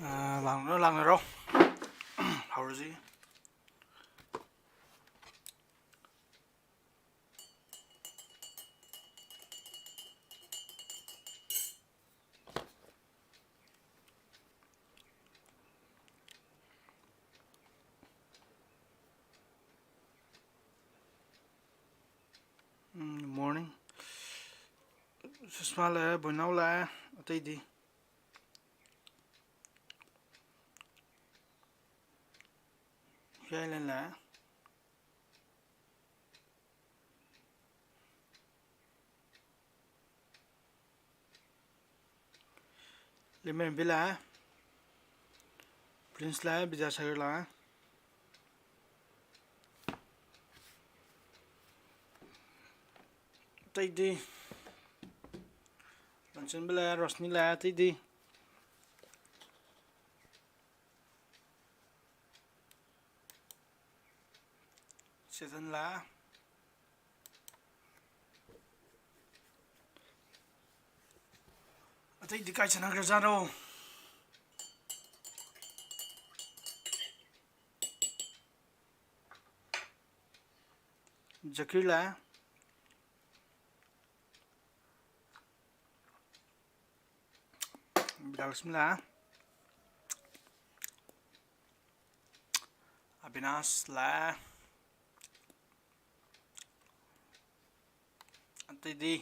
랑너로 하루지 morning susma la bonau la atai di Kailan la Lemen bila Prince la Bijasagar la atai di Lanchan bila Rosni la atai di Setan la atai di kai chana grazano Jakir la Bidalasmi la Abinas la atai di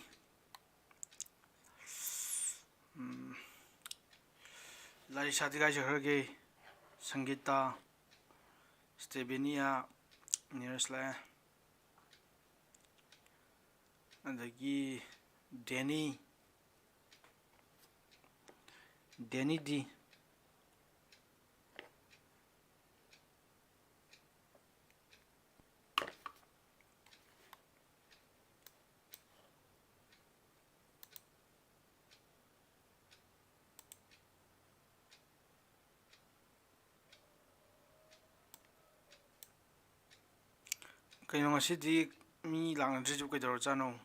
Larissa di kai chakarge Sangeeta Stevenia Nearest la adagi Danny D Kayo ngasi di mi lang jitu kai dor chano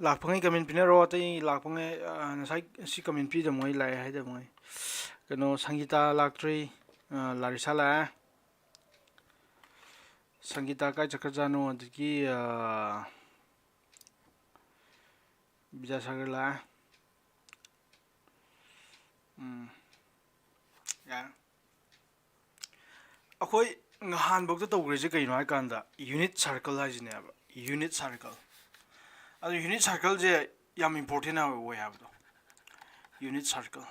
lakpangai kamin pinero atai lakpangai nasai si kamin pi da moi lai hai da moi kano Sangeeta laktri Larissa la Sangeeta kai chakarjano adagi Bijasagar la ya akoi ngahan bok ta tawgre je kaino hai kanda unit circle hai jine aba unit circle adu unit circle je yam important na we have do unit circle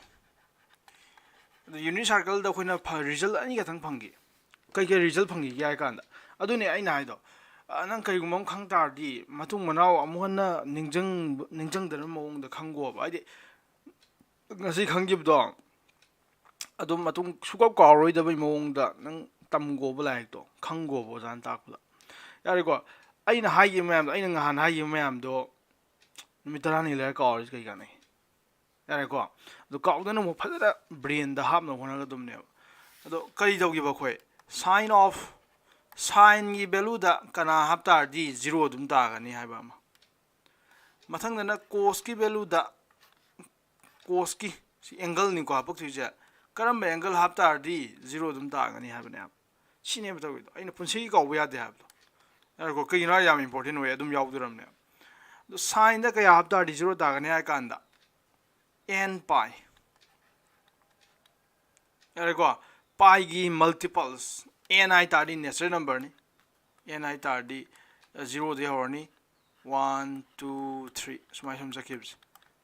the unit circle da khoina result ani ka thang phangi kai kai result phangi ya kanda adu ne aina hai do nang kai gumam khang tar di matung manao amuhanna ningjang da mawong da khango ba ai ngasi khangib do adu matung sukap kawroi da bai mawong da nang tamgo ba laik do khango bo jan tak ba yari ko aina hai gi mayam aina ngahan hai gi mayam do numitarani le kawri kai ga nei yari ko do kawda no mo phada brain da hap no hona ga dum ne ado kari dawgi ba khoi sign of sin gi value da kana hap tar di 0 dum ta ga ni hai ba ma mathang na cos ki value da cos ki si angle ni ko hapuk thi ja karam ba angle hap tar di 0 dum ta ga ni hai ba ne sine ba tawi aina punsi ka wa ya de hab yar ko kai na yam important we adum yaw duram ne do sin da ka hap tar di 0 ta ga ni hai kan da n pi yar ko pi gi multiples ni tar di natural number ni ni tar di 0 de horni 1 2 3 smai sum jakibs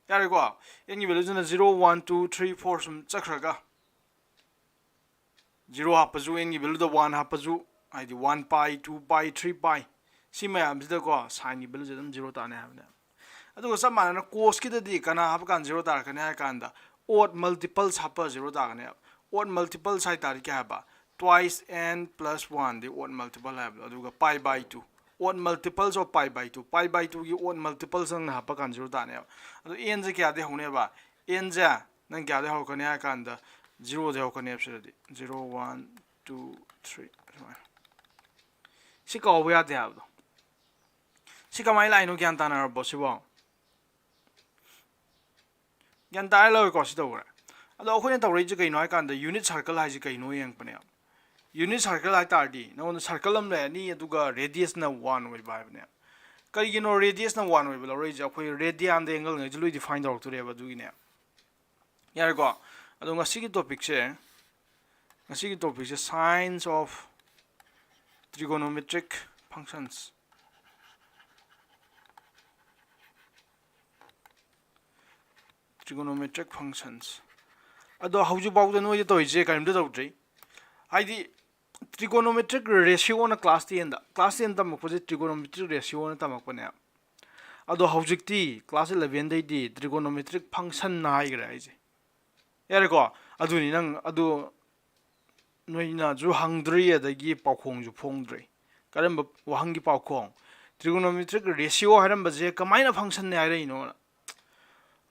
yar ko yengi value na 0 1 2 3 4 sum chakraga 0 hapaju yengi value da 1 hapaju ai di 1 pi 2 pi 3 pi si mayam sida ko sin gi value dum 0 ta ne habna adu sa mana cos ki da di kana hap kan 0 ta kana kan da odd multiples hapa 0 ta kana odd multiples sai tar ki haba twice n plus 1 the odd multiple have aduga pi by 2 odd multiples of pi by 2 gi odd multiples ang hapa kan 0 ta ne adu n je kya de hone ba n ja nang kya de ho kane ha kan da 0 ꯗ ꯍꯧꯀꯅꯤ ꯍꯥꯏꯕꯁꯤꯗꯗꯤ 0 1 2 3 ꯁꯨꯃꯥꯏꯅ ꯁꯤ ꯀꯥꯎꯕ ꯌꯥꯗꯦ ꯍꯥꯏꯕꯗꯣ ꯁꯤ ꯀꯃꯥꯏꯅ ꯂꯥꯛꯏꯅꯣ ꯒ꯭ꯌꯥꯟ ꯇꯥꯅꯔꯕꯣ ꯁꯤꯕꯣ ꯒ꯭ꯌꯥꯟ ꯇꯥꯔ ꯂꯧꯋꯦꯀꯣ ꯁꯤ ꯇꯧꯈ꯭ರೆ ꯑꯗꯣ ꯑꯩꯈꯣꯏꯅ ꯇꯧꯔꯛꯏꯁꯦ ꯀꯩꯅꯣ ꯍꯥꯏ ꯀꯥꯟꯗ ꯌꯨꯅꯤꯠ ꯁꯥꯔꯀꯜ ꯍꯥꯏꯁꯤ ꯀꯩꯅꯣ ꯌꯦꯡꯉꯛꯄꯅꯦꯕ ꯌꯨꯅꯤꯠ ꯁꯥꯔꯀꯜ ꯍꯥꯏꯇꯥꯔꯗꯤ ꯅꯉꯣꯟꯗ ꯁꯥꯔꯀꯜ ꯑꯃ ꯂꯩꯔꯅꯤ ꯑꯗꯨꯒ ꯔꯦꯗꯤꯌꯁꯅ 1 ꯑꯣꯏꯕ ꯍꯥꯏꯕꯅꯦ ꯀꯔꯤꯒꯤꯅꯣ ꯔꯦꯗꯤꯌꯁꯅ 1 ꯑꯣꯏꯕ ꯂꯧꯔꯛꯏꯁꯦ ꯑꯩꯈꯣꯏ ꯔꯦꯗꯤꯌꯥꯟꯗ ꯑꯦꯡꯒꯜꯉꯩꯁꯦ ꯂꯣꯏ ꯗꯤꯐꯥꯏꯟ ꯇꯧꯔꯛꯇꯣꯔꯦꯕ ꯑꯗꯨꯒꯤꯅꯦ ꯌꯥꯔꯦꯀꯣ ꯑꯗꯣ ꯉꯁꯤꯒꯤ ꯇꯣꯄꯤꯛꯁꯦ signs of trigonometric functions trigonometric functions ꯑꯗꯣ ꯍꯧꯖꯤꯛꯐꯥꯎꯗ ꯅꯣꯏꯗ ꯇꯧꯔꯤꯁꯦ ꯀꯔꯤꯝꯇ ꯇꯧꯗ꯭ꯔꯤ ꯍꯥꯏꯗꯤ trigonometric ratio ꯅ class 10 ꯇꯝꯃꯛꯄꯁꯦ trigonometric ratio ꯅ ꯇꯝꯃꯛꯄꯅꯦ ꯑꯗꯣ ꯍꯧꯖꯤꯛꯇꯤ class 11 ꯗꯩꯗꯤ trigonometric function ꯅ ꯍꯥꯏꯈ꯭ꯔꯦ ꯑꯩꯁꯦ ꯌꯥꯔꯦꯀꯣ ꯑꯗꯨꯅꯤ ꯅꯪ ꯑꯗꯨ ꯅꯣꯏꯅꯁꯨ ꯍꯪꯗ꯭ꯔꯤ ꯑꯗꯒꯤ ꯄꯥꯎꯈꯣꯡꯁꯨ ꯐꯣꯡꯗ꯭ꯔꯤ ꯀꯔꯝꯕ ꯋꯥꯍꯪꯒꯤ ꯄꯥꯎꯈꯣꯡ trigonometric ratio ꯍꯥꯏꯔꯝꯕꯁꯦ ꯀꯃꯥꯏꯅ ꯐꯪꯁꯟꯅꯦ ꯍꯥꯏꯔꯛꯏꯅꯣ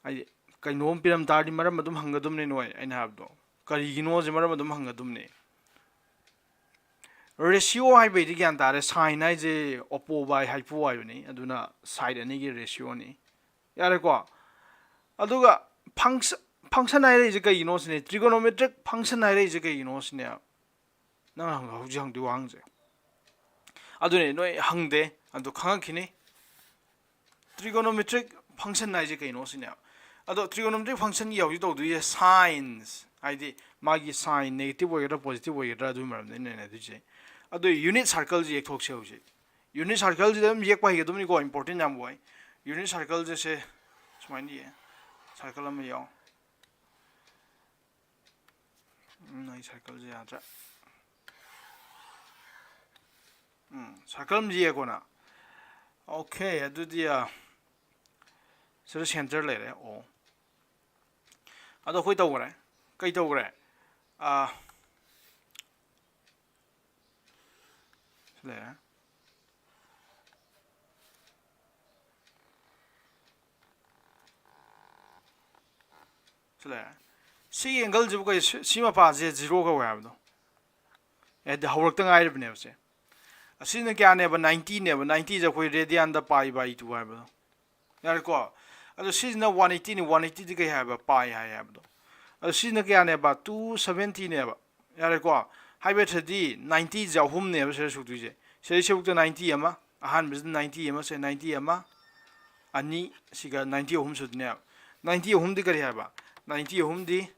ꯍꯥꯏꯗꯤ ꯀꯩꯅꯣꯝ ꯄꯤꯔꯝ ꯇꯥꯔꯗꯤ ꯃꯔꯝ ꯑꯗꯨꯝ ꯍꯪꯒꯗꯕꯅꯦ ꯅꯣꯏ ꯑꯩꯅ ꯍꯥꯏꯕꯗꯣ ꯀꯔꯤꯒꯤꯅꯣꯁꯦ ꯃꯔꯝ ꯑꯗꯨꯝ ꯍꯪꯒꯗꯕꯅꯦ ꯔꯦꯁꯤꯌꯣ ꯍꯥꯏꯕꯩꯗꯤ ꯒ꯭ꯌꯥꯟ ꯇꯥꯔꯦ ꯁꯥꯏꯟ ꯍꯥꯏꯁꯦ ꯑꯣꯄꯣ ꯕꯥꯏ ꯍꯥꯏꯄꯣ ꯍꯥꯏꯕꯅꯤ ꯑꯗꯨꯅ ꯁꯥꯏഡ് ꯑꯅꯤꯒꯤ ꯔꯦꯁꯤꯌꯣꯅꯤ ꯌꯥꯔꯦꯀꯣ ꯑꯗꯨꯒ ꯐꯪꯁꯟ ꯍꯥꯏꯔꯛꯏꯁꯦ ꯀꯩꯒꯤꯅꯣ ꯁꯤꯅꯦ trigonometric ꯐꯪꯁꯟ ꯍꯥꯏꯔꯛꯏꯁꯦ ꯀꯩꯒꯤꯅꯣ ꯁꯤꯅꯦ ꯅꯪ ꯍꯧꯖꯤꯛ ꯍꯪꯗꯣꯏ ꯋꯥꯍꯪꯁꯦ ꯑꯗꯨꯅꯦ ꯅꯣꯏ ꯍꯪꯗꯦ ꯑꯗꯨ ꯈꯪꯉꯛꯈꯤꯅꯤ trigonometric function ꯍꯥꯏꯁꯦ ꯀꯩꯅꯣ ꯁꯤꯅꯦ ꯑꯗꯣ trigonometric functionꯒꯤ ꯍꯧꯖꯤꯛ ꯇꯧꯗꯣꯏꯁꯦ ꯁꯥꯏꯟꯁ ꯍꯥꯏꯗꯤ ꯃꯥꯒꯤ ꯁꯥꯏꯟ ꯅꯦꯒꯦꯇꯤቭ ꯑꯣꯏꯒꯗ꯭ꯔꯥ ꯄꯣꯖꯤꯇꯤꯚ ꯑꯣꯏꯒꯗ꯭ꯔꯥ ꯑꯗꯨꯒꯤ ꯃꯔꯝꯗ ꯑꯩꯅ ꯅꯩꯅꯗꯣꯏꯁꯦ ꯑꯗꯣ ꯌꯨꯅꯤꯠ ꯁꯥꯔꯀꯜꯁꯦ ꯌꯦꯛꯊꯣꯛꯁꯦ ꯍꯧꯖꯤꯛ ꯌꯨꯅꯤꯠ ꯁꯥꯔꯀꯜꯁꯤꯗ ꯑꯗꯨꯝ ꯌꯦꯛꯄ ꯍꯩꯒꯗꯕꯅꯤꯀꯣ ꯏꯝꯄꯣꯔꯇꯦꯟ ꯌꯥꯝ ꯑꯣꯏ ꯌꯨꯅꯤꯠ ꯁꯥꯔꯀꯜꯁꯦ ꯁꯨꯃꯥꯏꯅ ꯌꯦꯛꯑꯦ ꯁꯥꯔꯀꯜ ꯑꯃ ꯌꯥꯎ ꯑꯩ ꯁꯥꯔꯀꯜꯁꯦ ꯌꯥꯗ꯭ꯔꯦ ꯁꯥꯔꯀꯜ ꯑꯃ ꯌꯦꯛꯑꯦꯀꯣꯅ ꯑꯣꯀꯦ ꯑꯗꯨꯗꯤ ꯁꯤꯗ ꯁꯦꯟꯇꯔ ꯂꯩꯔꯦ ꯑꯣ ꯑꯗꯣ ꯑꯩꯈꯣꯏ ꯇꯧꯈ꯭ꯔꯦ ꯀꯩ ꯇꯧꯈ꯭ꯔꯦ ꯂꯩꯔꯦ ꯂꯩꯔꯦ ꯁꯤꯒꯤ ꯑꯦꯡꯒꯜꯁꯤꯕꯨ ꯀꯩ ꯁꯤ ꯃꯄꯥꯁꯦ 0 ꯀꯧꯋꯦ ꯍꯥꯏꯕꯗꯣ ꯑꯦꯗꯤ ꯍꯧꯔꯛꯇ ꯉꯥꯏꯔꯤꯕꯅꯦꯕꯁꯦ ꯑꯁꯤꯅ ꯀꯌꯥꯅꯦꯕ 90ꯅꯦꯕ 90ꯁꯦ ꯑꯩꯈꯣꯏ ꯔꯦꯗꯤꯌꯥꯟꯗ ꯄꯥꯏ ꯕꯥꯏ 2 ꯍꯥꯏꯕꯗꯣ ꯌꯥꯔꯦꯀꯣ ꯑꯗꯣ ꯁꯤꯁꯤꯅ 180ꯅꯤ 180ꯗꯤ ꯀꯩ ꯍꯥꯏꯕ ꯄꯥꯏ ꯍꯥꯏꯕꯗꯣ ꯑꯗꯣ ꯁꯤꯁꯤꯅ ꯀꯌꯥꯅꯦꯕ 270ꯅꯦꯕ ꯌꯥꯔꯦꯀꯣ ꯍꯥꯏꯕꯗꯤ 90ꯁꯦ ꯑꯍꯨꯝꯅꯦꯕ ꯁꯤꯗ ꯁꯨꯗꯣꯏꯁꯦ ꯁꯤꯗꯩ ꯁꯔꯨꯛꯇ 90 ꯑꯃ ꯑꯍꯥꯟꯕꯁꯤꯗ 90 ꯑꯃ ꯁꯦ 90 ꯑꯃ ꯑꯅꯤ ꯁꯤꯒ 90 ꯑꯍꯨꯝ ꯁꯨꯗꯣꯏꯅꯦꯕ 90 ꯑꯍꯨꯝꯗꯤ ꯀꯔꯤ ꯍꯥꯏꯕ 90 ꯑꯍꯨꯝꯗꯤ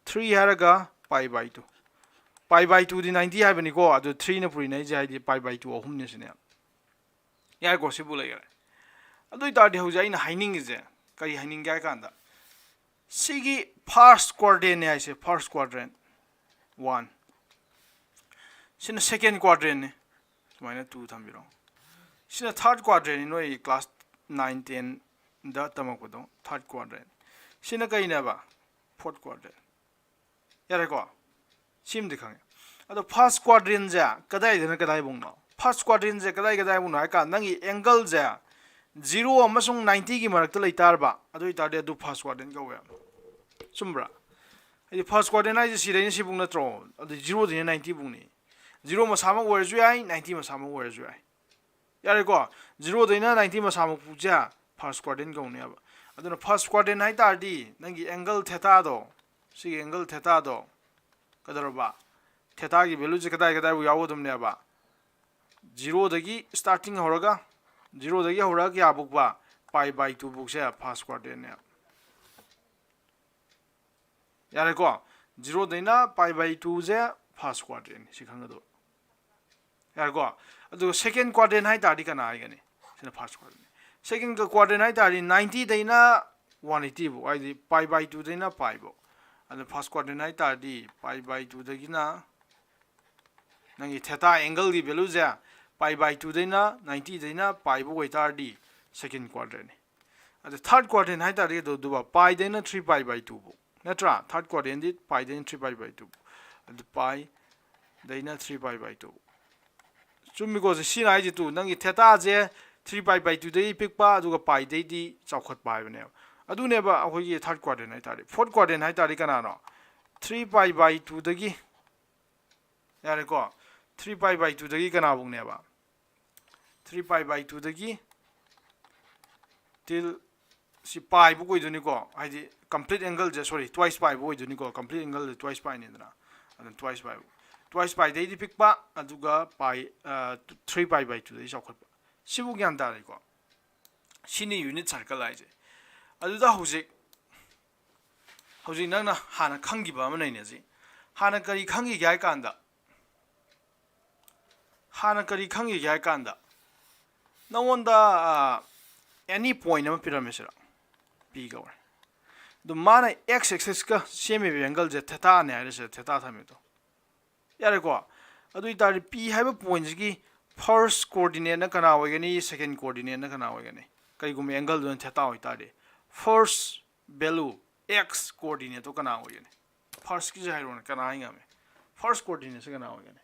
3 ꯍꯥꯏꯔꯒ ꯄꯥꯏ ꯕꯥꯏ 2 ꯄꯥꯏ ꯕꯥꯏ 2ꯗꯤ 90 ꯍꯥꯏꯕꯅꯤꯀꯣ ꯑꯗꯨ 3ꯅ ꯄꯨꯔꯤꯅꯩꯁꯦ ꯍꯥꯏꯗꯤ ꯄꯥꯏ ꯕꯥꯏ 2 ꯑꯍꯨꯝꯅꯤ ꯁꯤꯅꯦ ꯌꯥꯔꯦꯀꯣ ꯁꯤꯕꯨ ꯂꯩꯈꯔꯦ ꯑꯗꯨ ꯑꯣꯏꯇꯥꯔꯗꯤ ꯍꯧꯖꯤꯛ ꯑꯩꯅ ꯍꯥꯏꯅꯤꯡꯉꯤꯁꯦ ꯀꯔꯤ ꯍꯥꯏꯅꯤꯡꯒꯦ ꯍꯥꯏ ꯀꯥꯟꯗ ꯁꯤꯒꯤ ꯐꯥꯔꯁ ꯀ꯭ꯋꯥꯗ꯭ꯔꯦꯟꯅꯦ ꯍꯥꯏꯁꯦ ꯐꯥꯔꯁ ꯀ꯭ꯋꯥꯗ꯭ꯔꯦꯟ 1 ꯁꯤꯅ ꯁꯦꯀꯦꯟ ꯀ꯭ꯋꯥꯗ꯭ꯔꯦꯟꯅꯦ ꯁꯨꯃꯥꯏꯅ 2 ꯊꯝꯕꯤꯔꯣ ꯁꯤꯅ ꯊꯥꯔꯠ ꯀ꯭ꯋꯥꯗ꯭ꯔꯦꯟꯅꯤ ꯅꯣꯏ ꯀ꯭ꯂꯥꯁ 9 10ꯗ ꯇꯝꯃꯛꯄꯗꯣ ꯊꯥꯔꯠ ꯀ꯭ꯋꯥꯗ꯭ꯔꯦꯟ ꯁꯤꯅ ꯀꯩꯅꯦꯕ ꯐꯣꯔꯠ ꯀ꯭ꯋꯥꯗ꯭ꯔꯦꯟ ꯌꯥꯔꯦꯀꯣ ꯁꯤꯃꯗꯤ ꯈꯪꯉꯦ ꯑꯗꯣ ꯐꯥꯔꯁ ꯀ꯭ꯋꯥꯗ꯭ꯔꯦꯟꯁꯦ ꯀꯗꯥꯏꯗꯅ ꯀꯗꯥꯏꯐꯥꯎꯅꯣ ꯐꯥꯔꯁ ꯀ꯭ꯋꯥꯗ꯭ꯔꯦꯟꯁꯦ ꯀꯗꯥꯏꯐꯥꯎꯅꯣ ꯍꯥꯏ ꯀꯥꯟꯗ ꯅꯪꯒꯤ ꯑꯦꯡꯒꯜꯁꯦ 0 ꯑꯃꯁꯨꯡ 90ꯒꯤ ꯃꯔꯛꯇ ꯂꯩꯇꯥꯔꯕ ꯑꯗꯨ ꯑꯣꯏꯇꯥꯔꯗꯤ ꯑꯗꯨ ꯐꯥꯔꯁ ꯀ꯭ꯋꯥꯗ꯭ꯔꯦꯟ ꯀꯧꯋꯦ ꯆꯨꯝꯕ꯭ꯔꯥ ꯍꯥꯏꯗꯤ ꯐꯥꯔꯁ ꯀ꯭ꯋꯥꯗ꯭ꯔꯦꯟ ꯍꯥꯏꯁꯦ ꯁꯤꯗꯩꯅ ꯁꯤꯕꯨꯛ ꯅꯠꯇ꯭ꯔꯣ ꯑꯗꯨ 0ꯗꯩꯅ 90 ꯐꯥꯎꯅꯤ 0 ꯃꯁꯥꯃꯛ ꯑꯣꯏꯔꯁꯨ ꯌꯥꯏ 90 ꯃꯁꯥꯃꯛ ꯑꯣꯏꯔꯁꯨ ꯌꯥꯏ ꯌꯥꯔꯦꯀꯣ 0ꯗꯩꯅ 90 ꯃꯁꯥꯃꯛꯄꯨꯁꯦ ꯐꯥꯔꯁ ꯀ꯭ꯋꯥꯗ꯭ꯔꯦꯟ ꯀꯧꯅꯦꯕ ꯑꯗꯨꯅ ꯐꯥꯔꯁ ꯀ꯭ꯋꯥꯗ꯭ꯔꯦꯟ ꯍꯥꯏꯇꯥꯔꯗꯤ ꯅꯪꯒꯤ ꯑꯦꯡꯒꯜ ꯊꯦꯇꯥꯗꯣ ꯁꯤꯒꯤ ꯑꯦꯡꯒꯜ ꯊꯦꯇꯥꯗꯣ ꯀꯩꯗꯧꯔꯕ ꯊꯦꯇꯥꯒꯤ ꯚꯦꯂꯨꯁꯦ ꯀꯗꯥꯏꯐꯥꯎ ꯌꯥꯎꯒꯗꯕꯅꯦꯕ 0ꯗꯒꯤ ꯁ꯭ꯇꯥꯔꯇꯤꯡ ꯍꯧꯔꯒ 0ꯗꯒꯤ ꯍꯧꯔꯒ ꯀꯌꯥꯐꯥꯎꯕ ꯄꯥꯏ ꯕꯥꯏ 2 ꯐꯥꯎꯁꯦ ꯐꯥꯔꯁ ꯀ꯭ꯋꯥꯗ꯭ꯔꯦꯟꯅꯦ ꯌꯥꯔꯦꯀꯣ 0ꯗꯩꯅ ꯄꯥꯏ ꯕꯥꯏ 2ꯁꯦ ꯐꯥꯔꯁ ꯀ꯭ꯋꯥꯗ꯭ꯔꯦꯟ ꯁꯤ ꯈꯪꯒꯗꯕ ꯌꯥꯔꯦꯀꯣ ꯑꯗꯨꯒ ꯁꯦꯀꯦꯟ ꯀ꯭ꯋꯥꯗ꯭ꯔꯦꯟ ꯍꯥꯏꯇꯥꯔꯗꯤ ꯀꯅꯥ ꯍꯥꯏꯒꯅꯤ ꯁꯤꯅ ꯐꯥꯔꯁ ꯀ꯭ꯋꯥꯗ꯭ꯔꯦꯟ ꯁꯦꯀꯦꯟ ꯀ꯭ꯋꯥꯗ꯭ꯔꯦꯟ ꯍꯥꯏꯇꯥꯔꯗꯤ 90ꯗꯩꯅ 180 ꯐꯥꯎ ꯍꯥꯏꯗꯤ ꯄꯥꯏ ꯕꯥꯏ 2ꯗꯩꯅ ꯄꯥꯏ ꯐꯥꯎ ꯑꯗꯨ ꯐꯥꯔꯁट क्वाड्रेंट हाइतारदी पाई बाय 2 दगिना नंगी थीटा एंगल की वैल्यू जे पाई बाय 2 दैना 90 दैना पाई बो होइतारदी सेकंड क्वाड्रेंट अद थर्ड क्वाड्रेंट हाइतारदी दो दुबा पाई दैना 3 पाई बाय 2 बो नत्रा थर्ड क्वाड्रेंट दी पाई दैना 3 पाई बाय 2 अद पाई दैना 3 पाई बाय 2 चुमिको से सिना हाइजि तु नंगी थीटा जे 3 पाई बाय 2 दै पिकपा अदुगा पाई दैदी चौखत पाइबने अदुनेबा अखोगी थर्ड क्वाड्रेंट हाइतारदी फोर्थ क्वाड्रेंट हाइतारदी कनानो 3 pi by 2 dagi yare ko 3 pi by 2 dagi kana bung ne ba 3 pi by 2 dagi till si pi bu ko iduni ko haidi complete angle je sorry twice pi bu iduni ko complete angle twice pi ne dana adan twice pi dai di pick pa aduga pi 3 pi by 2 dai chawkhat pa sibu gyan ta ko sini unit circle ai je aduda hujik nang na hana khangi ba ma nei ne ji hana kari khangi gyai kanda hana kari khangi gyai kanda nawonda any point ama pyramid sira p ga war do mana x axis ka semi angle je theta ne ai se theta thame to yare ko adu itari p haiba point gi first coordinate na kana hoigani second coordinate na kana hoigani kai gum angle do theta hoi tari first value x coordinate to kana hoigani first ki jai ron kana ainga me first coordinate se kana hoigani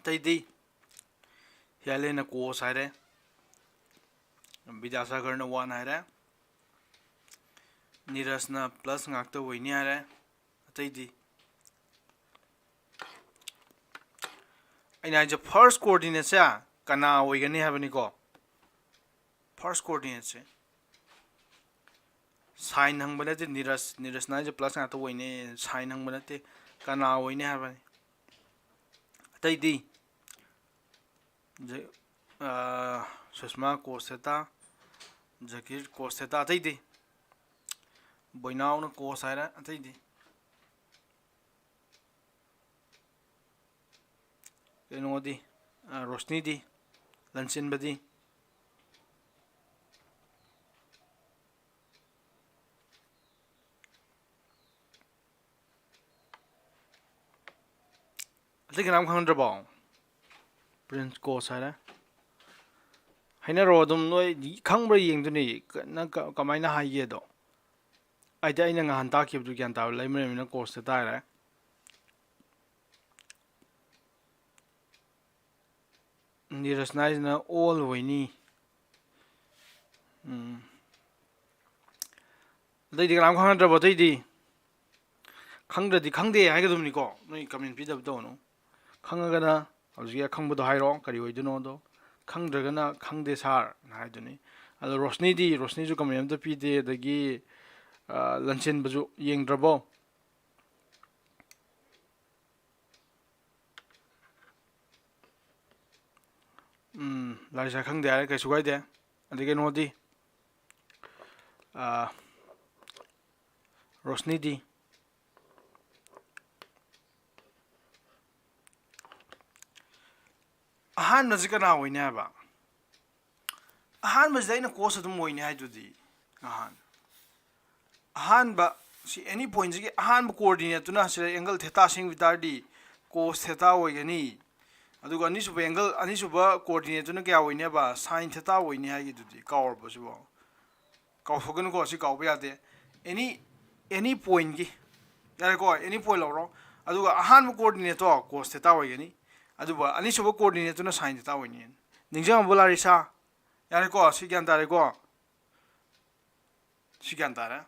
Tadi hele na course hai Vidyasagar na 1 hai Niras na plus ngak to wai ni hai tadi aina je first coordinate se kana hoi gani ha bani ko first coordinate se sin hang bana te niras na je plus ngak to wai ni sin hang bana te kana hoi ni ha bani tadi Sushma cos theta Zakir cos theta tadi Boinao na cos hai tadi keno di Rosni di Lanchin badi ati kanam khang ba Prince cos hai haina ro dum noi khangbra yeng du ni na kamaina hai ye do ai dai na nga han ta ki du gyan ta lai me na cos ta ra ni rasnai na all wai ni dai di kanam khang ba dai di khangda di khangde hai ga dum ni ko noi comment pi da do no khanga na hauji khangbu do hai ro kari oi du no do khangdragana khangde sar na hai duni ado rosni ju comment da pi de dagi lanchin baju yengdrabo lai sa khangde ai kai sugai de adike no di rosni di ahan na zikana hoine ba ahan ma zaina course adum hoine hai dudi ahan ba si any point gi ahan coordinate tuna sira angle theta sing vitardi cos theta hoigani aduga ani suba angle ani suba coordinate tuna kya hoine ba sin theta hoine hai gi dudi kawr ba sibo kaw thogan ko si kaw ba yade any point gi yare ko any point lawro aduga ahan coordinate to cos theta hoigani aduba ani suba coordinate tuna sin theta hoine ningjang bolari sa yare ko si gyan tare ko si gyan tare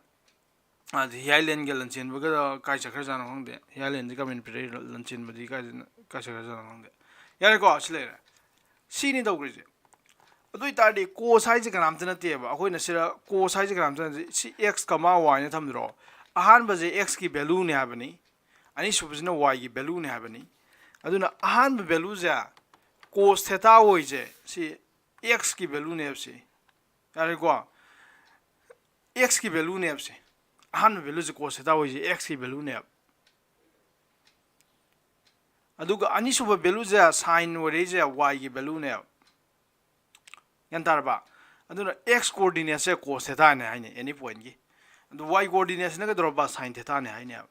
adi highland ge lanchin baga kai chakra jana hongde highland ga min pre lanchin badi ka chakra jana hongde yare ko sile si ni dogri je adui tardi cos size ga namtana te ba akoi na sira cos size ga namtana si x kama y na thamdro ahan ba je x ki value ne habani ani subjina y ki value ne habani aduna ahan ba value ja cos theta hoi je si x की value ने आपसे यार को x की value ने आपसे हान value से cos theta होई x की वैल्यू ने आप अदुगा अनि सुब वैल्यू जे sin वरे जे y की वैल्यू ने आप यंतारबा अदुना x कोऑर्डिनेट से cos theta ने हाइने एनी पॉइंट की अदु y कोऑर्डिनेट ने गदरबा sin theta ने हाइने आप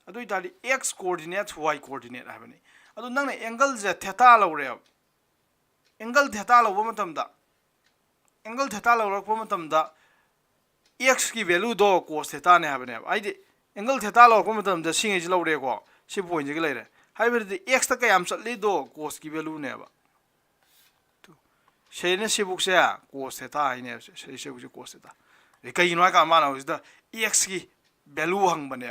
अदु Italy x coordinate y coordinate हाबने अदु नंग एंगल जे theta लौरे आप angle theta lo ba matam da angle theta lo rak ba matam da x की value do cos theta ne habane aidi angle theta lo ko matam da singai ji lore ko si point ji leire haibedi x ta kayam chatli do cos की value ne ba to shene si buk se cos theta ai ne se buk cos theta e kai no ka ma na is da x की value hang bane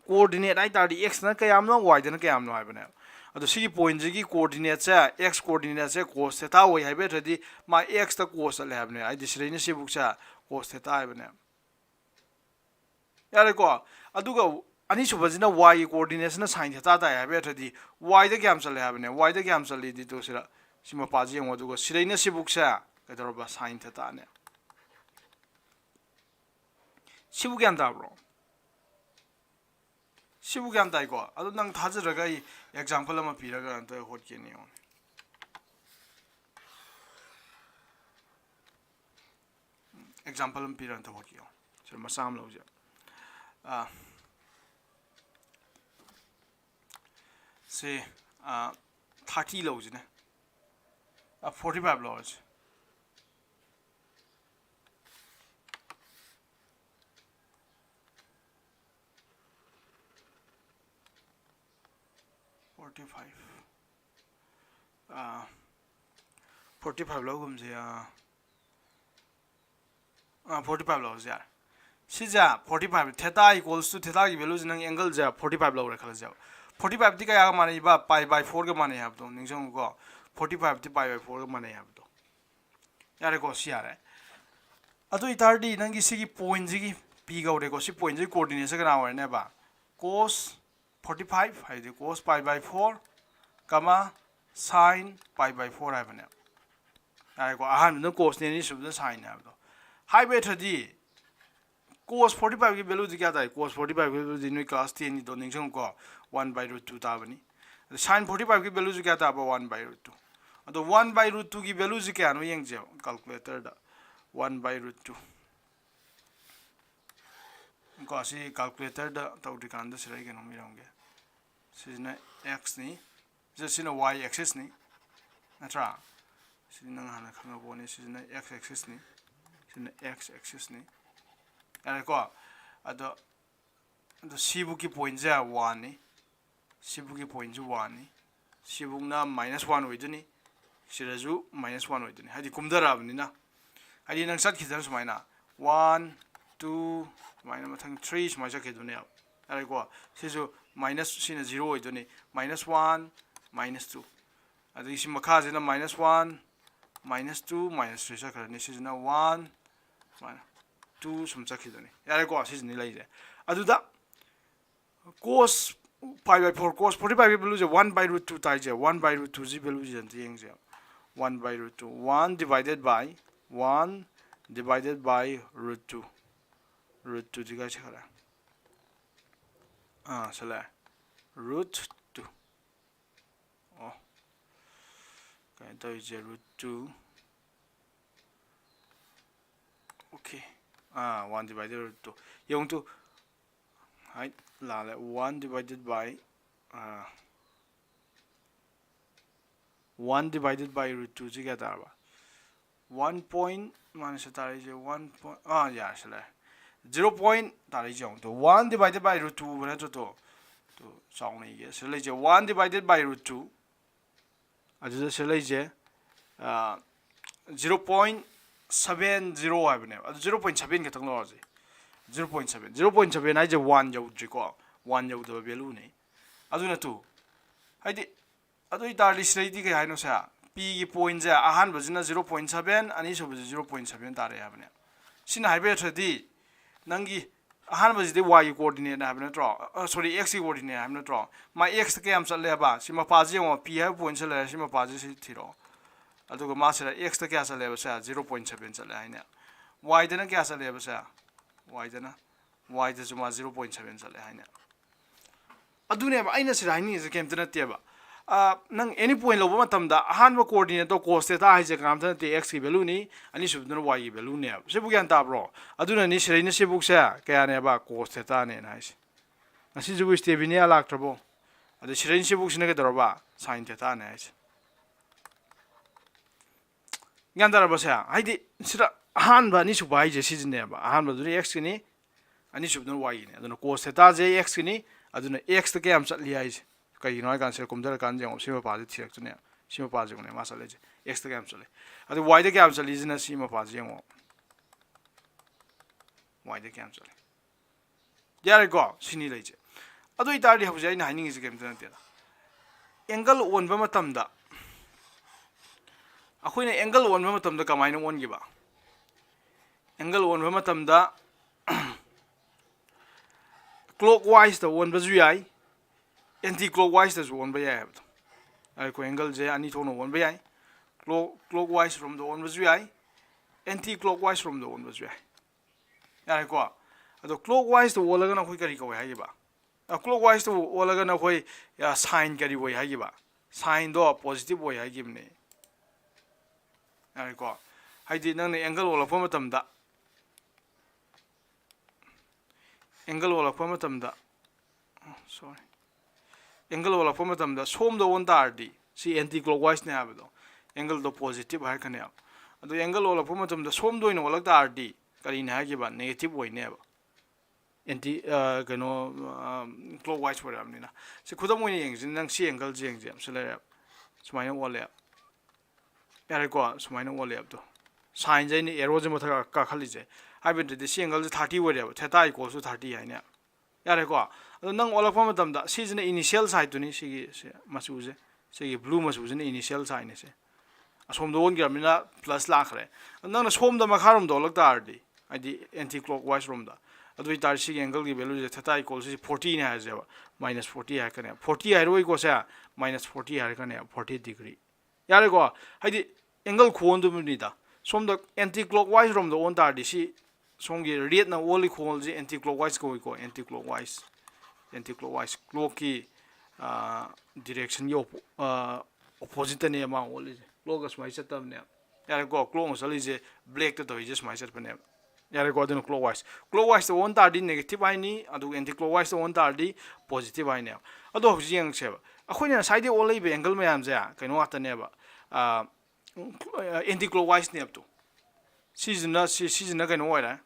coordinate ai ta di x na kayam no y na kayam no habane ado si point ji coordinate se x coordinate se cos theta oi haibe thadi ma x ta cos le habane ai di shene si buk sa cos theta habane यारे को अदुगा अनि सुबजिना y coordinates ना sin theta ता है थदि y the क्याम चले हाबने y the क्याम चले दि तो सिरा सिमा पाजी यंग अदुगा सिरैना सिबुकसा कदरबा sin theta ने सिबु क्याम ताब्रो सिबु क्याम ताइ को अदु नंग थाजरगा इ एग्जांपल अमा पिरगा अंत होट के नि एग्जांपल अमा पिरगा अंत होट के सिर मसाम लौजा say 30 loads 45 loads 45 loads 45 loads यार सिजा 45 theta equals to theta की value नंग angle जा 45 लौ रखल जाओ 45 ती का माने बा pi by 4 के माने हब तो निंजंग को 45 ती pi by 4 के माने हब तो यारे को सी यारे अतो इतारडी नंगी सिगी पॉइंट जी की p गौरे को सी पॉइंट जी कोऑर्डिनेट से कना वरने बा cos 45 है दे cos pi by 4 कमा sin pi by 4 है बने यारे को आहान न cos ने नि सुबद sin है तो हाई बेट दी cos 45 की वैल्यू क्या था cos 45 की वैल्यू दिन क्लास 10 नि तो निंजंग को 1 by root 2 ताबनी sin 45 की वैल्यू क्या था 1 by root 2 तो 1 by root 2 की वैल्यू क्या नो यंग जे कैलकुलेटर दा 1 by root 2 को सी कैलकुलेटर दा तौडी कांद सिरै के नो मिरंगे सिजना x नि जसिना y axis नि नत्रा सिजना हाना खंगबो नि सिजना x axis नि सिजना x axis नि यारे को अदो सिबु की पॉइंट जा 1 नि सिबु की पॉइंट जो 1 नि सिबु ना -1 होइदनी सिरजु -1 होइदनी हादि कुमदराबनि ना हादि नंग सत खिदन सुमाइना 1 2 माइना मथंग 3 सुमाइ सकेदुने यारे को सिजु माइनस सिना 0 होइदनी -1 -2 अदि सि मखा जेना -1 -2 -3 सखरनि सिजना 1 2 sum chakidoni yare ko asis ni laije aduda cos pi by 4 cos 45 value je 1 by root 2 tai je 1 by root 2 ji value je yeng je 1 by root 2 1 divided by root 2 ji ga chara sala root 2 oh kai to je root 2 okay 1 divided by 2 yung to height la 1 divided by 1 divided by root 2 ji kya ba 1 point minus tari je 1 point yeah shala 0 point tari je to 1 divided by root 2 bana to song nei ge shala je 1 divided by root 2 adu shala je 0.70 हाबने अदु 0.7 के तंगलो जे 0.7 high जे 1 जौद्रि को 1 जौदब value नै अदु न तु हाइदि अदु इतारलि स्लेदि के हाइनो सा p की पॉइंट जे आहान बजिना 0.7 अनि सब 0.7 तारे हाबने सिन हाइबे थदि नंगी आहान बजिदि y कोऑर्डिनेट हाबने ट्रो सॉरी x की कोऑर्डिनेट हाबने ट्रो मा x के हम चले बा सिमा पाजी म p हाइ पॉइंट चले सिमा पाजी सि थिरो अदुगा मासरा x ता क्या चले बसा 0.7 चले हैने y दना क्या चले बसा y दना y द जुमा 0.7 चले हैने अदुने बा आइना सिरा हाइनी जे केम तना तेबा नंग एनी पॉइंट लोबो मतम दा अहान बा कोऑर्डिनेट तो cos थीटा हाइ जे काम तना ते x की वैल्यू नि अनि सुबदन y की वैल्यू ने सेबु ग्यान ताब्रो अदुना नि सिराइना सेबुक से क्या ने बा cos थीटा ने नाइस नसि जुबु स्टेबिनिया लाक्ट्रबो अदु सिराइन सेबुक सिना के दरबा sin थीटा ने हाइस ज्ञान दरबा से हाइदि सिरा ꯑꯍꯥꯟꯕ ꯑꯅꯤꯁꯨꯕ ꯍꯥꯏꯁꯦ ꯁꯤꯁꯤꯅꯦꯕ ꯑꯍꯥꯟꯕꯗꯨꯅ x ꯀꯤꯅꯤ ꯑꯅꯤꯁꯨꯕꯗꯨꯅ y ꯒꯤꯅꯤ ꯑꯗꯨꯅ cos ꯊꯦꯇꯥꯁꯦ x ꯀꯤꯅꯤ ꯑꯗꯨꯅ x ꯇ ꯀꯌꯥꯝ ꯆꯠꯂꯤ ꯍꯥꯏꯁꯦ ꯀꯩꯒꯤꯅꯣ ꯍꯥꯏ ꯀꯥꯟꯗ ꯁꯤꯗ ꯀꯨꯝꯊꯔꯀꯥꯟꯗ ꯌꯦꯡꯉꯣ ꯁꯤ ꯃꯄꯥꯁꯦ ꯊꯤꯔꯛꯇꯣꯏꯅꯦ ꯁꯤ ꯃꯄꯥꯁꯦ ꯌꯦꯡꯉꯣ ꯃꯥ ꯆꯠꯂꯤꯁꯦ x ꯇ ꯀꯌꯥꯝ ꯆꯠꯂꯤ ꯑꯗꯨ y ꯗ ꯀꯌꯥꯝ ꯆꯠꯂꯤꯁꯤꯅ ꯁꯤ ꯃꯄꯥꯁꯦ ꯌꯦꯡꯉꯣ y ꯗ ꯀꯌꯥꯝ ꯆꯠꯂꯤ ꯌꯥꯔꯦꯀꯣ ꯁꯤꯅꯤ ꯂꯩꯁꯦ ꯑꯗꯨ ꯑꯣꯏꯇꯥꯔꯗꯤ ꯍꯧꯖꯤꯛ ꯑꯩꯅ ꯍꯥꯏꯅꯤꯡꯉꯤꯁꯦ ꯀꯩꯝꯇ ꯅꯠꯇꯦꯗ ꯑꯦꯡꯒꯜ ꯑꯣꯟꯕ ꯃꯇꯝꯗ ꯑꯩꯈꯣꯏꯅ ꯑꯦꯡꯒꯜ ꯑꯣꯟꯕ ꯃꯇꯝꯗ ꯀꯃꯥꯏꯅ ꯑꯣꯟꯈꯤꯕ ꯑꯦꯡꯒꯜ ꯑꯣꯟꯕ ꯃꯇꯝꯗ ꯀ꯭ꯂꯣꯛ ꯋꯥꯏꯁꯇ ꯑꯣꯟꯕꯁꯨ ꯌꯥꯏ ꯑꯦꯟꯇꯤ ꯀ꯭ꯂꯣꯛ ꯋꯥꯏꯁꯇꯁꯨ ꯑꯣꯟꯕ ꯌꯥꯏ ꯍꯥꯏꯕꯗꯣ ꯑꯩꯈꯣꯏ ꯑꯦꯡꯒꯜꯁꯦ ꯑꯅꯤ ꯊꯣꯛꯅ ꯑꯣꯟꯕ ꯌꯥꯏ ꯀ꯭ꯂꯣꯛ ꯋꯥꯏꯁ ꯔꯣꯝꯗ ꯑꯣꯟꯕꯁꯨ ꯌꯥꯏ ꯑꯦꯟꯇꯤ ꯀ꯭ꯂꯣꯛ ꯋꯥꯏꯁ ꯔꯣꯝꯗ ꯑꯣꯟꯕꯁꯨ ꯌꯥꯏ ꯌꯥꯔꯦꯀꯣ ꯑꯗꯣ ꯀ꯭ꯂꯣꯛ ꯋꯥꯏꯁꯇ ꯑꯣꯜꯂꯒꯅ ꯑꯩꯈꯣꯏ ꯀꯔꯤ ꯀꯧꯋꯦ ꯍꯥꯏꯈꯤꯕ ꯀ꯭ꯂꯣꯛ ꯋꯥꯏꯁꯇ ꯑꯣꯜꯂꯒꯅ ꯑꯩꯈꯣꯏ ꯁꯥꯏꯟ ꯀꯔꯤ ꯑꯣꯏ ꯍꯥꯏꯈꯤꯕ ꯁꯥꯏꯟꯗꯣ ꯄꯣꯖꯤꯇꯤভ ꯑꯣꯏ ꯍꯥꯏꯈꯤꯕꯅꯦ ꯌꯥꯔꯦꯀꯣ ꯍꯥꯏꯗꯤ ꯅꯪꯅ ꯑꯦꯡꯒꯜ ꯑꯣꯜꯂꯛꯄ ꯃꯇꯝꯗ ꯑꯦꯡꯒꯜ ꯑꯣꯜꯂꯛꯄ ꯃꯇꯝꯗ ꯁꯣꯝꯗ ꯑꯣꯟ ꯇꯥꯔꯗꯤ ꯁꯤ ꯑꯦꯟꯇꯤ ꯀ꯭ꯂꯣꯛ ꯋꯥꯏꯁꯅꯦ ꯍꯥꯏꯕꯗꯣ ꯑꯦꯡꯒꯜꯗꯣ ꯄꯣꯖꯤꯇꯤভ ꯍꯥꯏꯔꯛꯀꯅꯦꯕ ꯑꯗꯣ ꯑꯦꯡꯒꯜ ꯑꯣꯜꯂꯛꯄ ꯃꯇꯝꯗ ꯁꯣꯝꯗ ꯑꯣꯏꯅ ꯑꯣꯜꯂꯛ ꯇꯥꯔꯗꯤ ꯀꯔꯤꯅꯦ ꯍꯥꯏꯈꯤꯕ ꯅꯦꯒꯦꯇꯤভ ꯑꯣꯏꯅꯦꯕ ꯑꯦꯟꯇꯤ ꯀꯩꯅꯣ ꯀ꯭ꯂꯣꯛ ꯋꯥꯏꯁ ꯑꯣꯏꯔꯛꯑꯕꯅꯤꯅ ꯁꯤ ꯈꯨꯗꯝ ꯑꯣꯏꯅ ꯌꯦꯡꯁꯤ ꯅꯪ ꯁꯤ ꯑꯦꯡꯒꯜꯁꯦ ꯌꯦꯡꯁꯦ ꯁꯤ ꯂꯩꯔꯦꯕ ꯁꯨꯃꯥꯏꯅ ꯑꯣꯜꯂꯦꯕ ꯌꯥꯔꯦꯀꯣ ꯁꯨꯃꯥꯏꯅ ꯑꯣꯜꯂꯦꯕꯗꯣ ꯁꯥꯏꯟꯁꯦ ꯑꯩꯅ ꯑꯦꯔꯣꯁꯦ ꯃꯊꯛ ꯀꯥꯈꯠꯂꯤꯁꯦ ꯍꯥꯏꯕꯗꯨꯗꯤ ꯁꯤ ꯑꯦꯡꯒꯜꯁꯦ 30 ꯑꯣꯏꯔꯦꯕ ꯊꯦꯇꯥ ꯏꯀꯣꯜꯁꯨ 30 ꯍꯥꯏꯅꯦ ꯌꯥꯔꯦꯀꯣ ꯑꯗꯣ ꯅꯪ ꯑꯣꯜꯂꯛꯄ ꯃꯇꯝꯗ ꯁꯤꯁꯤꯅ ꯏꯅꯤꯁꯤꯌꯦꯜ ꯁꯥꯏꯗꯇꯨꯅꯤ ꯁꯤꯒꯤ ꯃꯆꯨꯁꯦ ꯁꯤꯒꯤ ꯕ꯭ꯂꯨ ꯃꯆꯨꯁꯤꯅ ꯏꯅꯤꯁꯤꯌꯦꯜ ꯁꯥꯏꯟꯅꯦ ꯁꯦ ꯑꯁꯣꯝꯗ ꯑꯣꯟꯈ꯭ꯔꯕꯅꯤꯅ ꯄ꯭ꯂꯁ ꯂꯥꯛꯈ꯭ꯔꯦ ꯅꯪꯅ ꯁꯣꯝꯗ ꯃꯈꯥꯔꯣꯝꯗ ꯑꯣꯜꯂꯛ ꯇꯥꯔꯗꯤ ꯍꯥꯏꯗꯤ ꯑꯦꯟꯇꯤ ꯀ꯭ꯂꯣꯛ ꯋꯥꯏꯁ ꯔꯣꯝꯗ ꯑꯗꯨ ꯑꯣꯏꯇꯥꯔꯗꯤ ꯁꯤꯒꯤ ꯑꯦꯡꯒꯜꯒꯤ ꯚꯦꯂꯨꯁꯦ ꯊꯦꯇꯥ ꯏꯀꯣꯜꯁꯤ 40ꯅꯦ ꯍꯥꯏꯔꯁꯦꯕ ꯃꯥꯏꯅꯁ 40 ꯍꯥꯏꯔꯛꯀꯅꯦꯕ 40 ꯍꯥꯏꯔꯣꯏꯀꯣ ꯁꯦ ꯃꯥꯏꯅꯁ 40 ꯍꯥꯏꯔꯛꯀꯅꯦꯕ 40 ꯗꯤꯒ꯭ꯔꯤ ꯌꯥꯔꯦꯀꯣ ꯍꯥꯏꯗꯤ ꯑꯦꯡꯒꯜ ꯈꯨꯑꯣꯟꯗꯨꯕꯅꯤꯗ ꯁꯣꯝꯗ ꯑꯦꯟꯇꯤ ꯀ꯭ꯂꯣꯛ ꯋꯥꯏꯁ ꯔꯣꯝꯗ ꯑꯣꯟ ꯇꯥꯔꯗꯤ ꯁꯤ ꯁꯣꯝꯒꯤ ꯔꯦꯠꯅ ꯑꯣꯜꯂꯤ ꯈꯣꯡꯜꯁꯦ ꯑꯦꯟꯇꯤ ꯀ꯭ꯂꯣꯛ ꯋꯥꯏꯁ ꯀꯧꯏꯀꯣ ꯑꯦꯟꯇꯤ ꯀ꯭ꯂꯣꯛ ꯋꯥꯏꯁ ꯀ꯭ꯂꯣꯛꯀꯤ ꯗꯤꯔꯦꯛꯁꯟꯒꯤ ꯑꯣꯄꯣꯖꯤꯠꯇꯅꯦ ꯃꯥ ꯑꯣꯜꯂꯤꯁꯦ ꯀ꯭ꯂꯣꯛꯀ ꯁꯨꯃꯥꯏꯅ ꯆꯠꯇꯕꯅꯦꯕ ꯌꯥꯔꯦꯀꯣ ꯀ꯭ꯂꯣꯛꯅ ꯆꯠꯂꯤꯁꯦ ꯕ꯭ꯂꯦꯛꯇ ꯇꯧꯔꯤꯁꯦ ꯁꯨꯃꯥꯏꯅ ꯆꯠꯄꯅꯦꯕ ꯌꯥꯔꯦꯀꯣ ꯑꯗꯨꯅ ꯀ꯭ꯂꯣꯛ ꯋꯥꯏꯁꯇ ꯑꯣꯟ ꯇꯥꯔꯗꯤ ꯅꯦꯒꯦꯇꯤቭ ꯍꯥꯏꯅꯤ ꯑꯗꯨꯒ ꯑꯦꯟꯇꯤ ꯀ꯭ꯂꯣꯛ ꯋꯥꯏꯁꯇ ꯑꯣꯟ ꯇꯥꯔꯗꯤ ꯄꯣꯖꯤꯇꯤቭ ꯍꯥꯏꯅꯦꯕ ꯑꯗꯣ ꯍꯧꯖꯤꯛ ꯌꯦꯡꯉꯛꯁꯦꯕ ꯑꯩꯈꯣꯏꯅ ꯉꯁꯥꯏꯗꯩ ꯑꯣꯜꯂꯛꯏꯕ ꯑꯦꯡꯒꯜ ꯃꯌꯥꯝꯁꯦ ꯀꯩꯅꯣ ꯉꯥꯛꯇꯅꯦꯕ ꯑꯦꯟꯇꯤ ꯀ꯭ꯂꯣꯛ ꯋꯥꯏꯁꯅꯦꯕꯗꯣ ꯁꯤꯁꯤꯅ ꯀꯩꯅꯣ ꯑꯣꯏꯔꯦ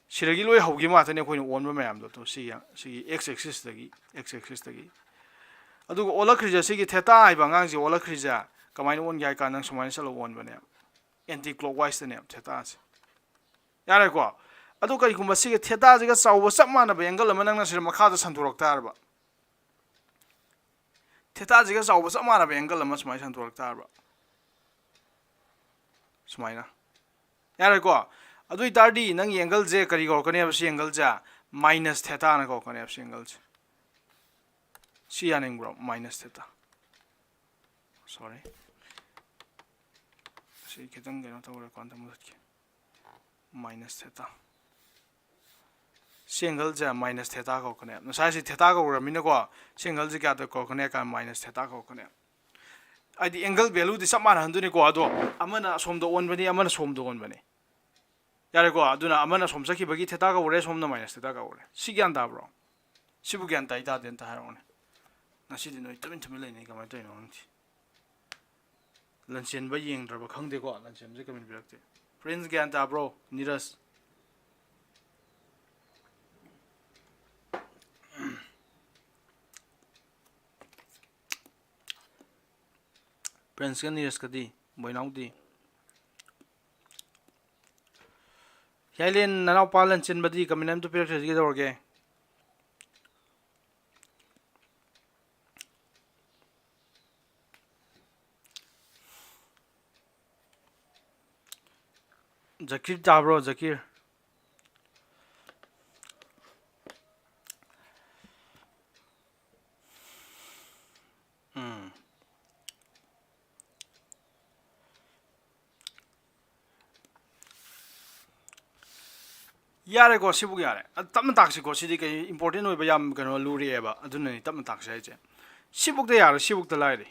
ꯁꯤꯗꯒꯤ ꯂꯣꯏ ꯍꯧꯈꯤꯕ ꯉꯥꯛꯇꯅꯦ ꯑꯩꯈꯣꯏꯅ ꯑꯣꯟꯕ ꯃꯌꯥꯝꯗꯣ ꯁꯤꯒꯤ ꯑꯦꯛꯁ ꯑꯦꯛꯁꯤꯁꯇꯒꯤ ꯑꯗꯨꯒ ꯑꯣꯜꯂꯛꯈ꯭ꯔꯤꯁꯦ ꯁꯤꯒꯤ ꯊꯦꯇꯥ ꯍꯥꯏꯕ ꯑꯉꯥꯡꯁꯦ ꯑꯣꯜꯂꯛꯈ꯭ꯔꯤꯁꯦ ꯀꯃꯥꯏꯅ ꯑꯣꯟꯒꯦ ꯍꯥꯏ ꯀꯥꯟꯗ ꯅꯪ ꯁꯨꯃꯥꯏꯅ ꯆꯠꯂꯒ ꯑꯣꯟꯕꯅꯦꯕ ꯑꯦꯟꯇꯤ ꯀ꯭ꯂꯣꯛ ꯋꯥꯏꯁꯇꯅꯦꯕ ꯊꯦꯇꯥꯁꯦ ꯌꯥꯔꯦꯀꯣ ꯑꯗꯨ ꯀꯔꯤꯒꯨꯝꯕ ꯁꯤꯒꯤ ꯊꯦꯇꯥꯁꯤꯒ ꯆꯥꯎꯕ ꯆꯞ ꯃꯥꯟꯅꯕ ꯑꯦꯡꯒꯜ ꯑꯃ ꯅꯪꯅ ꯁꯤꯗ ꯃꯈꯥꯗ ꯁꯟꯗꯣꯔꯛ ꯇꯥꯔꯕ ꯊꯦꯇꯥꯁꯤꯒ ꯆꯥꯎꯕ ꯆꯞ ꯃꯥꯟꯅꯕ ꯑꯦꯡꯒꯜ ꯑꯃ ꯁꯨꯃꯥꯏꯅ ꯁꯟꯗꯣꯔꯛ ꯇꯥꯔꯕ ꯁꯨꯃꯥꯏꯅ ꯌꯥꯔꯦꯀꯣ ꯑꯗꯨ ꯑꯣꯏꯇꯥꯔꯗꯤ ꯅꯪꯒꯤ ꯑꯦꯡꯒꯜꯁꯦ ꯀꯔꯤ ꯀꯧꯔꯛꯀꯅꯦꯕ ꯁꯤ ꯑꯦꯡꯒꯜꯁꯦ ꯃꯥꯏꯅꯁ ꯊꯦꯇꯥꯅ ꯀꯧꯔꯛꯀꯅꯦꯕ ꯁꯤ ꯑꯦꯡꯒꯜꯁꯦ ꯁꯤ ꯌꯥꯅꯤꯡꯕ꯭ꯔꯣ ꯃꯥꯏꯅꯁ ꯊꯦꯇꯥ ꯁꯣꯔꯤ ꯁꯤ ꯈꯤꯇꯪ ꯀꯩꯅꯣ ꯇꯧꯔꯦꯀꯣ ꯑꯝꯇ ꯃꯨꯊꯠꯀꯦ ꯃꯥꯏꯅꯁ ꯊꯦꯇꯥ ꯁꯤ ꯑꯦꯡꯒꯜꯁꯦ ꯃꯥꯏꯅꯁ ꯊꯦꯇꯥ ꯀꯧꯔꯛꯀꯅꯦꯕ ꯉꯁꯥꯏꯁꯤ ꯊꯦꯇꯥ ꯀꯧꯔꯕꯅꯤꯅꯀꯣ ꯁꯤ ꯑꯦꯡꯒꯜꯁꯦ ꯀꯌꯥꯗ ꯀꯧꯔꯛꯀꯅꯤ ꯍꯥꯏ ꯀꯥꯟꯗ ꯃꯥꯏꯅꯁ ꯊꯦꯇꯥ ꯀꯧꯔꯛꯀꯅꯦꯕ ꯍꯥꯏꯗꯤ ꯑꯦꯡꯒꯜ ꯚꯦꯂꯨꯗꯤ ꯆꯞ ꯃꯥꯟꯅꯍꯟꯗꯣꯏꯅꯤꯀꯣ ꯑꯗꯣ ꯑꯃꯅ ꯑꯁꯣꯝꯗ ꯑꯣꯟꯕꯅꯤ ꯑꯃꯅ ꯁꯣꯝꯗ ꯑꯣꯟꯕꯅꯤ ꯌꯥꯔꯦꯀꯣ ꯑꯗꯨꯅ ꯑꯃꯅ ꯁꯣꯝ ꯆꯠꯈꯤꯕꯒꯤ ꯊꯦꯇꯥ ꯀꯧꯔꯦ ꯁꯣꯝꯅ ꯃꯥꯏꯅꯁ ꯊꯦꯇꯥ ꯀꯧꯔꯦ ꯁꯤ ꯒ꯭ꯌꯥꯟ ꯇꯥꯕ꯭ꯔꯣ ꯁꯤꯕꯨ ꯒ꯭ꯌꯥꯟ ꯇꯥꯏ ꯇꯥꯗꯦ ꯑꯝꯇ ꯍꯥꯏꯔꯛꯑꯣꯅꯦ ꯉꯁꯤꯗꯤ ꯅꯣꯏ ꯇꯨꯃꯤꯟ ꯂꯩꯅꯩ ꯀꯃꯥꯏꯅ ꯇꯧꯔꯤꯅꯣ ꯈꯪꯗꯦ ꯂꯟꯆꯦꯟꯕ ꯌꯦꯡꯗ꯭ꯔꯕ ꯈꯪꯗꯦꯀꯣ ꯂꯟꯆꯦꯟꯕꯁꯦ ꯀꯃꯦꯟ ꯄꯤꯔꯛꯇꯦ ꯐ꯭ꯔꯦꯟꯁ ꯒ꯭ꯌꯥꯟ ꯇꯥꯕ꯭ꯔꯣ ꯅꯤꯔꯖ ꯄ꯭ꯔꯤꯟꯁꯀ ꯅꯤꯔꯖꯀꯗꯤ ꯕꯣꯏꯅꯥꯎꯗꯤ ꯌꯥꯏꯂꯦꯟ ꯅꯅꯥꯎꯄꯥ ꯂꯟꯆꯦꯟꯕꯗꯤ ꯀꯃꯦꯟ ꯑꯝꯇ ꯄꯤꯔꯛꯇ꯭ꯔꯗꯤ ꯀꯩꯗꯧꯔꯒꯦ ꯖꯀꯤꯔ ꯇꯥꯕ꯭ꯔꯣ ꯖꯀꯤꯔ ꯌꯥꯔꯦꯀꯣ ꯁꯤꯕꯨ ꯌꯥꯔꯦ ꯇꯞꯅ ꯇꯥꯛꯁꯤꯀꯣ ꯁꯤꯗꯤ ꯀꯩ ꯏꯝꯄꯣꯔꯇꯦꯟ ꯑꯣꯏꯕ ꯌꯥꯝ ꯀꯩꯅꯣ ꯂꯨꯔꯦꯕ ꯑꯗꯨꯅꯅꯤ ꯇꯞꯅ ꯇꯥꯛꯁꯤ ꯍꯥꯏꯁꯦ ꯁꯤꯕꯨꯛꯇ ꯌꯥꯔꯦ ꯁꯤꯕꯨꯛꯇ ꯂꯥꯏꯔꯤ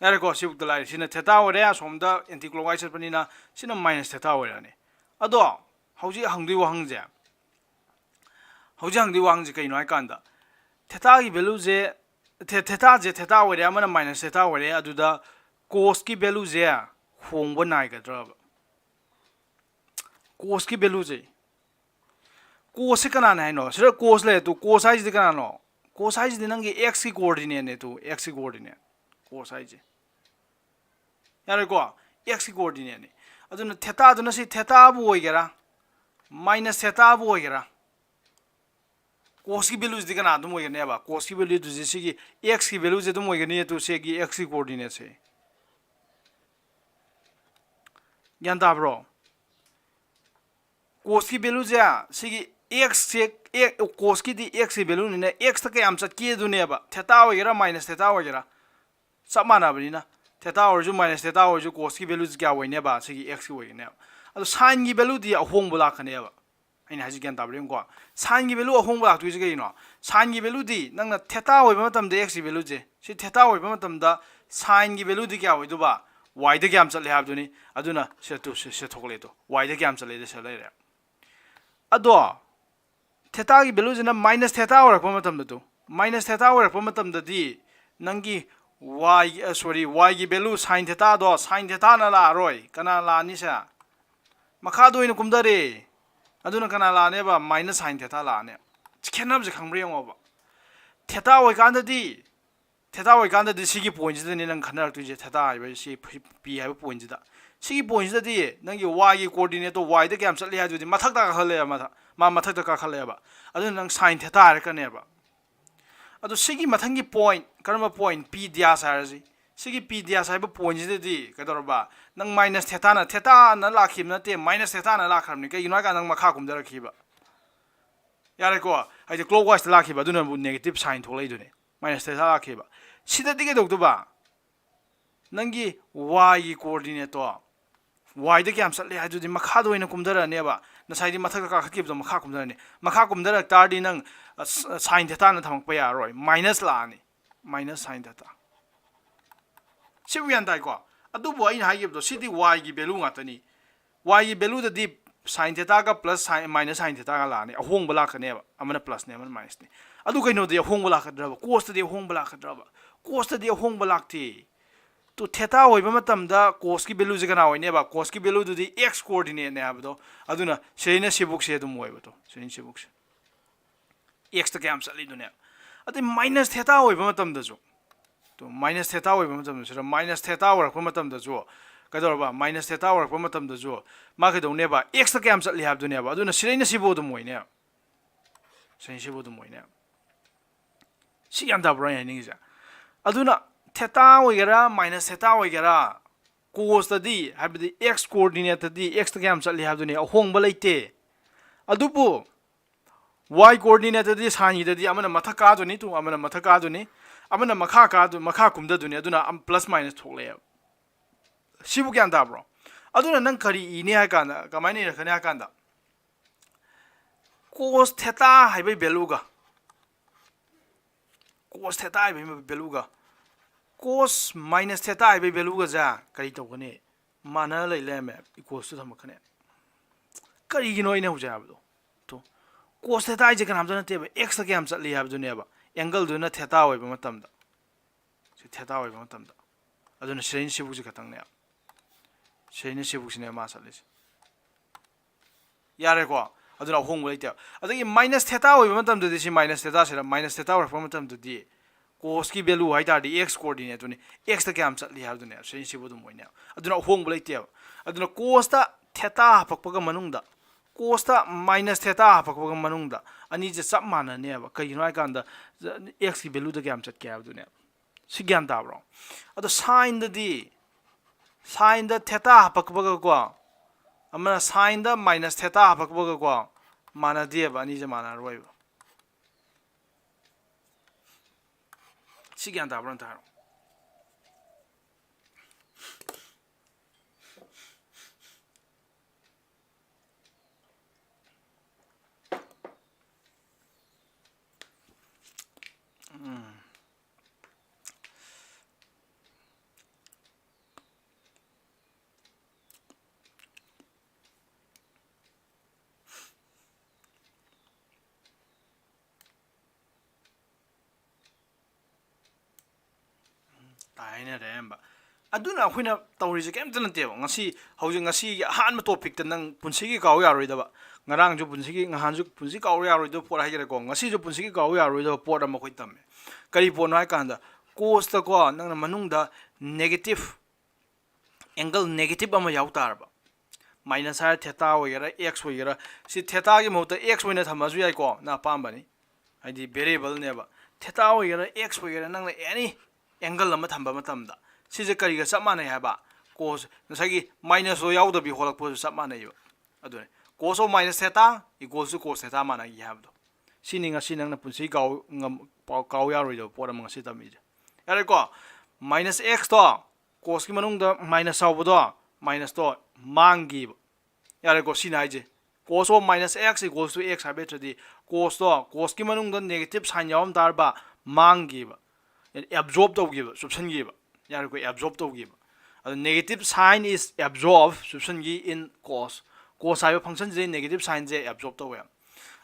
ꯌꯥꯔꯦꯀꯣ ꯁꯤꯕꯨꯛꯇ ꯂꯥꯏꯔꯤ ꯁꯤꯅ ꯊꯦꯇꯥ ꯑꯣꯏꯔꯦ ꯑꯁꯣꯝꯗ ꯑꯦꯟꯇꯤ ꯀ꯭ꯂꯣꯛꯋꯥꯏꯁ ꯆꯠꯄꯅꯤꯅ ꯁꯤꯅ ꯃꯥꯏꯅꯁ ꯊꯦꯇꯥ ꯑꯣꯏꯔꯛꯑꯅꯤ ꯑꯗꯣ ꯍꯧꯖꯤꯛ ꯍꯪꯗꯣꯏ ꯋꯥꯍꯪꯁꯦ ꯀꯩꯅꯣ ꯍꯥꯏ ꯀꯥꯟꯗ ꯊꯦꯇꯥꯒꯤ ꯚꯦꯂꯨꯁꯦ ꯊꯦꯇꯥ ꯑꯣꯏꯔꯦ ꯑꯃꯅ ꯃꯥꯏꯅꯁ ꯊꯦꯇꯥ ꯑꯣꯏꯔꯦ ꯑꯗꯨꯗ ꯀꯣꯁꯀꯤ ꯚꯦꯂꯨꯁꯦ होंब नाइगद्रब कोस की वैल्यू जे कोस से कना है नो सिर्फ कोस ले तो कोस हाइज कना नो कोस हाइज नंगे x की कोऑर्डिनेट ने तो x की कोऑर्डिनेट कोस हाइज यारे को x की कोऑर्डिनेट ने अदुन थीटा अदुन सी थीटा बु होइगेरा माइनस थीटा बु होइगेरा कोस की वैल्यू दी कना दुम होइगने बा कोस की वैल्यू तो जिसी की x की वैल्यू जे दुम होइगने तो से की x की कोऑर्डिनेट से ज्ञान ताब्रो कोस की वैल्यू जे सिगी x से एक कोस की दी x की वैल्यू ने x तक याम चटकी दुने बा थीटा होइगेरा माइनस थीटा होइगेरा सब माना बनिना थीटा और जो माइनस थीटा और जो कोस की वैल्यू क्या होइने बा सिगी x की होइने अदो sin की वैल्यू दी अहोंग बुला खने बा अइन हाजि ज्ञान ताब्रेम को sin की वैल्यू अहोंग बुला तुइ जे नो sin की वैल्यू दी नंग थीटा होइबा मतम दे x की वैल्यू जे सि थीटा होइबा मतम दा sin की वैल्यू दी क्या होइदुबा y दे क्या हम चले हाबदुनी अदुना से तु से थोकले तो y दे क्या हम चले दे से लेरे अदो थीटा की वैल्यू जना माइनस थीटा होरकपा मतम दो माइनस थीटा होरकपा मतम ददी नंगी y सॉरी y की वैल्यू sin थीटा दो sin थीटा ना ला रोय कना ला निसा मखा दो इन कुमदरे अदुना कना ला ने बा माइनस sin थीटा ला ने खेनब जे खंब्रे योबा थीटा होय कांददी थीटा होय कांददी सिगी पॉइंट जदनी नंग खनर तुजे थीटा हाइबा सि p हाइबा पॉइंट जदा सिगी पॉइंट जददी नंगी y की कोऑर्डिनेट तो y दे क्याम चले हाजुदी मथक ता खले मा मथक ता खले बा अदुना नंग sin थीटा हार कने बा अदु सिगी मथंगी पॉइंट करम पॉइंट p दिया सारजी सिगी p दिया साइबा पॉइंट जददी कदरबा नंग माइनस थीटा ना लाखिब नते माइनस थीटा ना लाखरमनि कई युना का नंग मखा कुमदर खिबा यारे को हाइदे क्लॉकवाइज लाखिबा अदुना नेगेटिव साइन थोलै दुने माइनस थीटा लाखिबा सिददी के दोक्तबा नंगी y की कोऑर्डिनेट तो y दे क्याम चले हाजुदी मखा दो इन कुमदर नेबा नसाइदी मथक का खकिब मखा कुमदर ने मखा कुमदर तारदी नंग sin थीटा ना थमक पया रोय माइनस लानी माइनस sin थीटा सिबु यान ताइ को अदुबो आइन हाइगिबदो सिदी y की वैल्यू गातनी y की वैल्यू ददी sin थीटा का plus sin minus sin theta का लाने अहोंग बला खनेबा अमना प्लस ने अमना माइनस ने अदु कइनो दे अहोंग बला खद्रबा कोस दे अहोंग बला खद्रबा कोस दे अहोंग बलाक्ति तो थीटा होइबा मतमदा कोस की वैल्यू जे कना होइनेबा कोस की वैल्यू दुदी x कोऑर्डिनेट ने हाबदो अदुना सेने सिबुक से दुम होइबा तो सेने सिबुक से x त क्याम चली दुने अदि माइनस थीटा होइबा मतमदा जो तो माइनस थीटा होइबा मतमदा से माइनस थीटा होरकपा मतमदा जो कदरबा माइनस थीटा होरकपा मतमदा जो मा कदौनेबा x त क्याम चली हाबदुनेबा अदुना सिरेने सिबो दुम होइने सेने सिबो दुम होइने सी यान दाब्रा यानिंगजा अदुना थीटा होइगेरा माइनस थीटा होइगेरा कोस तदी हाबदि x कोऑर्डिनेट तदी x त क्याम चली हाबदुने अहोंगबा लेते अदुबु y कोऑर्डिनेट तदी sin तदी अमना मथा कादुनी तु अमना मथा कादुनी अमना मखा कादु मखा कुमदुनी अदुना प्लस माइनस थोकले सिबु क्यान ताब्रो अदुना नंग करी इने हा काना कमाइने रखने हा कांदा कोस थीटा हाइबे वैल्यूगा कोस थीटा हाइबे वैल्यूगा कोस माइनस थीटा हाइबे वैल्यूगा जा करी तौगने माना लैले मे इक्वल्स टू थमखने करी गिनो इने हुजा हाबदो तो कोस थीटा जे कन हमजन तेबे x त क्याम चली हाबदुनेबा एंगल दुना थीटा होइबा मतमदा से थीटा होइबा मतमदा अदुना सेन सिबु जे खतंगने सेन सिबु सिने मा चलिस यारे को अदुना होंग लेते अदगी माइनस थीटा होइबा मतमदि सि माइनस थीटा से माइनस थीटा होरकपा मतमदि कोस की वैल्यू हाइतारदी x कोऑर्डिनेट दुनी x त क्याम चली हाबदुने सेन सिबु दुम होइने अदुना होंग लेते अदुना कोस ता थीटा हपकपगा मनुंगदा कोस ता माइनस थीटा हपकपगा मनुंगदा अनि जे सब माननेबा कइनो हाइ कांदा x की वैल्यू द क्याम चट के हाबदुने सि ज्ञान ताब्रो अदो sin द थीटा हपकपगा को अमना sin द माइनस थीटा हपकपगा को माना देबा अनि जे माना रोइबा सि ज्ञान ताब्रो तारो ताइने रेम्बा ꯑꯗꯨꯅ ꯑꯩꯈꯣꯏꯅ ꯇꯧꯔꯤꯁꯦ ꯀꯩꯝꯇ ꯅꯠꯇꯦꯕ ꯍꯧꯖꯤꯛ ꯉꯁꯤꯒꯤ ꯑꯍꯥꯟꯕ ꯇꯣꯄꯤꯛꯇ ꯅꯪ ꯄꯨꯟꯁꯤꯒꯤ ꯀꯥꯎ ꯌꯥꯔꯣꯏꯗꯕ ꯉꯔꯥꯡꯁꯨ ꯄꯨꯟꯁꯤꯒꯤ ꯅꯍꯥꯟꯁꯨ ꯄꯨꯟꯁꯤ ꯀꯥꯎ ꯌꯥꯔꯣꯏꯗꯕ ꯄꯣꯠ ꯍꯥꯏꯒꯦꯔꯦꯀꯣ ꯉꯁꯤꯁꯨ ꯄꯨꯟꯁꯤꯒꯤ ꯀꯥꯎ ꯌꯥꯔꯣꯏꯗꯕ ꯄꯣꯠ ꯑꯃ ꯑꯩꯈꯣꯏ ꯇꯝꯃꯦ ꯀꯔꯤ ꯄꯣꯠꯅꯣ ꯍꯥꯏ ꯀꯥꯟꯗ ꯀꯣꯁꯇꯀꯣ ꯅꯪꯅ ꯃꯅꯨꯡꯗ ꯅꯦꯒꯦꯇꯤꯚ ꯑꯦꯡꯒꯜ ꯅꯦꯒꯦꯇꯤꯚ ꯑꯃ ꯌꯥꯎ ꯇꯥꯔꯕ माइनस है थेटा वगैरह एक्स वगैरह सी थेटा की महत्व एक्स होने थमसु याइको ना अपाम्बनी हाइदि वेरिएबल नेबा थेटा वगैरह एक्स वगैरह नंग एनी एंगल अमा थंबा मतमदा सिजे करिगा चप मानै हाबा कोस नसागी माइनस ओ याउदबि होलकपो चप मानैबा अदुने cos of minus theta equals to cos theta मानागी हाबदो सिनि ngasi nangna punsi काउ यारोइदो पोर अमा ngasi तमिजे यारेको माइनस एक्स तो कोस की मनुंगदा माइनस आउबदो माइनस तो मांगी यारे को सी नाइजे cos of minus x equals to x हाबे ट्रदी कोस तो कोस की मनुंग द नेगेटिव साइन यावम तारबा मांगी एब्जॉर्ब तौगिबा सुब्सनगिबा यारे को एब्जॉर्ब तौगिबा अद नेगेटिव साइन इज एब्जॉर्ब सुब्सनगी इन कोस कोस हाइबा फंक्शन जे नेगेटिव साइन जे एब्जॉर्ब तौवे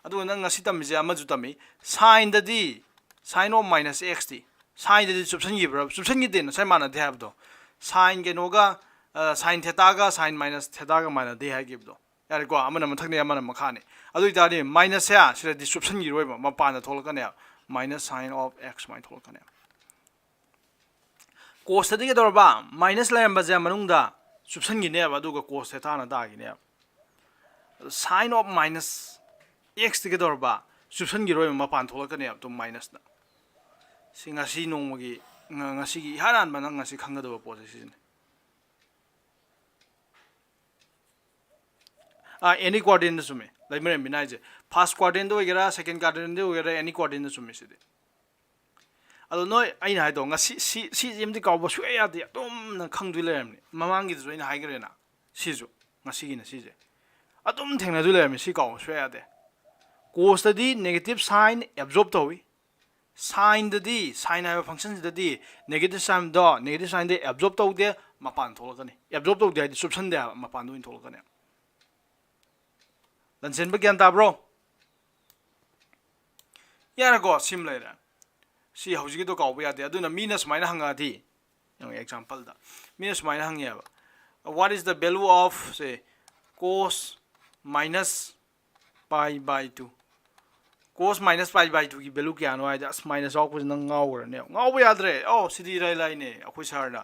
अदु नंग ngasi तमिजे अमजु तमि साइन ददी साइन ऑफ माइनस एक्स दी साइन ददी सुब्सनगी देन साइ माना दे हाबदो साइन के नोगा साइन थेटा का साइन माइनस थेटा का माइनस दे है गिबदो यारे को अमन मथकने अमन मखाने अदु इतादि माइनस है सिरे डिस्क्रिप्शन गी रोइबा मपान थोलकने माइनस साइन ऑफ एक्स माइन थोलकने कोस थेटा के दरबा माइनस लायम बजे मनुंगदा सुब्सन गी ने अदुगा कोस थेटा ना दागी ने साइन ऑफ माइनस एक्स के दरबा सुब्सन गी रोइबा मपान थोलकने तो माइनस ना सिंगा सी नोंमगी ngasi gi haran manang ngasi khangado position any quadrant sume like mere minaije first quadrant do wagera second quadrant do wagera any quadrant sume side ado noi aina hai do ngasi si jemdi kaw su ya de adum na khangdu lermni mamangi du aina haigere na si ju ngasi gi na si je adum thengna du lermi si kaw su ya de cos di negative sign absorb towi sin di sin hai function di negative sign de absorb to de mapan tholakani absorb to de subsan de mapan do in tholakani dan sen bagyan ta bro yara go sim laira si hauji do kaw ba ya de aduna minus minus hanga di yung example da minus minus hangya ba what is the value of say cos minus pi by 2 cos minus pi by 2 की value क्या no आया minus आउ कुछ नंग गाव रने गाव भी याद रहे ओ सीधी राय लाइन है अकुछ सारना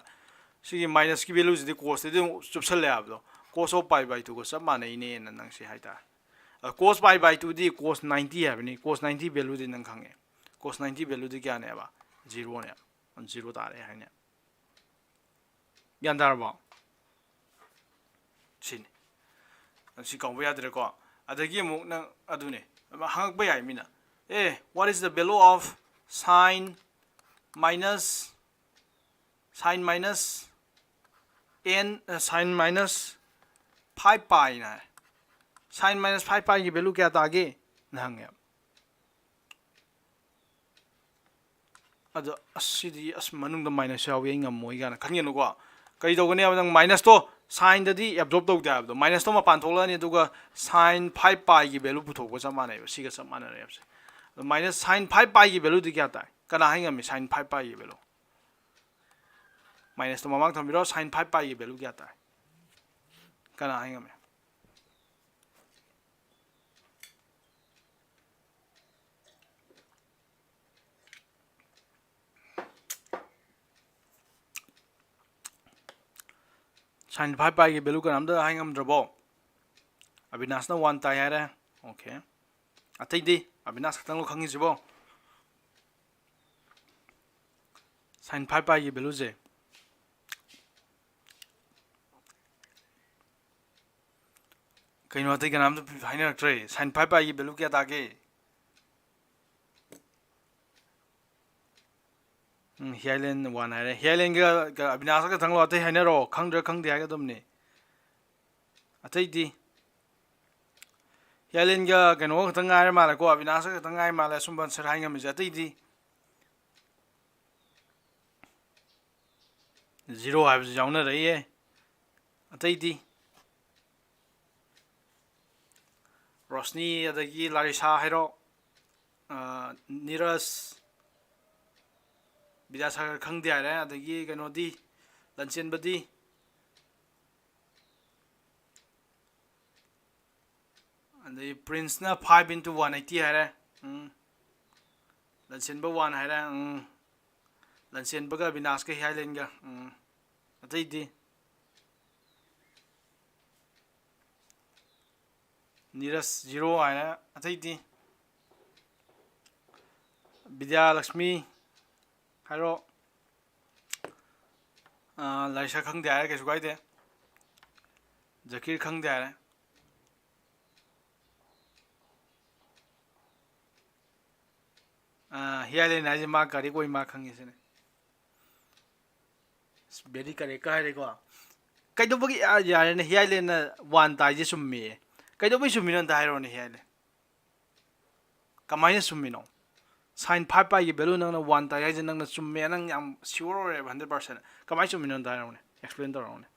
सी minus की value जिदे cos ते चुपसल ले आप दो cos of pi by 2 को सब माने इने नंग से हाइता cos pi by 2 the cos 90 है बनी cos 90 value दी नंग खांगे cos 90 value दी क्या ने बा 0 ने 0 तारे है ने याद आ रहा सिन सी गाव भी याद रहे को अदगी मुक नंग अदुने hang ba yai mina what is the value of sin minus n sin minus 5 pi na sin minus 5 pi की value क्या तागे नहंग है अद असिदी अस मनुंग द माइनस यावे ngam moi ga na khangenu ko kai dogane ab nang minus to sin dadi absorb tau da ab minus to ma pan thola ni duga sin 5 pi की value पुथो को sama na si ga sama na re ab minus sin 5 pi की value di kya ta kana hai ngam sin 5 pi की value minus to mamang thambiro sin 5 pi की value kya ta kana hai ngam sin 5 pi की value का नाम दा हाइंग हम द्रबो अविनाश ना 1 ताई है रे ओके अतै दी अविनाश खतंग लो खंगी जिबो sin 5 pi की value जे कइनो अतै का नाम दा हाइने रखत्रे sin 5 pi की value क्या तागे हियालेन 1 है रे हियालेन का अविनाश का थंगलो अतै हाइने रो खंगद्र खंगदे हागा दमने अतै दी हियालेन का कइनो खतंग आरे माले को अविनाश का खतंग आरे माले सुंबन सर हाइंग में अतै दी 0 हाइब जाउना रही है अतै दी रोशनी अदगी लारिसा हैरो नीरज विद्यासागर खंगदे आरे अदगी कइनो दी ꯂꯟꯆꯦꯟ ꯕꯗꯤ ꯑꯗꯩ ꯄ꯭ꯔꯤꯟꯁꯅ 5 into 180 ꯍꯥꯏꯔꯦ ꯂꯟꯆꯦꯟꯕ 1 ꯍꯥꯏꯔꯦ ꯂꯟꯆꯦꯟꯕꯒ ꯕꯤꯅꯥꯁꯀ ꯍꯤꯌꯥꯏꯂꯦꯟꯒ ꯑꯇꯩꯗꯤ ꯅꯤꯔꯁ 0 ꯍꯥꯏꯔꯦ ꯑꯇꯩꯗꯤ ꯕꯤꯗ꯭ꯌꯥꯂꯛꯁꯃꯤ ꯍꯥꯏꯔꯣ ꯂꯥꯏꯁꯥ ꯈꯪꯗꯦ ꯍꯥꯏꯔꯦ ꯀꯩꯁꯨ ꯀꯥꯏꯗꯦ ꯖꯀꯤꯔ ꯈꯪꯗꯦ ꯍꯥꯏꯔꯦ ꯍꯤꯌꯥꯏꯂꯦꯟ ꯍꯥꯏꯁꯦ ꯃꯥ ꯀꯔꯦꯛ ꯑꯣꯏ ꯃꯥ ꯈꯪꯉꯤꯁꯤꯅꯦ ꯕꯦꯔꯤ ꯀꯔꯦꯛꯀ ꯍꯥꯏꯔꯦꯀꯣ ꯀꯩꯗꯧꯕꯒꯤ ꯌꯥꯔꯦꯅꯦ ꯍꯤꯌꯥꯏꯂꯦꯟꯅ 1 ꯇꯥꯏꯁꯦ ꯆꯨꯝꯃꯦ ꯀꯩꯗꯧꯕꯒꯤ ꯆꯨꯝꯃꯤꯅꯣ ꯑꯝꯇ ꯍꯥꯏꯔꯣꯅꯦ ꯍꯤꯌꯥꯏꯂꯦꯟ ꯀꯃꯥꯏꯅ ꯆꯨꯝꯃꯤꯅꯣ ꯁꯥꯏꯟ 5 ꯄꯥꯏꯒꯤ ꯚꯦꯂꯨ ꯅꯪꯅ 1 ꯇꯥꯏ ꯍꯥꯏꯁꯦ ꯅꯪꯅ ꯆꯨꯝꯃꯦ ꯅꯪ ꯌꯥꯝ ꯁꯤꯌꯣꯔ ꯑꯣꯏꯔꯦꯕ 100% ꯀꯃꯥꯏꯅ ꯆꯨꯝꯃꯤꯅꯣ ꯑꯝꯇ ꯍꯥꯏꯔꯛꯎꯅꯦ ꯑꯦꯛꯁꯄ꯭ꯂꯦꯟ ꯇꯧꯔꯛꯎꯅꯦ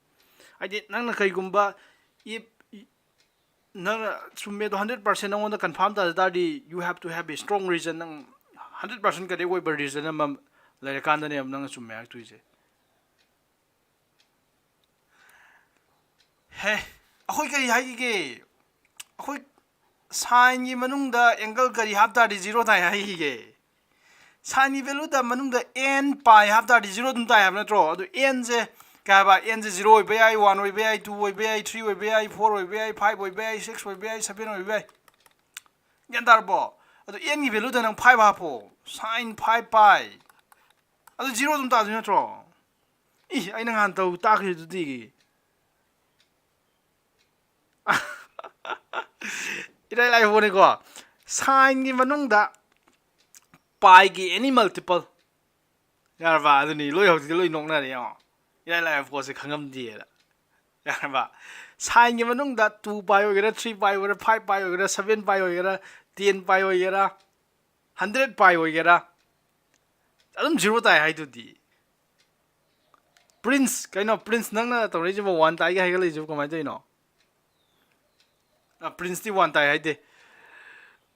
ꯍꯥꯏꯗꯤ ꯅꯪꯅ ꯀꯩꯒꯨꯝꯕ ꯅꯪꯅ ꯆꯨꯝꯃꯦꯗꯣ 100% ꯅꯪꯉꯣꯟꯗ ꯀꯟꯐꯥꯔꯝ ꯇꯥꯖ ꯇꯥꯔꯗꯤ ꯌꯨ ꯍꯦꯞ ꯇꯨ ꯍꯦꯞ ꯑꯦ ꯁ꯭ꯇ꯭ꯔꯣꯡ ꯔꯤꯖꯟ ꯅꯪ 100% ꯀꯔꯦꯛ ꯑꯣꯏꯕ ꯔꯤꯖꯟ ꯑꯃ ꯂꯩꯔꯀꯥꯟꯗꯅꯦꯕ ꯅꯪꯅ ꯆꯨꯝꯃꯦ ꯍꯥꯏꯔꯛꯇꯣꯏꯁꯦ ꯍꯦ ꯑꯩꯈꯣꯏ ꯀꯔꯤ ꯍꯥꯏꯈꯤꯒꯦ ꯑꯩꯈꯣꯏ ꯁꯥꯏꯟꯒꯤ ꯃꯅꯨꯡꯗ ꯑꯦꯡꯒꯜ ꯀꯔꯤ ꯍꯥꯞꯇꯥꯔꯗꯤ 0 ꯇꯥꯏ ꯍꯥꯏꯈꯤꯒꯦ ꯁꯥꯏꯟꯒꯤ ꯚꯦꯂꯨꯗ ꯃꯅꯨꯡꯗ n ꯄꯥꯏ ꯍꯥꯞꯇꯥꯔꯗꯤ 0 ꯑꯗꯨꯝ ꯇꯥꯏ ꯍꯥꯏꯕ ꯅꯠꯇ꯭ꯔꯣ ꯑꯗꯨ nꯁꯦ ꯀꯩ ꯍꯥꯏꯕ nꯁꯦ 0 ꯑꯣꯏꯕ ꯌꯥꯏ 1 ꯑꯣꯏꯕ ꯌꯥꯏ 2 ꯑꯣꯏꯕ ꯌꯥꯏ 3 ꯑꯣꯏꯕ ꯌꯥꯏ 4 ꯑꯣꯏꯕ ꯌꯥꯏ 5 ꯑꯣꯏꯕ ꯌꯥꯏ 6 ꯑꯣꯏꯕ ꯌꯥꯏ 7 ꯑꯣꯏꯕ ꯌꯥꯏ ꯒ꯭ꯌꯥꯟ ꯇꯥꯔꯕꯣ ꯑꯗꯨ n ꯒꯤ ꯚꯦꯂꯨꯗ ꯅꯪ 5 ꯍꯥꯞꯄꯣ ꯁꯥꯏꯟ 5 ꯄꯥꯏ ꯑꯗꯨ 0 ꯑꯗꯨꯝ ꯇꯥꯗꯣꯏ ꯅꯠꯇ꯭ꯔꯣ ꯑꯩꯅ ꯅꯍꯥꯟ ꯇꯥꯈ꯭ꯔꯤꯗꯨꯗꯤ ꯏꯔꯥꯏ ꯂꯥꯏꯕ ꯄꯣꯠꯅꯤꯀꯣ ꯁꯥꯏꯟꯒꯤ ꯃꯅꯨꯡꯗ ꯄꯥꯏꯒꯤ ꯑꯦꯅꯤ ꯃꯜꯇꯤꯄꯜ ꯌꯥꯔꯕ ꯑꯗꯨꯅꯤ ꯂꯣꯏ ꯍꯧꯖꯤꯛꯇꯤ ꯂꯣꯏ ꯅꯣꯛꯅꯔꯦ ꯌꯦꯡꯉꯣ ꯏꯔꯥꯏ ꯂꯥꯏꯕ ꯄꯣꯠꯁꯦ ꯈꯪꯉꯝꯗꯦꯅ ꯌꯥꯔꯕ ꯁꯥꯏꯟꯒꯤ ꯃꯅꯨꯡꯗ 2 ꯄꯥꯏ ꯑꯣꯏꯒꯦꯔꯥ 3 ꯄꯥꯏ ꯑꯣꯏꯒꯦꯔꯥ 5 ꯄꯥꯏ ꯑꯣꯏꯒꯦꯔꯥ 7 ꯄꯥꯏ ꯑꯣꯏꯒꯦꯔꯥ 10 ꯄꯥꯏ ꯑꯣꯏꯒꯦꯔꯥ 100 ꯄꯥꯏ ꯑꯣꯏꯒꯦꯔꯥ ꯑꯗꯨꯝ 0 ꯇꯥꯏ ꯍꯥꯏꯗꯨꯗꯤ ꯄ꯭ꯔꯤꯟꯁ ꯀꯩꯅꯣ ꯄ꯭ꯔꯤꯟꯁ ꯅꯪꯅ ꯇꯧꯔꯛꯏꯁꯤꯕꯣ 1 ꯇꯥꯏꯒ ꯍꯥꯏꯒꯠꯂꯛꯏꯁꯤꯕꯣ ꯀꯃꯥꯏꯅ ꯇꯧꯔꯤꯅꯣ ꯄ꯭ꯔꯤꯟꯁꯇꯤ 1 ꯇꯥꯏ ꯍꯥꯏꯗꯦ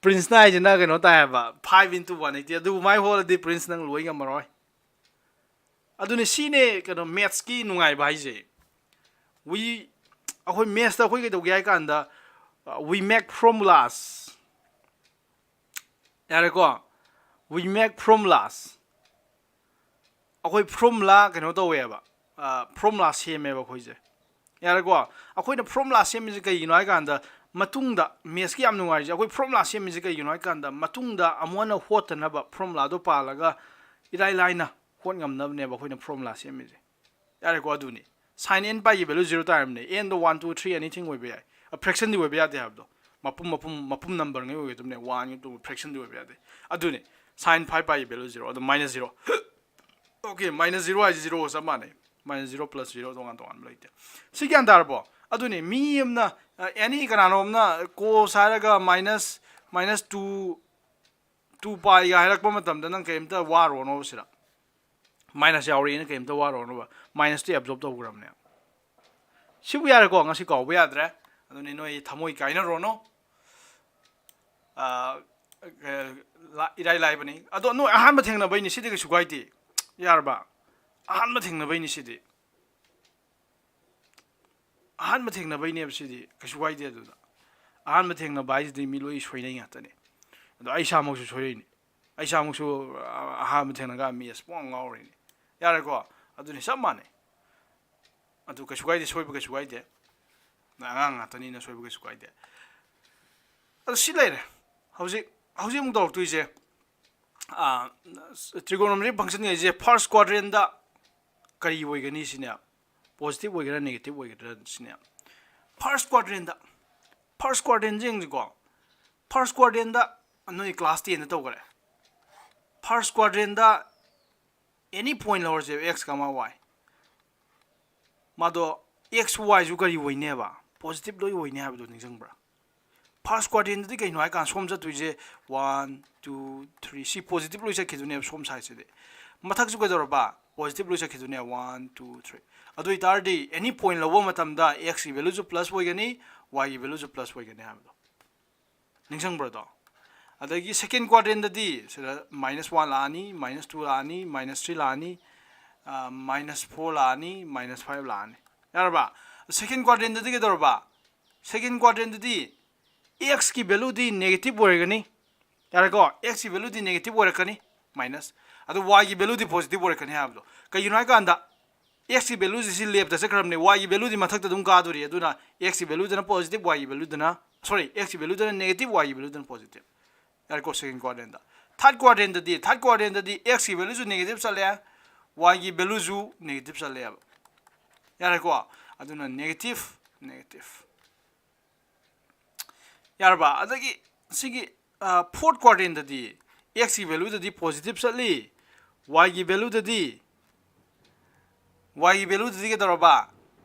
ꯄ꯭ꯔꯤꯟꯁꯅ ꯍꯥꯏꯁꯤꯅ ꯀꯩꯅꯣ ꯇꯥꯏ ꯍꯥꯏꯕ 5 into 180 ꯑꯗꯨ ꯃꯥꯏ ꯍꯣꯜꯂꯗꯤ ꯄ꯭ꯔꯤꯟꯁ ꯅꯪ ꯂꯣꯏ ꯉꯝꯃꯔꯣꯏ ꯑꯗꯨꯅꯤ ꯁꯤꯅꯦ ꯀꯩꯅꯣ ꯃꯦꯠꯁꯀꯤ ꯅꯨꯡꯉꯥꯏꯕ ꯍꯥꯏꯁꯦ ꯑꯩꯈꯣꯏ ꯃꯦꯠꯁꯇ ꯑꯩꯈꯣꯏ ꯀꯩꯗꯧꯒꯦ ꯍꯥꯏ ꯀꯥꯟꯗ ꯋꯤ ꯃꯦꯛ ꯐꯣꯔꯃꯨꯂꯥꯁ ꯌꯥꯔꯦꯀꯣ ꯋꯤ ꯃꯦꯛ ꯐꯣꯔꯃꯨꯂꯥꯁ ꯑꯩꯈꯣꯏ ꯐꯣꯔꯃꯨꯂꯥ ꯀꯩꯅꯣ ꯇꯧꯋꯦꯕ ꯐꯣꯔꯃꯨꯂꯥ ꯁꯦꯝꯃꯦꯕ ꯑꯩꯈꯣꯏꯁꯦ ꯌꯥꯔꯦꯀꯣ ꯑꯩꯈꯣꯏꯅ ꯐꯣꯔꯃꯨꯂꯥ ꯁꯦꯝꯃꯤꯁꯦ ꯀꯩꯒꯤꯅꯣ ꯍꯥꯏ ꯀꯥꯟꯗ ꯃꯇꯨꯡꯗ ꯃꯦꯠꯁꯀꯤ ꯌꯥꯝ ꯅꯨꯡꯉꯥꯏꯔꯤꯁꯦ ꯑꯩꯈꯣꯏ ꯐꯣꯔꯃꯨꯂꯥ ꯁꯦꯝꯃꯤꯁꯦ ꯀꯩꯒꯤꯅꯣ ꯍꯥꯏ ꯀꯥꯟꯗ ꯃꯇꯨꯡꯗ ꯑꯃꯨꯛ ꯍꯟꯅ ꯍꯣꯠꯇꯅꯕ ꯐꯣꯔꯃꯨꯂꯥꯗꯣ ꯄꯥꯜꯂꯒ ꯏꯔꯥꯏ ꯂꯥꯏꯅ ꯍꯣꯠ ꯉꯝꯅꯕꯅꯦꯕ ꯑꯩꯈꯣꯏꯅ ꯐꯣꯔꯃꯨꯂꯥ ꯁꯦꯝꯃꯤꯁꯦ ꯌꯥꯔꯦꯀꯣ ꯑꯗꯨꯅꯤ ꯁꯥꯏꯟ n ꯄꯥꯏꯒꯤ ꯚꯦꯂꯨ 0 ꯇꯥꯔꯝꯅꯦ nꯗꯣ 1 2 3 ꯑꯦꯅꯤꯊꯤꯡ ꯑꯣꯏꯕ ꯌꯥꯏ ꯐ꯭ꯔꯦꯛꯁꯟꯗꯤ ꯑꯣꯏꯕ ꯌꯥꯗꯦ ꯍꯥꯏꯕꯗꯣ ꯃꯄꯨꯝ ꯅꯝꯕꯔꯉꯩ ꯑꯣꯏꯒꯗꯕꯅꯦ 1 2 ꯐ꯭ꯔꯦꯛꯁꯟꯗꯤ ꯑꯣꯏꯕ ꯌꯥꯗꯦ ꯑꯗꯨꯅꯤ ꯁꯥꯏꯟ 5 ꯄꯥꯏꯒꯤ ꯚꯦꯂꯨ 0 ꯑꯗꯨ -0 ꯑꯣꯀꯦ -0 ꯍꯥꯏꯁꯤ 0 ꯆꯞ ꯃꯥꯟꯅꯩ -0 + 0 ꯇꯣꯉꯥꯟꯕ ꯂꯩꯇꯦ ꯁꯤ ꯒ꯭ꯌꯥꯟ ꯇꯥꯔꯕꯣ ꯑꯗꯨꯅꯤ ꯃꯤ ꯑꯃꯅ ꯑꯦꯅꯤ ꯀꯅꯥꯅꯣꯝꯅ ꯀꯣꯁ ꯍꯥꯏꯔꯒ -2 ꯄꯥꯏꯒ ꯍꯥꯏꯔꯛꯄ ꯃꯇꯝꯗ ꯅꯪ ꯀꯩꯝꯇ ꯋꯥꯔꯣꯅꯣꯕ ꯁꯤꯗ ꯃꯥꯏꯅꯁ ꯌꯥꯎꯔꯛꯑꯦꯅ ꯀꯩꯝꯇ ꯋꯥꯔꯣꯅꯣꯕ ꯃꯥꯏꯅꯁꯇꯤ ꯑꯦꯕꯖꯣꯔꯕ ꯇꯧꯈ꯭ꯔꯕꯅꯦ ꯁꯤꯕꯨ ꯌꯥꯔꯦꯀꯣ ꯉꯁꯤ ꯀꯥꯎꯕ ꯌꯥꯗ꯭ꯔꯦ ꯑꯗꯨꯅꯤ ꯅꯣꯏ ꯊꯃꯣꯏ ꯀꯥꯏꯅꯔꯣꯅꯣ ꯏꯔꯥꯏ ꯂꯥꯏꯕꯅꯤ ꯑꯗꯣ ꯅꯣꯏ ꯑꯍꯥꯟꯕ ꯊꯦꯡꯅꯕꯩꯅꯤ ꯁꯤꯗꯤ ꯀꯩꯁꯨ ꯀꯥꯏꯗꯦ ꯌꯥꯔꯕ ꯑꯍꯥꯟꯕ ꯊꯦꯡꯅꯕꯩꯅꯤ ꯁꯤꯗꯤ ꯑꯍꯥꯟꯕ ꯊꯦꯡꯅꯕꯩꯅꯦꯕ ꯁꯤꯗꯤ ꯀꯩꯁꯨ ꯀꯥꯏꯗꯦ ꯑꯗꯨꯗ ꯑꯍꯥꯟꯕ ꯊꯦꯡꯅꯕ ꯍꯥꯏꯁꯤꯗꯤ ꯃꯤ ꯂꯣꯏ ꯁꯣꯏꯅꯩ ꯉꯥꯛꯇꯅꯦ ꯑꯗꯣ ꯑꯩ ꯏꯁꯥꯃꯛꯁꯨ ꯁꯣꯏꯔꯛꯏꯅꯤ ꯑꯩ ꯏꯁꯥꯃꯛꯁꯨ ꯑꯍꯥꯟꯕ ꯊꯦꯡꯅꯒ ꯃꯦꯠꯁ ꯄꯨꯡꯉꯥꯎ ꯉꯥꯎꯔꯤꯅꯤ ꯌꯥꯔꯦꯀꯣ ꯑꯗꯨꯅꯤ ꯆꯞ ꯃꯥꯟꯅꯩ ꯑꯗꯨ ꯀꯩꯁꯨ ꯀꯥꯏꯗꯦ ꯁꯣꯏꯕ ꯀꯩꯁꯨ ꯀꯥꯏꯗꯦ ꯑꯉꯥꯡ ꯉꯥꯛꯇꯅꯤꯅ ꯁꯣꯏꯕ ꯀꯩꯁꯨ ꯀꯥꯏꯗꯦ ꯑꯗꯣ ꯁꯤ ꯂꯩꯔꯦ ꯍꯧꯖꯤꯛ ꯑꯃꯨꯛ ꯇꯧꯔꯛꯇꯣꯏꯁꯦ ꯇ꯭ꯔꯤꯒꯣꯅꯣꯃꯦꯇ꯭ꯔꯤꯛ ꯐꯪꯁꯟꯉꯩꯁꯦ ꯐꯥꯔꯁ ꯀ꯭ꯋꯥꯗ꯭ꯔꯦꯟꯗ ꯀꯔꯤ ꯑꯣꯏꯒꯅꯤ ꯁꯤꯅꯦ ꯄꯣꯖꯤꯇꯤꯚ ꯑꯣꯏꯒꯦꯔꯥ ꯅꯦꯒꯦꯇꯤꯚ ꯑꯣꯏꯒꯗ꯭ꯔꯥ ꯁꯤꯅꯦ ꯐꯥꯔꯁ ꯀ꯭ꯋꯥꯗ꯭ꯔꯦꯟꯁꯦ ꯌꯦꯡꯁꯤꯀꯣ ꯐꯥꯔꯁ ꯀ꯭ꯋꯥꯗ꯭ꯔꯦꯟꯗ ꯅꯣꯏ ꯀ꯭ꯂꯥꯁ 10ꯗ ꯇꯧꯈꯔꯦ ꯐꯥꯔꯁ ꯀ꯭ꯋꯥꯗ꯭ꯔꯦꯟꯗ ꯑꯦꯅꯤ ꯄꯣꯏꯟ ꯂꯧꯔꯁꯦꯕ x, y ꯃꯥꯗꯣ x yꯁꯨ ꯀꯔꯤ ꯑꯣꯏꯅꯦꯕ ꯄꯣꯖꯤꯇꯤꯚ ꯂꯣꯏ ꯑꯣꯏꯅꯤ ꯍꯥꯏꯕꯗꯣ ꯅꯤꯡꯁꯤꯡꯕ꯭ꯔꯥ ꯐꯥꯔꯁ ꯀ꯭ꯋꯥꯗ꯭ꯔꯦꯟꯗꯗꯤ ꯀꯩꯅꯣ ꯍꯥꯏꯀꯥꯟꯗ ꯁꯣꯝ ꯆꯠꯇꯣꯏꯁꯦ 1 2 3 ꯁꯤ ꯄꯣꯖꯤꯇꯤꯚ ꯂꯣꯏ ꯆꯠꯈꯤꯗꯣꯏꯅꯦꯕ ꯁꯣꯝ ꯁꯥꯏꯗꯁꯤꯗꯤ ꯃꯊꯛꯁꯨ ꯀꯩꯗꯧꯔꯕ ꯄꯣꯖꯤꯇꯤꯚ ꯂꯣꯏ ꯆꯠꯈꯤꯗꯣꯏꯅꯦ 1 2 3 ꯑꯗꯨ ꯑꯣꯏꯇꯥꯔꯗꯤ ꯑꯦꯅꯤ ꯄꯣꯏꯟ ꯂꯧꯕ ꯃꯇꯝꯗ x ꯒꯤ ꯚꯦꯂꯨꯁꯨ + ꯑꯣꯏꯒꯅꯤ y ꯒꯤ ꯚꯦꯂꯨꯁꯨ + ꯑꯣꯏꯒꯅꯤ ꯍꯥꯏꯕꯗꯣ ꯅꯤꯡꯁꯤꯡꯕ꯭ꯔꯗꯣ ꯑꯗꯒꯤ ꯁꯦꯀꯦꯟ ꯀ꯭ꯋꯥꯗ꯭ꯔꯦꯟꯗꯗꯤ ꯁꯤꯗ -1 ꯂꯥꯛꯑꯅꯤ -2 ꯂꯥꯛꯑꯅꯤ -3 ꯂꯥꯛꯑꯅꯤ -4 लानी -5 लानी यारबा सेकंड क्वाड्रेंट ददी के दरबा सेकंड क्वाड्रेंट ददी x की वैल्यू दी नेगेटिव होरगनी यारको x की वैल्यू दी नेगेटिव होरकनी माइनस अदो y की वैल्यू दी पॉजिटिव होरकनी हाबदो कई नाय कांदा x की वैल्यू जी लेफ्ट द चक्रमने y की वैल्यू दी मथक दम कादोरी अदुना x की वैल्यू दना पॉजिटिव y की वैल्यू दना सॉरी x की वैल्यू दना नेगेटिव y की वैल्यू दना पॉजिटिव यारको सेकंड क्वाड्रेंट दा थर्ड क्वाड्रेंट ददी x की वैल्यू जो नेगेटिव चले y की वैल्यू जो नेगेटिव चले अब यारको अदुना नेगेटिव यारबा अदगी सिगी फोर्थ क्वाड्रेंट ददी x की वैल्यू ददी पॉजिटिव चली y की वैल्यू ददी के दरबा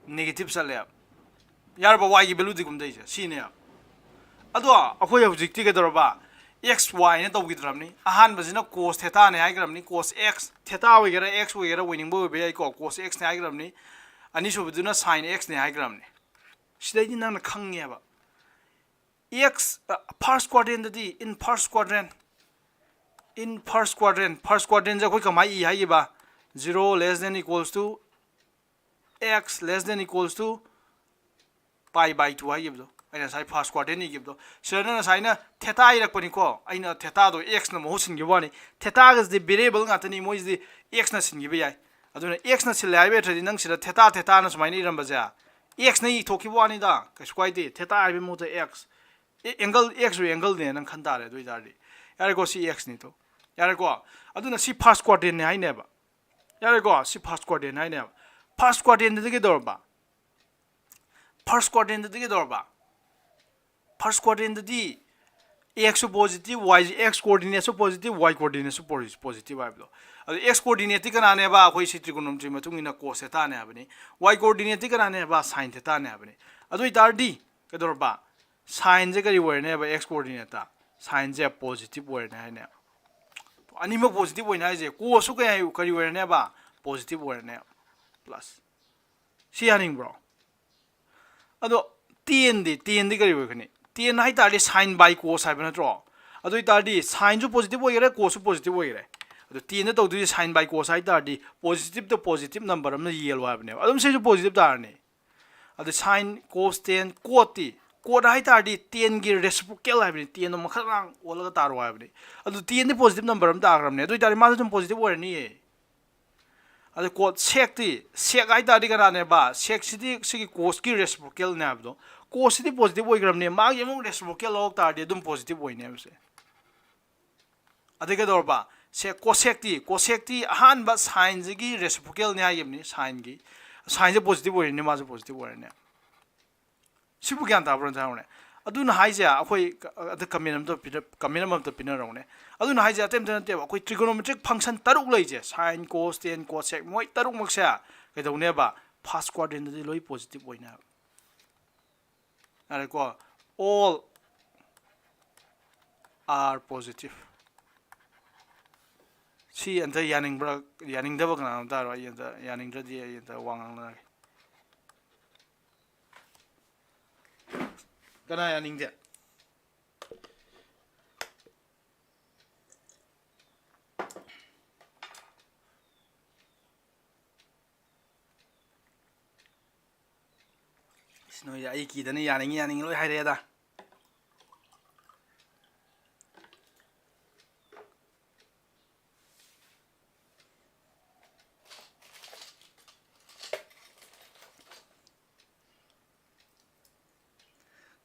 नेगेटिव चले अब यारबा y की वैल्यू दी गुम दैसे सीने अब अदो अखोय हौजिकती के दरबा x y ने तौगिद्रमनी अहान बजिना cos थीटा ने हाइग्रमनी cos x थीटा वगैरह x वगैरह विनिंग बो बे को cos x ने हाइग्रमनी अनि सुबदुना sin x ने हाइग्रमनी सिदैदि नन खंगेबा x first quadrant ददी in first quadrant जखोय कमाई ई हाइबा 0 less than equals to x less than equals to pi by 2 हाइबदो अइना साइ फर्स्ट क्वाड्रेंट नि गिबदो सिरना साइना थीटा इरकपनि को अइना थीटा दो x न महु सिनगि बानी थीटा गस दि वेरिएबल गातनि मोइस दि x न सिनगि बे याय अदुना x न सिलाय बेट्रदि नंग सिरा थीटा न सुमाइनि इरम बजा x न इ थोकि बानी दा कस क्वाइदि थीटा आइबे मोत x एंगल x रो एंगल ने नंग खन तारे दोइ दारदि यारे को सी x नि तो यारे को अदुना सी फर्स्ट क्वाड्रेंट ने हाइनेबा यारे को सी फर्स्ट क्वाड्रेंट हाइनेबा फर्स्ट क्वाड्रेंट दि के दरबा फर्स्ट क्वाड्रेंट ददी x positive y x coordinate positive y coordinate positive आइबलो अदो x कोऑर्डिनेट कनाने बा अखोय सी ट्रिगोनोमेट्री मतुंगिना cos थीटा ने हाबनी y कोऑर्डिनेट कनाने बा sin थीटा ने हाबनी अदो इतारदी कदरबा sin जे करी वरने बा x कोऑर्डिनेट sin जे पॉजिटिव वरने हाइने तो अनिम पॉजिटिव वरने हाइजे cos सु करी वरने बा पॉजिटिव वरने प्लस सी हानिंग ब्रो अदो 10 दी करी वरकनी 10 हाइ तारदी sin by cos हाइबा नत्रो अदो इतारदी sin जो पॉजिटिव होइरे cos पॉजिटिव होइरे अदो 10 ने तौदुदी sin by cos हाइ तारदी पॉजिटिव तो पॉजिटिव नंबर हमने येलो हाइबने अदुम से जो पॉजिटिव तारने अदो sin cos 10 cot हाइ तारदी 10 गी रेसिप्रोकल हाइबने 10 नो मखरांग ओलगा तारो हाइबने अदो 10 ने पॉजिटिव नंबर हम ताग्रमने अदो इतारदी मा जो पॉजिटिव होइरनी ए अदो cot sec हाइ तारदी कराने बा sec सिगी cos की रेसिप्रोकल ने हाबदो cos सिदी पॉजिटिव होइग्रमने मा गेमो रेसिप्रोकल लॉग तारदी दुम पॉजिटिव होइने हमसे अदे के दरबा से cosec ती अहान बा sin जिगी रेसिप्रोकल ने हाइबने sin जे पॉजिटिव होइने मा जो पॉजिटिव होइने सिबु ज्ञान ताब्रन जाउने अदुना हाइजे अखोय अद कमेन्ट अम तो पिनरौने अदुना हाइजे अतेम तनते अखोय ट्रिगोनोमेट्रिक फंक्शन तरुक लैजे sin cos tan cosec मोय तरुक मक्सा कैदौने बा फर्स्ट क्वाड्रेंट दि लोइ पॉजिटिव होइना अरे को all are positive सी अंत यानिंगदब कना तारो यानिंगद्रदि वांगना कना यानिंगदे इसनो या की दने यानिंग लोय हाइरेदा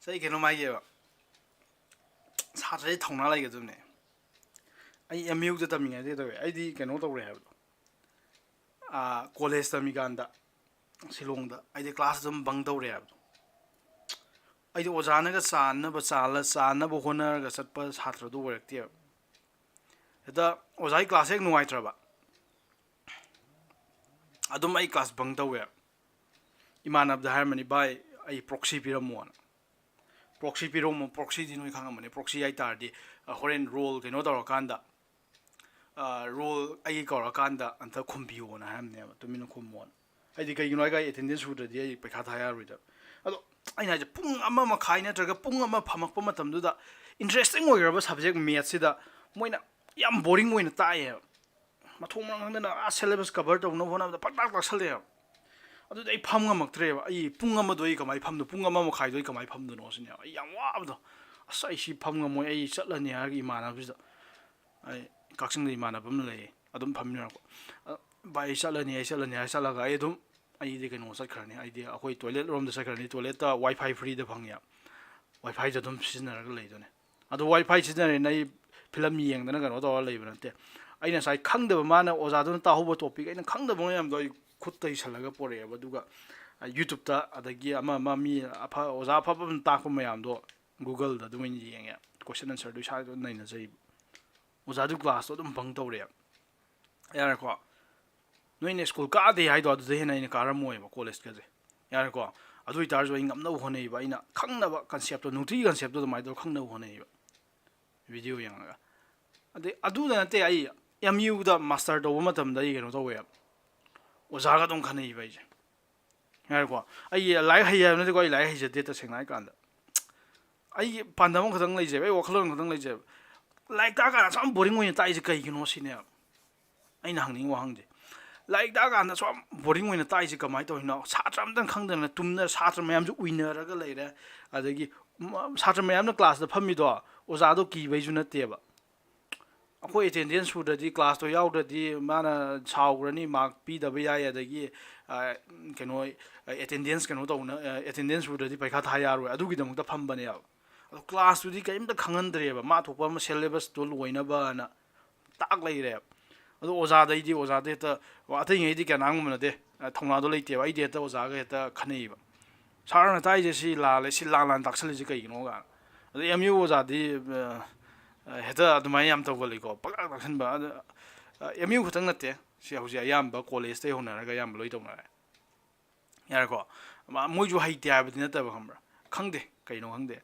सही केनो माइगे साथै थौना लाइगे दुने आई एमयू द तमिङा दे दवे आइदि केनो तौरे हाबदो कॉलेज तमिगान्दा सिलोंग दा आइदि क्लास दम बंग तौरे हाबदो आइदि ओजानगा चानब होनरगा चटप छात्र दो वरक्ति एदा ओजाई क्लास एक नुवाइत्रबा अदुम आई क्लास बंग तौवे इमानब द हारमनी बाय आई प्रॉक्सी पिरमोन प्रॉक्सी पिरोम प्रॉक्सी दिनोय खांगमने प्रॉक्सी आई तारदी होरेन रोल केनो दरकांदा रोल आई कौरकांदा अंत खुम्बियो ना हमने तुमिनो खुमोन आइदि कइगिनो आइगा अटेंडेंस हुददी आई पैखा थाया रुइदा अदो आइना जे पुंग अमा मखाइ नत्रगा पुंग अमा फमकप मतमदुदा इंटरेस्टिंग ओइरबा सब्जेक्ट मैथ्स सिदा मोइना याम बोरिंग ओइना ताए ꯃꯊꯣꯡ ꯃꯔꯝ ꯈꯪꯗꯅ ꯁꯦꯂꯦꯕꯁ ꯀꯚꯔ ꯇꯧꯅꯕ ꯍꯣꯠꯅꯕꯗ ꯄꯛꯇꯥꯛ ꯇꯥꯛꯁꯜꯂꯦꯕ ꯑꯗꯨꯗꯤ ꯑꯩ ꯐꯝ ꯉꯝꯃꯛꯇ꯭ꯔꯦꯕ ꯑꯩ ꯄꯨꯡ ꯑꯃꯗꯣ ꯑꯩ ꯀꯃꯥꯏꯅ ꯐꯝꯗꯣ ꯄꯨꯡ ꯑꯃ ꯃꯈꯥꯏꯗꯣ ꯑꯩ ꯀꯃꯥꯏꯅ ꯐꯝꯗꯣꯏꯅꯣ ꯁꯤꯅꯦꯕ ꯑꯩ ꯌꯥꯝ ꯋꯥꯕꯗꯣ ꯑꯁ ꯑꯩ ꯁꯤ ꯐꯝ ꯉꯝꯃꯣꯏ ꯑꯩ ꯆꯠꯂꯅꯤ ꯍꯥꯏꯔꯒ ꯏꯃꯥꯟꯅꯕꯁꯤꯗ ꯑꯩ ꯀꯛꯆꯤꯡꯗ ꯏꯃꯥꯟꯅꯕ ꯑꯃ ꯂꯩꯌꯦ ꯑꯗꯨꯝ ꯐꯝꯃꯤꯟꯅꯔꯛꯄ ꯚꯥꯏ ꯑꯩ ꯆꯠꯂꯅꯤ ꯍꯥꯏꯔ ꯆꯠꯂꯒ ꯑꯩ ꯑꯗꯨꯝ ꯑꯩꯗꯤ ꯀꯩꯅꯣ ꯆꯠꯈ꯭ꯔꯅꯤ ꯑꯩꯗꯤ ꯑꯩꯈꯣꯏ ꯇꯣꯏꯂꯦꯠ ꯔꯣꯝꯗ ꯆꯠꯈ꯭ꯔꯅꯤ ꯇꯣꯏꯂꯦꯠꯇ ꯋꯥꯏꯐꯥꯏ ꯐ꯭ꯔꯤꯗ ꯐꯪꯉꯦꯕ ꯋꯥꯏꯐꯥꯏꯁꯦ ꯑꯗꯨꯝ ꯁꯤꯖꯤꯟꯅꯔꯒ ꯂꯩꯗꯣꯏꯅꯦ ꯑꯗꯣ ꯋꯥꯏꯐꯥꯏ ꯁꯤꯖꯤꯟꯅꯔꯦꯅ ꯑꯩ ꯐꯤꯂꯝ ꯌꯦꯡꯗꯅ ꯀꯩꯅꯣ ꯇꯧꯔꯒ ꯂꯩꯕ ꯅꯠꯇꯦ ꯑꯩꯅ ꯉꯁꯥꯏ ꯈꯪꯗꯕ ꯃꯥꯅ ꯑꯣꯖꯥꯗꯨꯅ ꯇꯥꯍꯧꯕ ꯇꯣꯄꯤꯛ ꯑꯩꯅ ꯈꯪꯗꯕ ꯃꯌꯥꯝꯗꯣ ꯑꯩ ꯈꯨꯠꯇ ꯏꯁꯜꯂꯒ ꯄꯣꯔꯛꯑꯦꯕ ꯑꯗꯨꯒ ꯌꯨꯇꯨꯕꯇ ꯑꯗꯒꯤ ꯑꯃ ꯃꯤ ꯑꯣꯖꯥ ꯑꯐꯕ ꯑꯃ ꯇꯥꯛꯄ ꯃꯌꯥꯝꯗꯣ ꯒꯨꯒꯜꯗ ꯑꯗꯨꯝ ꯑꯣꯏꯅ ꯌꯦꯡꯉꯦ ꯀꯣꯏꯁꯟ ꯑꯟꯁꯔꯗꯨ ꯏꯁꯥꯗ ꯅꯩꯅꯖꯩꯕ ꯑꯣꯖꯥꯗꯨ ꯀ꯭ꯂꯥꯁꯇꯣ ꯑꯗꯨꯝ ꯕꯪ ꯇꯧꯔꯛꯑꯦꯕ ꯌꯥꯔꯦꯀꯣ ꯅꯣꯏꯅ ꯁ꯭ꯀꯨꯜ ꯀꯥꯗꯦ ꯍꯥꯏꯗꯣ ꯑꯗꯨꯗ ꯍꯦꯟꯅ ꯑꯩꯅ ꯀꯥꯔꯝꯃꯣꯏꯕ ꯀꯣꯂꯦꯖꯀꯁꯦ ꯌꯥꯔꯦꯀꯣ ꯑꯗꯨ ꯑꯣꯏꯇꯥꯔꯁꯨ ꯑꯩ ꯉꯝꯅꯕ ꯍꯣꯠꯅꯩꯕ ꯑꯩꯅ ꯈꯪꯅꯕ ꯀꯟꯁꯦꯞꯇꯣ ꯅꯨꯡꯇꯤꯒꯤ ꯀꯟꯁꯦꯞꯇꯣ ꯑꯗꯨꯃꯥꯏꯅ ꯇꯧꯔ ꯈꯪꯅꯕ ꯍꯣꯠꯅꯩꯕ ꯚꯤꯗꯤꯑꯣ ꯌꯦꯡꯉꯒ ꯑꯗꯩ ꯑꯗꯨꯗ ꯅꯠꯇꯦ ꯑꯩ ꯑꯦꯝ ꯌꯨꯗ ꯃꯥꯁꯇꯔ ꯇꯧꯕ ꯃꯇꯝꯗ ꯑꯩ ꯀꯩꯅꯣ ꯇꯧꯋꯦꯕ ꯑꯣꯖꯥꯒ ꯑꯗꯨꯝ ꯈꯟꯅꯩꯕ ꯑꯩꯁꯦ ꯌꯥꯔꯦꯀꯣ ꯑꯩ ꯂꯥꯏꯔꯤꯛ ꯍꯩ ꯍꯥꯏꯕ ꯅꯠꯇꯦꯀꯣ ꯑꯩ ꯂꯥꯏꯔꯤꯛ ꯍꯩꯖꯗꯦ ꯇꯁꯦꯡꯅ ꯍꯥꯏꯀꯥꯟꯗ ꯑꯩꯒꯤ ꯄꯥꯟꯗꯝ ꯑꯃꯈꯛꯇꯪ ꯂꯩꯖꯩꯕ ꯑꯩ ꯋꯥꯈꯜꯂꯣꯟ ꯈꯛꯇꯪ ꯂꯩꯖꯩꯕ ꯂꯥꯏꯔꯤꯛ ꯇꯥꯛꯀꯥꯟꯗ ꯁꯨꯝ ꯕꯣꯔꯤꯡ ꯑꯣꯏꯅ ꯇꯥꯛꯏꯁꯦ ꯀꯩꯒꯤꯅꯣ ꯁꯤꯅꯦꯕ ꯑꯩꯅ ꯍꯪꯅꯤꯡꯕ ꯋꯥꯍꯪꯁꯦ ꯂꯥꯏꯔꯤꯛ ꯇꯥꯛꯀꯥꯟꯗ ꯁꯨꯝ ꯕꯣꯔꯤꯡ ꯑꯣꯏꯅ ꯇꯥꯛꯏꯁꯦ ꯀꯃꯥꯏꯅ ꯇꯧꯔꯤꯅꯣ ꯁꯥꯇ꯭ꯔ ꯑꯝꯇꯪ ꯈꯪꯗꯅ ꯇꯨꯝꯅ ꯁꯥꯇ꯭ꯔ ꯃꯌꯥꯝꯁꯨ ꯎꯏꯅꯔꯒ ꯂꯩꯔꯦ ꯑꯗꯒꯤ ꯁꯥꯇ꯭ꯔ ꯃꯌꯥꯝꯅ ꯀ꯭ꯂꯥꯁꯇ ꯐꯝꯃꯤꯗꯣ ꯑꯣꯖꯥꯗꯣ ꯀꯤꯕꯩꯁꯨ ꯅꯠꯇꯦꯕ ꯑꯩꯈꯣꯏ ꯑꯦꯇꯦꯟꯗꯦꯟꯁ ꯁꯨꯗ꯭ꯔꯗꯤ ꯀ꯭ꯂꯥꯁꯇꯣ ꯌꯥꯎꯗ꯭ꯔꯗꯤ ꯃꯥꯅ ꯁꯥꯎꯈ꯭ꯔꯅꯤ ꯃꯥꯔꯛ ꯄꯤꯗꯕ ꯌꯥꯏ ꯑꯗꯒꯤ ꯀꯩꯅꯣ ꯑꯦꯇꯦꯟꯗꯦꯟꯁ ꯀꯩꯅꯣ ꯇꯧꯅ ꯑꯦꯇꯦꯟꯗꯦꯟꯁ ꯁꯨꯗ꯭ꯔꯗꯤ ꯄꯩꯈꯥ ꯊꯥ ꯌꯥꯔꯣꯏ ꯑꯗꯨꯒꯤꯗꯃꯛꯇ ꯐꯝꯕꯅꯦꯕ ꯑꯗꯣ ꯀ꯭ꯂꯥꯁꯇꯨꯗꯤ ꯀꯔꯤꯝꯇ ꯈꯪꯍꯟꯗ꯭ꯔꯦꯕ ꯃꯥ ꯊꯣꯛꯄ ꯑꯃ ꯁꯦꯂꯦꯕꯁꯇꯣ ꯂꯣꯏꯅꯕꯅ ꯇꯥꯛ ꯂꯩꯔꯦꯕ ꯑꯗꯣ ꯑꯣꯖꯥꯗ ꯍꯦꯛꯇ ꯑꯇꯩꯉꯩꯗꯤ ꯀꯌꯥ ꯉꯥꯡꯉꯝꯕ ꯅꯠꯇꯦ ꯊꯧꯅꯥꯗꯣ ꯂꯩꯇꯦꯕ ꯑꯩꯗꯤ ꯍꯦꯛꯇ ꯑꯣꯖꯥꯒ ꯍꯦꯛꯇ ꯈꯟꯅꯩꯕ ꯁꯥꯔꯅ ꯇꯥꯛꯏꯁꯦ ꯁꯤ ꯂꯥꯜꯂꯦ ꯁꯤ ꯂꯥꯟ ꯇꯥꯛꯁꯜꯂꯤꯁꯤ ꯀꯩꯒꯤꯅꯣ ꯀꯥꯏꯅ ꯑꯗꯣ ꯑꯦꯝ ꯌꯨ ꯑꯣꯖꯥꯗꯤ ꯍꯦꯛꯇ ꯑꯗꯨꯃꯥꯏꯅ ꯌꯥꯝ ꯇꯧꯒꯜꯂꯤꯀꯣ ꯄꯛꯇꯥꯛ ꯇꯥꯛꯁꯟꯕ ꯑꯗ ꯑꯦꯝ ꯌꯨ ꯈꯛꯇꯪ ꯅꯠꯇꯦ ꯁꯤ ꯍꯧꯖꯤꯛ ꯑꯌꯥꯝꯕ ꯀꯣꯂꯦꯖꯇꯩ ꯍꯧꯅꯔꯒ ꯑꯌꯥꯝꯕ ꯂꯣꯏ ꯇꯧꯅꯔꯦ ꯌꯥꯔꯦꯀꯣ ꯃꯣꯏꯁꯨ ꯍꯩꯇꯦ ꯍꯥꯏꯕꯗꯤ ꯅꯠꯇꯕ ꯈꯪꯕ꯭ꯔꯥ ꯈꯪꯗꯦ ꯀꯩꯅꯣ ꯈꯪꯗꯦ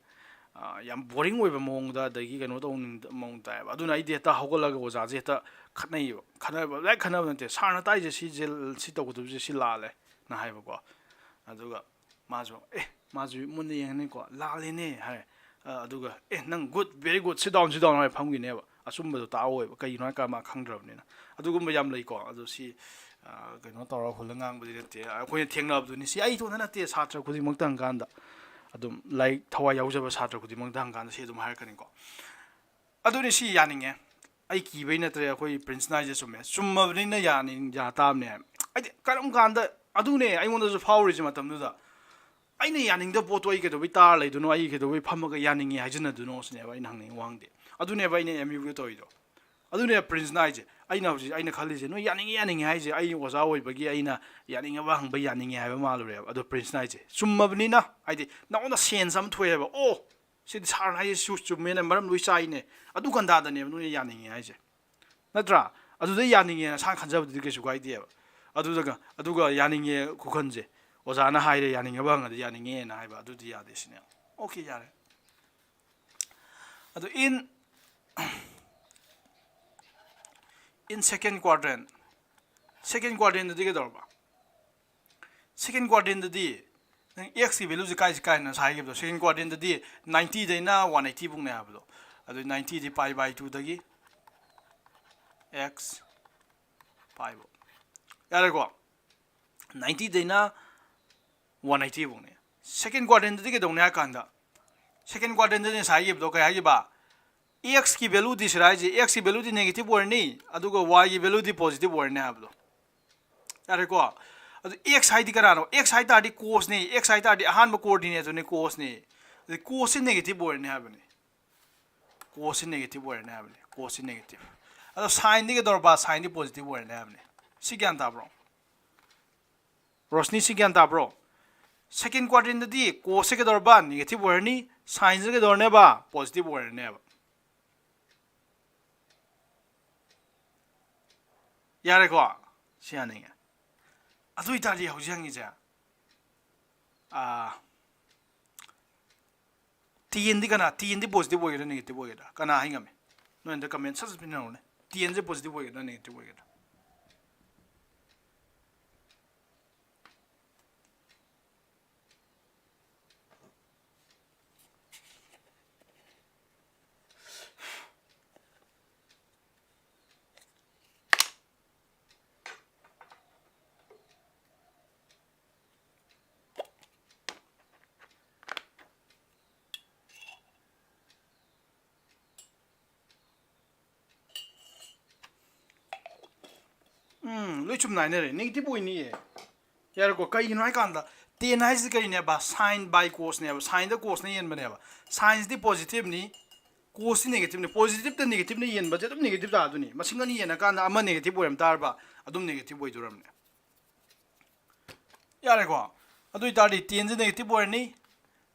ꯌꯥꯝ ꯕꯣꯔꯤꯡ ꯑꯣꯏꯕ ꯃꯑꯣꯡꯗ ꯑꯗꯒꯤ ꯀꯩꯅꯣ ꯇꯧꯅꯤꯡꯕ ꯃꯑꯣꯡ ꯇꯥꯏꯌꯦꯕ ꯑꯗꯨꯅ ꯑꯩꯗꯤ ꯍꯦꯛꯇ ꯍꯧꯒꯠꯂꯒ ꯑꯣꯖꯥꯁꯦ ꯍꯦꯛꯇ ꯈꯠꯅꯩꯌꯦꯕ ꯈꯠꯅꯕ ꯂꯥꯏꯔꯤꯛ ꯈꯠꯅꯕ ꯅꯠꯇꯦ ꯁꯥꯔꯅ ꯇꯥꯛꯏꯁꯦ ꯁꯤ ꯇꯧꯒꯗꯕꯁꯦ ꯁꯤ ꯂꯥꯜꯂꯦ ꯅ ꯍꯥꯏꯕꯀꯣ ꯑꯗꯨꯒ ꯃꯥꯁꯨ ꯃꯨꯟꯅ ꯌꯦꯡꯉꯅꯤꯀꯣ ꯂꯥꯜꯂꯦꯅꯦ ꯍꯥꯏ ꯑꯗꯨꯒ ꯅꯪ ꯒꯨꯗ ꯚꯦꯔꯤ ꯒꯨꯗ ꯁꯤ ꯗꯥꯎꯟ ꯍꯥꯏ ꯐꯝꯈꯤꯅꯦꯕ ꯑꯆꯨꯝꯕꯗꯣ ꯇꯥꯛꯑꯣꯏꯕ ꯀꯩꯒꯤꯅꯣ ꯍꯥꯏ ꯀꯥꯟꯗ ꯃꯥ ꯈꯪꯗ꯭ꯔꯕꯅꯤꯅ ꯑꯗꯨꯒꯨꯝꯕ ꯌꯥꯝ ꯂꯩꯀꯣ ꯑꯗꯣ ꯁꯤ ꯀꯩꯅꯣ ꯇꯧꯔꯒ ꯍꯨꯜꯂ ꯉꯥꯡꯕꯗꯤ ꯅꯠꯇꯦ ꯑꯩꯈꯣꯏꯅ ꯊꯦꯡꯅꯕꯗꯨꯅꯤ ꯁꯤ ꯑꯩ ꯏꯇꯣꯟꯇ ꯅꯠꯇꯦ ꯁꯥꯇ꯭ꯔ ꯈꯨꯗꯤꯡꯃꯛꯇ ꯍꯪꯀꯥꯟꯗ ꯑꯗꯨꯝ ꯂꯥꯏꯔꯤꯛ ꯊꯋꯥꯏ ꯌꯥꯎꯖꯕ ꯁꯥꯇ꯭ꯔ ꯈꯨꯗꯤꯡꯃꯛꯇ ꯍꯪꯀꯥꯟꯗ ꯁꯤ ꯑꯗꯨꯝ ꯍꯥꯏꯔꯛꯀꯅꯤꯀꯣ ꯑꯗꯨꯅꯤ ꯁꯤ ꯌꯥꯅꯤꯡꯉꯦ ꯑꯩ ꯀꯤꯕꯩ ꯅꯠꯇ꯭ꯔꯦ ꯑꯩꯈꯣꯏ ꯄ꯭ꯔꯤꯟꯁꯅ ꯍꯥꯏꯁꯦ ꯆꯨꯝꯃꯕꯅꯤꯅ ꯌꯥ ꯇꯥꯕꯅꯦ ꯍꯥꯏꯗꯤ ꯀꯔꯝ ꯀꯥꯟꯗ ꯑꯗꯨꯅꯦ ꯑꯩꯉꯣꯟꯗꯁꯨ ꯐꯥꯎꯔꯤꯁꯦ ꯃꯇꯝꯗꯨꯗ ꯑꯩꯅ ꯌꯥꯅꯤꯡꯗꯕ ꯄꯣꯠꯇꯣ ꯑꯩ ꯀꯩꯗꯧꯕꯩ ꯇꯥꯔ ꯂꯩꯗꯣꯏꯅꯣ ꯑꯩ ꯀꯩꯗꯧꯕꯩ ꯐꯝꯃꯒ ꯌꯥꯅꯤꯡꯉꯦ ꯍꯥꯏꯖꯟꯅꯗꯣꯏꯅꯣ ꯁꯤꯅꯦꯕ ꯑꯩꯅ ꯍꯪꯅꯤꯡꯉꯤ ꯋꯥꯍꯪꯗꯤ ꯑꯗꯨꯅꯦꯕ ꯑꯩꯅ ꯑꯦꯝ ꯌꯨꯒꯤ ꯇꯧꯔꯤꯗꯣ ꯑꯗꯨꯅꯦꯕ ꯄ꯭ꯔꯤꯟꯁꯅ ꯍꯥꯏꯁꯦ ꯑꯩꯅ ꯍꯧꯖꯤꯛ ꯑꯩꯅ ꯈꯜꯂꯤꯁꯦ ꯅꯣꯏ ꯌꯥꯅꯤꯡꯉꯦ ꯍꯥꯏꯁꯦ ꯑꯩ ꯑꯣꯖꯥ ꯑꯣꯏꯕꯒꯤ ꯑꯩꯅ ꯌꯥꯅꯤꯡꯉꯕ ꯍꯪꯕ ꯌꯥꯅꯤꯡꯉꯦ ꯍꯥꯏꯕ ꯃꯥꯜꯂꯨꯔꯦꯕ ꯑꯗꯣ ꯄ꯭ꯔꯤꯟꯁꯅ ꯍꯥꯏꯁꯦ ꯆꯨꯝꯃꯕꯅꯤꯅ ꯍꯥꯏꯗꯤ ꯅꯉꯣꯟꯗ ꯁꯦꯟꯁ ꯑꯃ ꯊꯣꯛꯑꯦꯕ ꯑꯣ ꯁꯤꯗꯤ ꯁꯥꯔꯅ ꯍꯥꯏꯁꯦ ꯆꯨꯝꯃꯦꯅ ꯃꯔꯝ ꯂꯣꯏ ꯆꯥꯏꯅꯦ ꯑꯗꯨ ꯀꯟꯗꯥꯗꯅꯦꯕ ꯅꯣꯏꯅ ꯌꯥꯅꯤꯡꯉꯦ ꯍꯥꯏꯁꯦ ꯅꯠꯇ꯭ꯔꯥ ꯑꯗꯨꯗ ꯌꯥꯅꯤꯡꯉꯦꯅ ꯁꯥ ꯈꯟꯖꯕꯗꯨꯗꯤ ꯀꯩꯁꯨ ꯀꯥꯏꯗꯦꯕ ꯑꯗꯨꯒ ꯌꯥꯅꯤꯡꯉꯦ ꯈꯨꯈꯟꯁꯦ ꯑꯣꯖꯥꯅ ꯍꯥꯏꯔꯦ ꯌꯥꯅꯤꯡꯉꯕ ꯍꯪꯉꯗꯤ ꯌꯥꯅꯤꯡꯉꯦꯅ ꯍꯥꯏꯕ ꯑꯗꯨꯗꯤ ꯌꯥꯗꯦ ꯁꯤꯅꯦ ꯑꯣꯀꯦ ꯌꯥꯔꯦ ꯑꯗꯣ in second quadrant ꯀꯩꯗꯧꯔꯕ second quadrantꯗꯗꯤ ꯅꯪ x ꯀꯤ ꯚꯦꯂꯨꯁꯦ ꯀꯥꯏꯅ ꯍꯥꯏꯈꯤꯕꯗꯣ second quadrantꯗꯗꯤ 90ꯗꯩꯅ 180 ꯐꯥꯎꯅꯦ ꯍꯥꯏꯕꯗꯣ ꯑꯗꯨ 90ꯗꯤ π/2 ꯗꯒꯤ x pi ꯌꯥꯔꯦꯀꯣ 90ꯗꯩꯅ 180 ꯐꯥꯎꯅꯦ second quadrantꯗꯗꯤ ꯀꯩꯗꯧꯅꯤ ꯍꯥꯏ ꯀꯥꯟꯗ second quadrantꯗꯗꯤ ꯉꯁꯥꯏ ꯍꯥꯏꯈꯤꯕꯗꯣ ꯀꯩ ꯍꯥꯏꯈꯤꯕ x ꯀꯤ ꯚꯦꯂꯨꯗꯤ ꯁꯤꯗ ꯍꯥꯏꯁꯦ x ꯀꯤ ꯚꯦꯂꯨꯗꯤ ꯅꯦꯒꯦꯇꯤꯚ ꯑꯣꯏꯔꯅꯤ ꯑꯗꯨꯒ y ꯒꯤ ꯚꯦꯂꯨꯗꯤ ꯄꯣꯖꯤꯇꯤꯚ ꯑꯣꯏꯔꯅꯤ ꯍꯥꯏꯕꯗꯣ ꯌꯥꯔꯦꯀꯣ ꯑꯗꯨ x ꯍꯥꯏꯗꯤ ꯀꯅꯥꯅꯣ x ꯍꯥꯏ ꯇꯥꯔꯗꯤ cosꯅꯦ x ꯍꯥꯏ ꯇꯥꯔꯗꯤ ꯑꯍꯥꯟꯕ ꯀꯣꯑꯣꯔꯗꯤꯅꯦꯠꯇꯨꯅꯦ cosꯅꯦ ꯑꯗꯨ cosꯁꯤ ꯅꯦꯒꯦꯇꯤꯚ ꯑꯣꯏꯔꯅꯤ ꯍꯥꯏꯕꯅꯤ cosꯁꯤ ꯅꯦꯒꯦꯇꯤꯚ ꯑꯣꯏꯔꯅꯤ ꯍꯥꯏꯕꯅꯤ cosꯁꯤ ꯅꯦꯒꯦꯇꯤꯚ ꯑꯗꯣ साइनꯗꯤ ꯀꯩꯗꯧꯔꯕ साइनꯗꯤ ꯄꯣꯖꯤꯇꯤꯚ ꯑꯣꯏꯔꯅꯤ ꯍꯥꯏꯕꯅꯤ ꯁꯤ ꯒ꯭ꯌꯥꯟ ꯇꯥꯕ꯭ꯔꯣ ꯔꯣꯁꯅꯤ ꯁꯤ ꯒ꯭ꯌꯥꯟ ꯇꯥꯕ꯭ꯔꯣ second quadrantꯗꯗꯤ cosꯁꯦ ꯀꯩꯗꯧꯔꯕ ꯅꯦꯒꯦꯇꯤꯚ ꯑꯣꯏꯔꯅꯤ साइनꯁꯦ ꯀꯩꯗꯧꯔꯅꯦꯕ ꯄꯣꯖꯤꯇꯤꯚ ꯑꯣꯏꯔꯅꯦꯕ ꯌꯥꯔꯦꯀꯣ ꯁꯤ ꯌꯥꯅꯤꯡꯉꯦ ꯑꯗꯨ ꯑꯣꯏꯇꯥꯔꯗꯤ ꯍꯧꯖꯤꯛ ꯍꯪꯉꯤꯁꯦ ꯇꯦꯟꯗꯤ ꯇꯦꯟꯗꯤ ꯄꯣꯖꯤꯇꯤꯚ ꯑꯣꯏꯒꯗ꯭ꯔꯥ ꯅꯦꯒꯦꯇꯤꯚ ꯑꯣꯏꯒꯗ꯭ꯔꯥ ꯀꯅꯥ ꯍꯥꯏ ꯉꯝꯃꯦ ꯅꯣꯏ ꯍꯟꯗꯛ ꯀꯃꯦꯟ ꯁꯠ ꯄꯤꯅꯔꯛꯎꯅꯦ ꯇꯦꯟꯁꯦ ꯄꯣꯖꯤꯇꯤꯚ ꯑꯣꯏꯒꯗ꯭ꯔꯥ ꯅꯦꯒꯦꯇꯤꯚ ꯑꯣꯏꯒꯗ꯭ꯔꯥ loi chum nai ne negative oi ni yar ko kai no ai kan da ten hai si kai ne ba sin by cos ne ba sin da cos ne yen ba ne ba sin di positive ni cos negative ni positive da negative ni yen ba je dum negative da du ni masing ani yen kan da ama negative oi am tar ba adum negative oi duram ne yare ko adu tar di ten je negative oi ni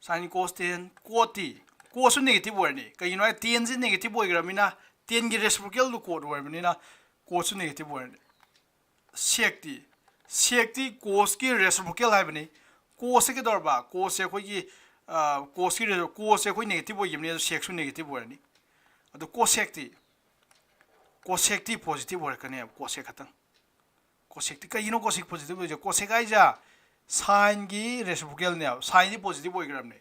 sin cos ten cos t cos negative oi ni kai no ai ten je negative oi gra mina ten gi reciprocal du cos oi ni na cos negative oi ni sec t cos की reciprocal है बनी cos के दौर बा cos से कोई की cos से कोई negative होगी बनी तो sec सु negative हो रही तो cosec t positive हो रखने अब cosec खतंग cosec t कहीं नो cosec positive हो जो cosec आई जा sin की reciprocal ने अब sin की positive हो गया हमने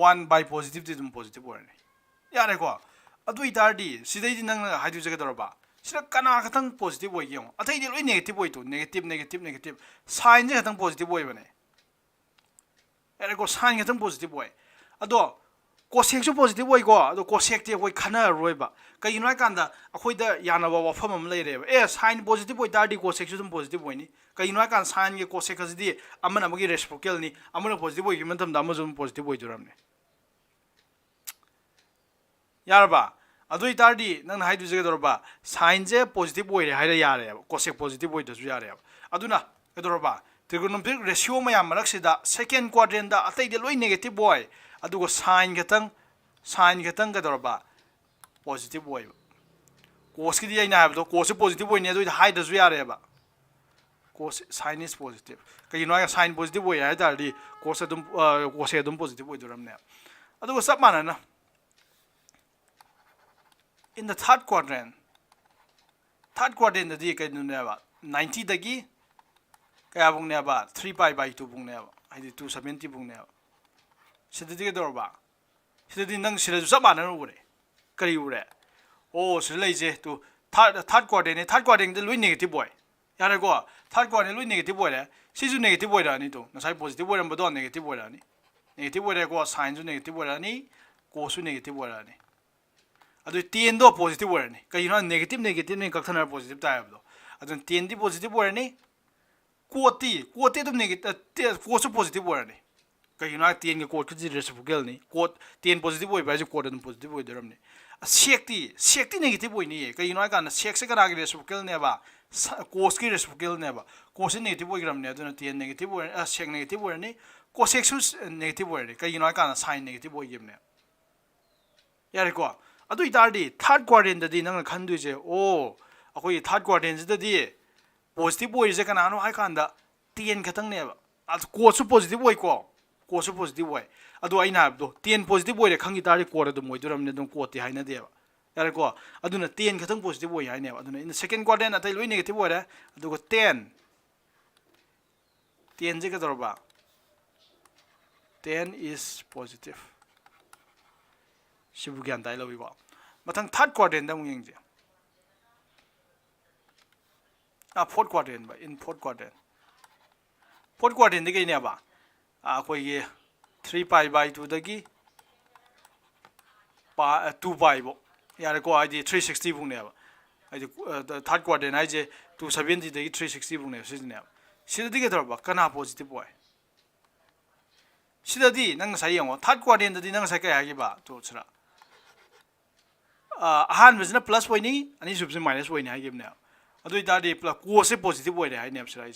1 by positive तो तुम positive हो रही यार देखो अदु इतार दी सीधे ही नंग हाइड्रोजन के दौर बा सिरा कना खतंग पॉजिटिव होई यो अथै दि लोइ नेगेटिव होई तो नेगेटिव साइन जे खतंग पॉजिटिव होई बने एरे को साइन खतंग पॉजिटिव होई अदो कोसेक सु पॉजिटिव होई को अदो कोसेक ते होई खना रोय बा कई नय कांदा अखोइ द यानबा वफम हम लेरे ए साइन पॉजिटिव होई तारदि कोसेक सु तुम पॉजिटिव होई नि कई नय कान साइन के कोसेक जदि अमन अमगी रेसिप्रोकल नि अमन पॉजिटिव होई मंतम द अमजुम पॉजिटिव होई दुरमने यारबा अदुई तारदी नंग हाइदु जगे दरबा साइन जे पॉजिटिव होय रे हाइरा यारे कोसेक पॉजिटिव होय दसु यारे अदुना कदरबा ट्रिगोनोमेट्रिक रेशियो मया मरक सिदा सेकंड क्वाड्रेंट दा अतै दे लोइ नेगेटिव होय अदुगो साइन गतंग कदरबा पॉजिटिव होय कोस की दी ना हबदो कोस पॉजिटिव होय ने अदुई हाइ दसु यारे बा कोस साइन इज पॉजिटिव कई नो साइन पॉजिटिव होय हाइ तारदी कोस अदुम पॉजिटिव होय दुरमने अदुगो सब मानना in the third quadrant the kai nu ne ba 90 dagi kaya bung ne ba 3 pi by 2 bung ne ba ai 270 bung ne ba sida di dor ba sida di nang sida sa ba na ru re kari u re o sida lai je tu third quadrant de lui negative boy ya re ko third quadrant lui negative boy re si ju negative boy ra ni to na sai positive boy ra ba do negative boy ra ni negative boy re ko sin ju negative boy ra ni cos ju negative boy ra ni अदु 10 दो positive वरनी कई no negative ने कखना positive तायब दो अदु 10 the positive वरनी कोटी दम negative कोस positive वरनी कई no 10 के कोट की रेसिप्रोकल नि कोट 10 पॉजिटिव होय बाजे कोट दम पॉजिटिव होय दरमने सेक्टी नेगेटिव होय नि कई नो का सेक से करा के रेसिप्रोकल ने बा कोस की रेसिप्रोकल ने बा कोस नेगेटिव होय ग्राम ने अदु 10 नेगेटिव होय सेक नेगेटिव वरनी कोसेक सु नेगेटिव वरनी कई नो का साइन नेगेटिव होय गिमने यारे को अदु इतारदी थर्ड क्वाड्रेंट ददी नंग खंदुजे ओ अखोई थर्ड क्वाड्रेंट ददी पॉजिटिव होय जे कनानो हाय कांदा 10 खतंग ने अदु कोसु पॉजिटिव होय को कोसु पॉजिटिव होय अदु आइना हबदो 10 पॉजिटिव होय रे खंगी तारदी कोर दु मोय दुरमने दम कोति हायना देबा यारे को अदुना 10 खतंग पॉजिटिव होय हायने अदुना इन सेकंड क्वाड्रेंट अतै लोइ नेगेटिव होय रे अदुगो 10 जे कदरबा 10 is positive शिबु ज्ञान ताइ लबि को मथंग थर्ड क्वाड्रेंट दा मुयंग जे फोर्थ क्वाड्रेंट बा इन फोर्थ क्वाड्रेंट दे गइने बा कोई ये 3 पाई बाय 2 दगी 2 पाई बो यारे को आइदी 360 बुने बा आइदी थर्ड क्वाड्रेंट आइ जे 270 दगी 360 बुने सिजने सिदा दिगे दरबा कना पॉजिटिव बॉय सिदा दी नंग साइ यंगो थर्ड क्वाड्रेंट ददी नंग साइ काय हागी बा तो छरा अहान बिजन प्लस होइनी अनि जुबसे माइनस होइनी हागिबने अदुइ दादी प्लस कोसे पॉजिटिव होइरे हाइने अपसराइ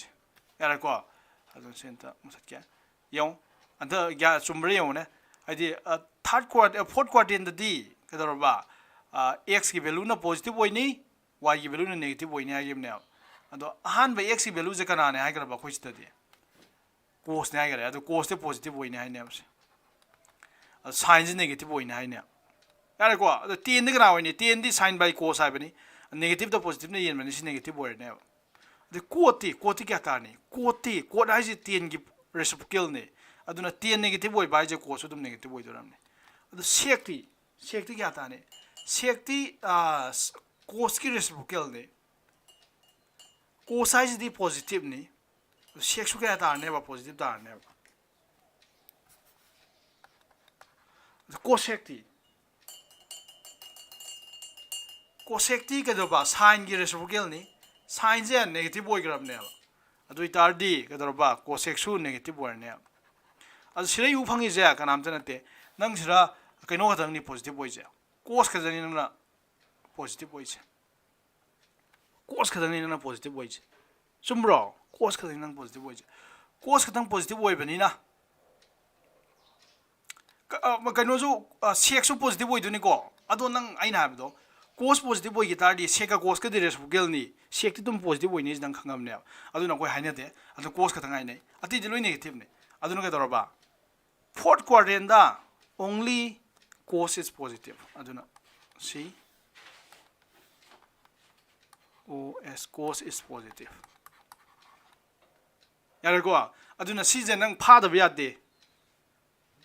यारा को अदु सेंटा मसक्या यौ अंत या चुमरे यौ ने आइदी थर्ड क्वाड्रेंट फोर्थ क्वाड्रेंट ददी कदरबा x की वैल्यू ना पॉजिटिव होइनी y की वैल्यू ना नेगेटिव होइनी हागिबने अदो अहान बे x की वैल्यू जे कनाने हाइगरबा खोइस्तदि कोस ने हाइगरे अदो कोस ते पॉजिटिव होइनी हाइने अपसे साइन जे नेगेटिव होइनी हाइने यारे को 10 दिगरा होइनी 10 the sign by cos हाइबनी negative तो पॉजिटिव ने येन बनी सि नेगेटिव होइने द कोटी क्या तानी कोट हाइजे 10 की रेसिप्रोकल ने अदुना 10 नेगेटिव होय बाय जे कोस दुम नेगेटिव होय दोरमने अदु सेक्टी क्या ताने सेक्टी कोस की रेसिप्रोकल ने कोस हाइजे दी पॉजिटिव ने सेक्सु क्या ताने बा पॉजिटिव ताने कोसेक्टी के दोबा साइन की रेसिप्रोकल नि sin je negative oigrabne adu itardi kadorba cosec su negative oirne adu sira yu phangi je kanam janate nang sira kaino kadang ni positive oije cos kadang ni na positive oije cos kadang ni na positive oije chumbro cos kadang nang positive oije cos kadang positive oibani na kaino ju sec su positive oiduni ko ado nang aina habdo cos positive oigi tardi sec ka cos ka di reciprocal ni sec ti tum positive oini nang khangam ne adu na koi hainate adu cos kadang ai ati di loi negative ne adu na ka doraba fourth quadrant da only cos is positive aduna see os cos is positive yare ko aduna si je nang pha da yade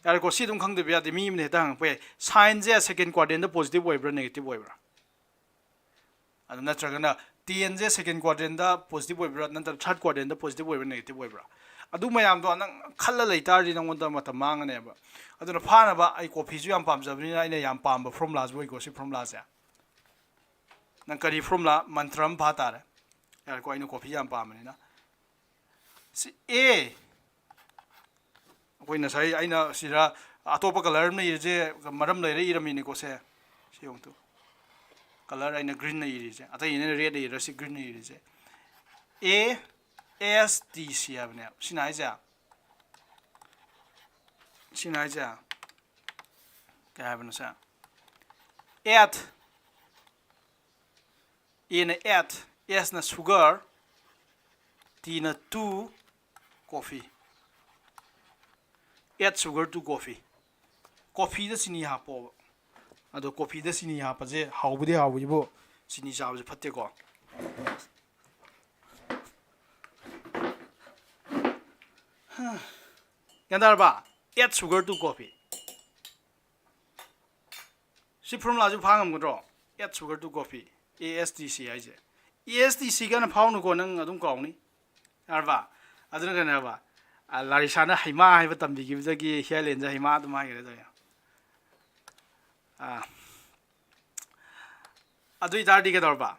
yare ko si dum khang da yade mi ne dang pe sin je second quadrant da positive oibra negative oibra aduna tragana tan je second quadrant da positive oibra nantar third quadrant da positive oibra negative oibra adu mayam do nang khalla leitar di nang da mata mangane ba aduna phana ba ai coffee ju yam pam jabni na ina yam pam ba formula ju ko si formula ja nang kari formula mantram pha tar yar ko ina coffee yam pam ni na si a koina sai aina sira atopa color na ije maram leire irami ni ko se si yong tu color aina green na iri je ata ina red iri si green na iri je a s t c abne sinai ja ka habna sa at in at s na sugar t na 2 coffee add sugar to coffee da sini hapo ado coffee da sini hapa je hawbudi hawbibo sini chaw je phatte ko yandar ba add sugar to coffee si formula ju phangam godro add sugar to coffee ASTC ai je ASTC ga na phawnu ko nang adum kauni arba aduna ga na ba Larisana Hima have a tambi gives a gay hell in the Hima to my Adu Tardi Gadorba.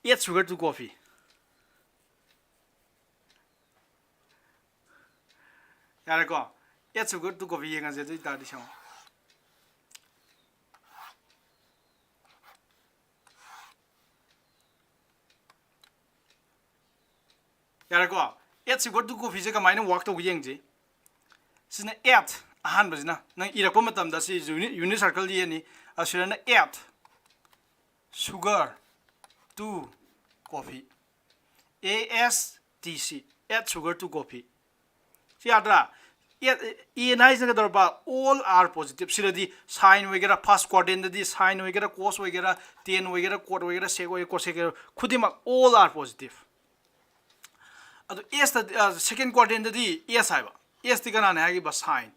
Yet sugar to coffee. Yarako, yet sugar to coffee as a tradition. Yarako. Yet sugar to coffee is a minor walk to Yangji. Since yet a hand was not Iracomatum that is unicircle any as an yet sugar to coffee. ASTC add sugar to coffee. Siadra yet Ianizing about all are positive. See sign we get a past quadrant, the sign we get a cos we get a 10 we get a quarter we get a sequo cosec Kudima all are positive. Yes, the second quadrant the yes I yes the gana sign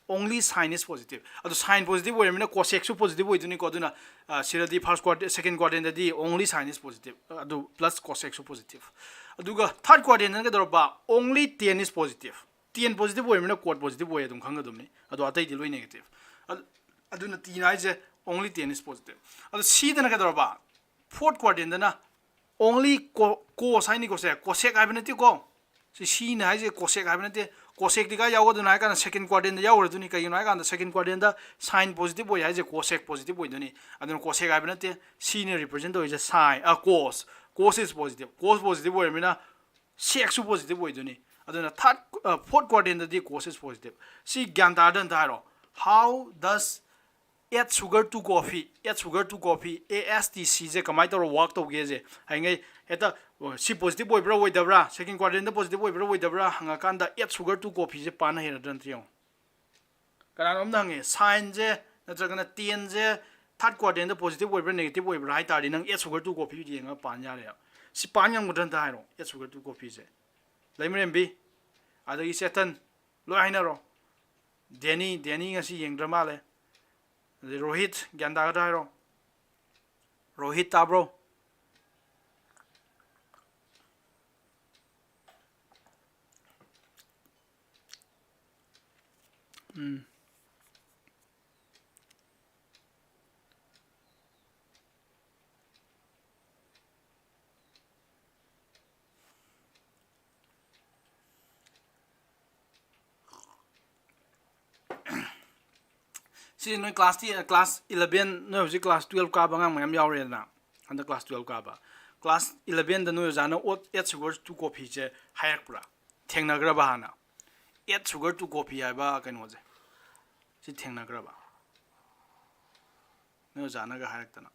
only sign is positive. Sign positive we mean cosec positive we do Nikoduna the first quadrant second quadrant the only sign is positive plus cosec positive. Aduga third quadrant only 10 is positive. 10 positive we mean quad positive we don't hang them adu atai diloi negative. Aduna tina is only 10 is positive. C the fourth quadrant na only cosine cosec ibnati go. See na is cosec ibnati cosec the guy yawaduna can second quadrant the yawaduni ka the second quadrant the sign positive boy has a cosec positive boy duni and then cosec ibnati senior represent is a sign a cos is positive cos positive boy mina sec positive boy duni and then third fourth quadrant the cos is positive. See gantadan taro how does add sugar to coffee ASTC je kamai to work to ge je hangai eta si positive boy bra with bra second quadrant positive boy bra with bra hanga kanda add sugar to coffee je pana he dan triong kanan nang sign je natragana 10 je third quadrant positive boy bra negative boy bra hai tari nang add sugar to coffee je nga panya re si panyang mudan ta hairo add sugar to coffee je laimrem bi adagi setan lo haina ro deni ngasi yengdra male Rohit Ganda Dairo Rohit Tabro ꯁꯤ ꯅꯣꯏ class 11 ꯅꯣꯏ ꯍꯧꯖꯤꯛ class 12 ꯀꯥꯕ ꯑꯉꯥꯡ ꯃꯌꯥꯝ ꯌꯥꯎꯔꯦꯗꯅ ꯍꯟꯗꯛ class 12 ꯀꯥꯕ class 11 ꯗ ꯅꯣꯏ ꯑꯣꯖꯥꯅ 8 sugar 2 coffee ꯁꯦ ꯍꯥꯏꯔꯛꯄ꯭ꯔꯥ ꯊꯦꯡꯅꯈ꯭ꯔꯕ ꯍꯥꯟꯅ 8 sugar 2 coffee ꯍꯥꯏꯕ ꯀꯩꯅꯣꯁꯦ ꯁꯤ ꯊꯦꯡꯅꯈ꯭ꯔꯕ ꯅꯣꯏ ꯑꯣꯖꯥꯅꯒ ꯍꯥꯏꯔꯛꯇꯅ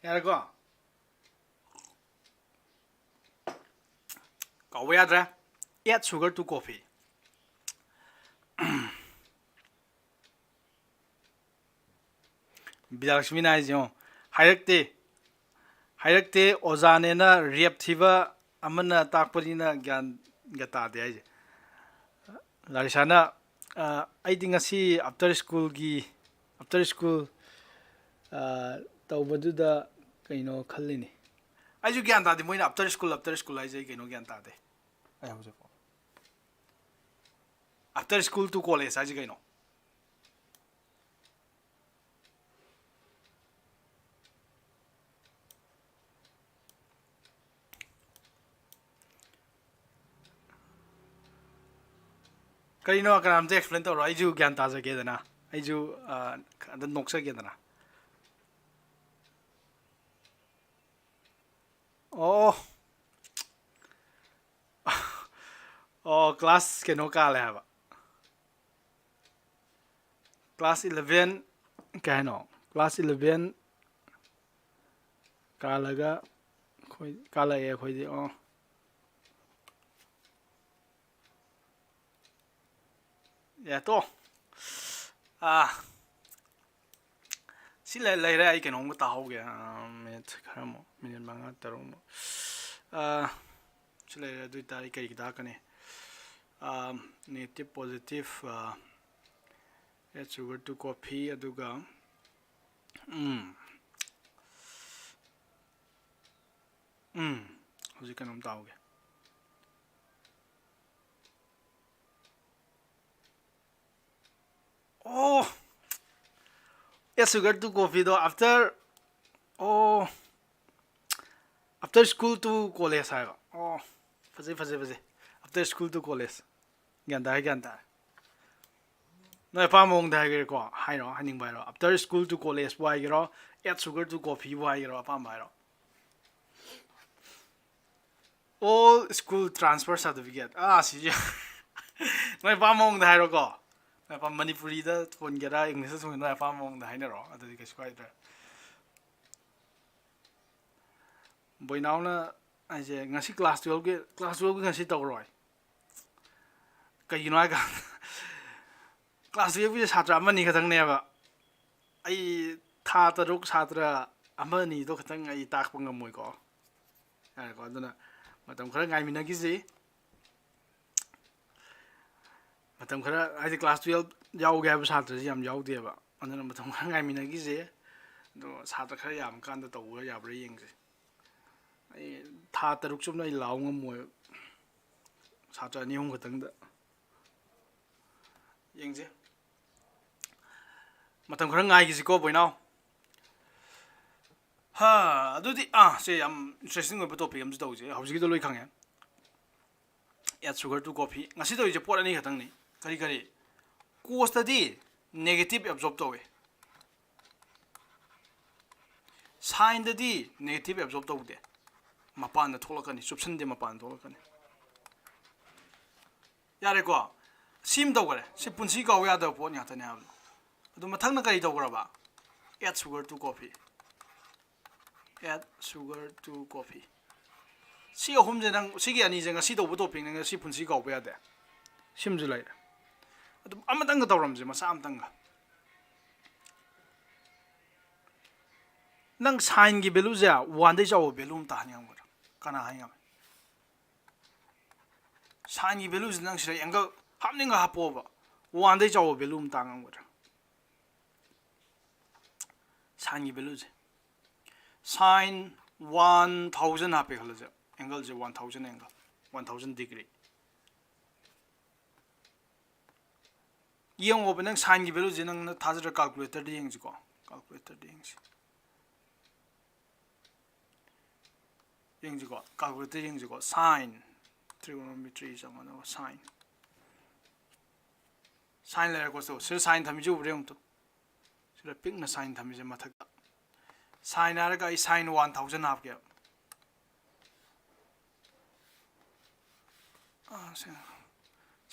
ꯌꯥꯔꯦꯀꯣ ꯀꯥꯎꯕ ꯌꯥꯗ꯭ꯔꯦ 8 sugar 2 coffee ꯕꯤꯖꯌꯂꯛꯁꯃꯤꯅ ꯍꯥꯏꯁꯦ ꯌꯦꯡꯉꯣ ꯍꯥꯏꯔꯛꯇꯦ ꯑꯣꯖꯥꯅꯦꯅ ꯔꯦꯞ ꯊꯤꯕ ꯑꯃꯅ ꯇꯥꯛꯄꯅꯤꯅ ꯒ꯭ꯌꯥꯟꯒ ꯇꯥꯗꯦ ꯍꯥꯏꯁꯦ ꯂꯥꯔꯤꯁꯥꯅ ꯑꯩꯗꯤ ꯉꯁꯤ ꯑꯐꯇꯔ ꯁ꯭ꯀꯨꯜ ꯇꯧꯕꯗꯨꯗ ꯀꯩꯅꯣ ꯈꯜꯂꯤꯅꯤ ꯑꯩꯁꯨ ꯒ꯭ꯌꯥꯟ ꯇꯥꯗꯦ ꯃꯣꯏꯅ ꯑꯐꯇꯔ ꯁ꯭ꯀꯨꯜ ꯍꯥꯏꯁꯦ ꯀꯩꯅꯣ ꯒ꯭ꯌꯥꯟ ꯇꯥꯗꯦ ꯑꯩ ꯍꯧꯖꯤꯛꯐꯥꯎ ꯑꯐꯇꯔ ꯁ꯭ꯀꯨꯜ ꯇꯨ ꯀꯣꯂꯦꯖ ꯍꯥꯏꯁꯦ ꯀꯩꯅꯣ ꯀꯔꯤꯅꯣ ꯀꯅꯥꯝꯇ ꯑꯦꯛꯁꯄ꯭ꯂꯦꯟ ꯇꯧꯔꯣ ꯑꯩꯁꯨ ꯒ꯭ꯌꯥꯟ ꯇꯥꯖꯒꯦꯗꯅ ꯑꯩꯁꯨ ꯑꯗ ꯅꯣꯛꯆꯒꯦꯗꯅ ꯑꯣ ꯑꯣ ꯀ꯭ꯂꯥꯁ ꯀꯩꯅꯣ ꯀꯥꯜꯂꯦ ꯍꯥꯏꯕ ꯀ꯭ꯂꯥꯁ 11 ꯀꯩ ꯍꯥꯏꯅꯣ ꯀ꯭ꯂꯥꯁ 11 ꯀꯥꯜꯂꯒ ꯀꯥꯜꯂꯛꯑꯦ ꯑꯩꯈꯣꯏꯗꯤ ꯑꯣ ꯇꯣ ꯁꯤ ꯂꯩꯔꯦ ꯑꯩ ꯀꯩꯅꯣꯝꯒ ꯇꯥꯍꯧꯒꯦ ꯃꯤꯅꯤꯠ ꯈꯔꯃꯨꯛ ꯃꯤꯅꯤꯠ 5 6ꯃꯨꯛ ꯁꯤ ꯂꯩꯔꯦ ꯑꯗꯨ ꯑꯣꯏꯇꯥꯔꯗꯤ ꯀꯩꯒꯤ ꯇꯥꯛꯀꯅꯤ ꯅꯦꯒꯦꯇꯤቭ ꯄꯣꯖꯤꯇꯤꯚ 8 sugar 2 coffee ꯑꯗꯨꯒ ꯍꯧꯖꯤꯛ ꯀꯩꯅꯣꯝ ꯇꯥꯍꯧꯒꯦ ꯑꯣ 8 sugar 2 coffee ꯗꯣ after school to college ꯍꯥꯏꯕ ꯑꯣ ꯐꯖꯩ after school to college ꯒ꯭ꯌꯥꯟ ꯇꯥꯔꯦ ꯅꯣꯏ ꯑꯄꯥꯝꯕ ꯃꯑꯣꯡꯗ ꯍꯥꯏꯒꯦꯔꯦꯀꯣ ꯍꯥꯏꯅꯤꯡꯕ ꯍꯥꯏꯔꯣ after school to college ꯕꯨ ꯍꯥꯏꯒꯦꯔꯣ 8 sugar 2 coffee ꯕꯨ ꯍꯥꯏꯒꯦꯔꯣ ꯑꯄꯥꯝꯕ ꯍꯥꯏꯔꯣ all school transfer certificate ꯁꯤꯁꯦ ꯅꯣꯏ ꯑꯄꯥꯝꯕ ꯃꯑꯣꯡꯗ ꯍꯥꯏꯔꯣꯀꯣ ꯅꯣꯏ ꯑꯄꯥꯝꯕ ꯃꯅꯤꯄꯨꯔꯤꯗ ꯊꯣꯟꯒꯦꯔꯥ ꯏꯪꯂꯤꯁꯇ ꯊꯣꯟꯒꯦꯔꯥ ꯅꯣꯏ ꯑꯄꯥꯝꯕ ꯃꯑꯣꯡꯗ ꯍꯥꯏꯅꯔꯣ ꯑꯗꯨꯗꯤ ꯀꯩꯁꯨ ꯀꯥꯏꯗ꯭ꯔꯦ ꯕꯣꯏꯅꯥꯎꯅ ꯍꯥꯏꯁꯦ ꯉꯁꯤ ꯀ꯭ꯂꯥꯁ 12ꯒꯤ ꯉꯁꯤ ꯇꯧꯔꯣꯏ ꯀꯩꯒꯤꯅꯣ ꯍꯥꯏꯀꯥꯟꯗ ꯀ꯭ꯂꯥꯁ 12ꯒꯤꯁꯦ ꯁꯥꯇ꯭ꯔ ꯑꯃꯅꯤ ꯈꯛꯇꯪꯅꯦꯕ ꯑꯩ ꯊꯥ 6 ꯁꯥꯇ꯭ꯔ ꯑꯃ ꯑꯅꯤꯗꯣ ꯈꯛꯇꯪ ꯑꯩ ꯇꯥꯛꯄ ꯉꯝꯃꯣꯏꯀꯣ ꯌꯥꯔꯦꯀꯣ ꯑꯗꯨꯅ ꯃꯇꯝ ꯈꯔ ꯉꯥꯏꯃꯤꯟꯅꯈꯤꯁꯤ ꯃꯇꯝ ꯈꯔ ꯍꯥꯏꯗꯤ ꯀ꯭ꯂꯥꯁ 12 ꯌꯥꯎꯒꯦ ꯍꯥꯏꯕ ꯁꯥꯇ꯭ꯔꯁꯤ ꯌꯥꯝ ꯌꯥꯎꯗꯦꯕ ꯑꯗꯨꯅ ꯃꯇꯝ ꯈꯔ ꯉꯥꯏꯃꯤꯟꯅꯈꯤꯁꯦ ꯑꯗꯣ ꯁꯥꯇ꯭ꯔ ꯈꯔ ꯌꯥꯝꯀꯥꯟꯗ ꯇꯧꯕ ꯌꯥꯕ꯭ꯔꯥ ꯌꯦꯡꯁꯦ ꯑꯩ ꯊꯥ 6 ꯆꯨꯞꯅ ꯑꯩ ꯂꯥꯎ ꯉꯝꯃꯣꯏ ꯁꯥꯇ꯭ꯔ 2 3 ꯈꯛꯇꯪꯗ ꯌꯦꯡꯁꯦ ꯃꯇꯝ ꯈꯔ ꯉꯥꯏꯈꯤꯁꯤꯀꯣ ꯕꯣꯏꯅꯥꯎ ꯑꯗꯨꯗꯤ ꯁꯦ ꯌꯥꯝ ꯏꯟꯇꯔꯦꯁꯇꯤꯡ ꯑꯣꯏꯕ ꯇꯣꯄꯤꯛ ꯑꯃꯁꯨ ꯇꯧꯁꯦ ꯍꯧꯖꯤꯛꯀꯤꯗꯣ ꯂꯣꯏ ꯈꯪꯉꯦ 8 sugar 2 coffee ꯉꯁꯤ ꯇꯧꯔꯤꯁꯦ ꯄꯣꯠ ꯑꯅꯤ ꯈꯛꯇꯪꯅꯤ ꯀꯔꯤ ꯀꯣꯁꯇꯗꯤ ꯅꯦꯒꯦꯇꯤꯚ ꯑꯦꯕꯖꯣꯔꯞ ꯇꯧꯋꯦ ꯁꯥꯏꯟꯗꯗꯤ ꯅꯦꯒꯦꯇꯤꯚ ꯑꯦꯕꯖꯣꯔꯞ ꯇꯧꯗꯦ ꯃꯄꯥꯟꯗ ꯊꯣꯛꯂꯛꯀꯅꯤ ꯆꯨꯞꯁꯟꯗꯦ ꯃꯄꯥꯟꯗ ꯊꯣꯛꯂꯛꯀꯅꯤ ꯌꯥꯔꯦꯀꯣ ꯁꯤꯝ ꯇꯧꯈꯔꯦ ꯁꯤ ꯄꯨꯟꯁꯤ ꯀꯥꯎ ꯌꯥꯗꯕ ꯄꯣꯠ ꯉꯥꯛꯇꯅꯦ ꯍꯥꯏꯕꯗꯣ ꯑꯗꯨ ꯃꯊꯪꯅ ꯀꯔꯤ ꯇꯧꯈ꯭ꯔꯕ 8 sugar 2 coffee 8 sugar 2 coffee ꯁꯤ ꯑꯍꯨꯝꯁꯦ ꯅꯪ ꯁꯤꯒꯤ ꯑꯅꯤꯁꯦ ꯉꯁꯤ ꯇꯧꯕ ꯇꯣꯄꯤꯛꯅꯦ ꯉꯁꯤ ꯄꯨꯟꯁꯤ ꯀꯥꯎꯕ ꯌꯥꯗꯦ ꯁꯤꯝꯁꯨ ꯂꯩꯔꯦ ꯑꯗꯨꯝ ꯑꯃꯇꯪꯒ ꯇꯧꯔꯝꯁꯦ ꯃꯆꯥ ꯑꯃꯇꯪꯒ ꯅꯪ ꯁꯥꯏꯟꯒꯤ ꯚꯦꯂꯨꯁꯦ 1ꯗꯩ ꯆꯥꯎꯕ ꯚꯦꯂꯨ ꯑꯃ ꯇꯥꯍꯟ ꯉꯝꯒꯗ꯭ꯔꯥ ꯀꯅꯥ ꯍꯥꯏ ꯉꯝꯃꯦ ꯁꯥꯏꯟꯒꯤ ꯚꯦꯂꯨꯁꯦ ꯅꯪ ꯁꯤꯗ angle ꯍꯥꯞꯅꯤꯡꯒ ꯍꯥꯞꯄꯣꯕ 1 dai chaw value um tangam gora sin gi value je sin 1000 hape khalo je angle je 1000 angle 1000 degree yang wo nang sin gi value je nang thajar calculator de yang ji ko calculator de yang ji ko calculator yang ji ko sin trigonometry jamano sin sin le ko so sin thami ju bre um to sira pick na sin thami je mathak sin ara ga sin 1000 half ke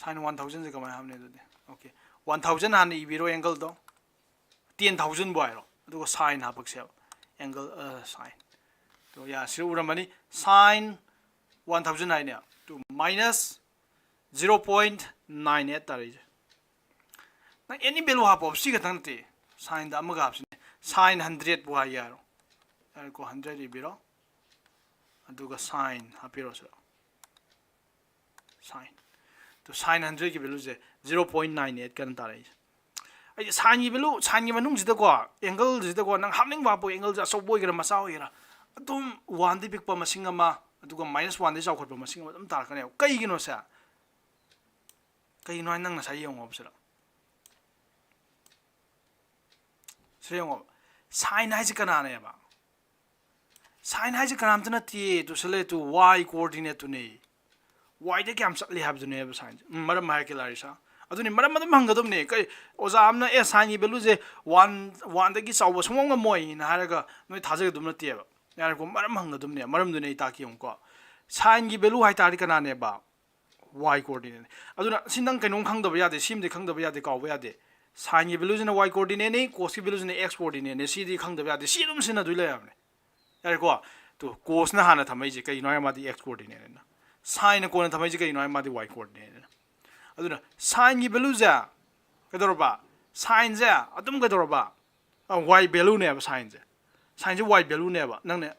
sin 1000 je kamai hamne do de okay 1000 han ibiro angle do 10000 boy ro adugo sin ha bak se angle sin to ya sira uramani sin 1000 ai ne to minus 0.98 tari na any value ha pop si ga tang te sin da amaga sin 100 bu ha yaro ko 100 ibiro aduga sin ha piro so sin to sin 100 ki value je 0.98 kan tari ai sin gi value sin gi manung ji da ko angle ji da ko nang hamning ba po angle ja so boy gra ma sa ira adum 1 di pick pa masing ama aduga minus 1 di sa khot pa masing ama dum tar kan ya kai gi no sa kai no nang na sa yong ob sira sreyong sin hai ji kana ne ba sin hai ji kanam tana ti to sele to y coordinate to ne y de kam satli have to ne ba sin maram ha ke larisa aduni maram madam hangadum ne kai oza amna e sin gi value je 1 de gi saw sungong ga moi na ha ga noi thaje dum na ti ba ya ko maram hangadum ne maram du ne ta ki ong ko sin gi value hai ta ri kana ne ba y coordinate aduna sinang kainong khang da ba ya de sim de khang da ba ya de kaw ba ya de sin gi value na y coordinate ne cos gi value na x coordinate ne si di khang da ba ya de si dum sin na du le amne ya ko to cos na hana thamai je kai noi ma di x coordinate na sin ko na thamai je kai noi ma di y coordinate aduna sin gi value ja kador ba sin ja adum kador ba y value ne ba sin ja sin je y value ne ba nang ne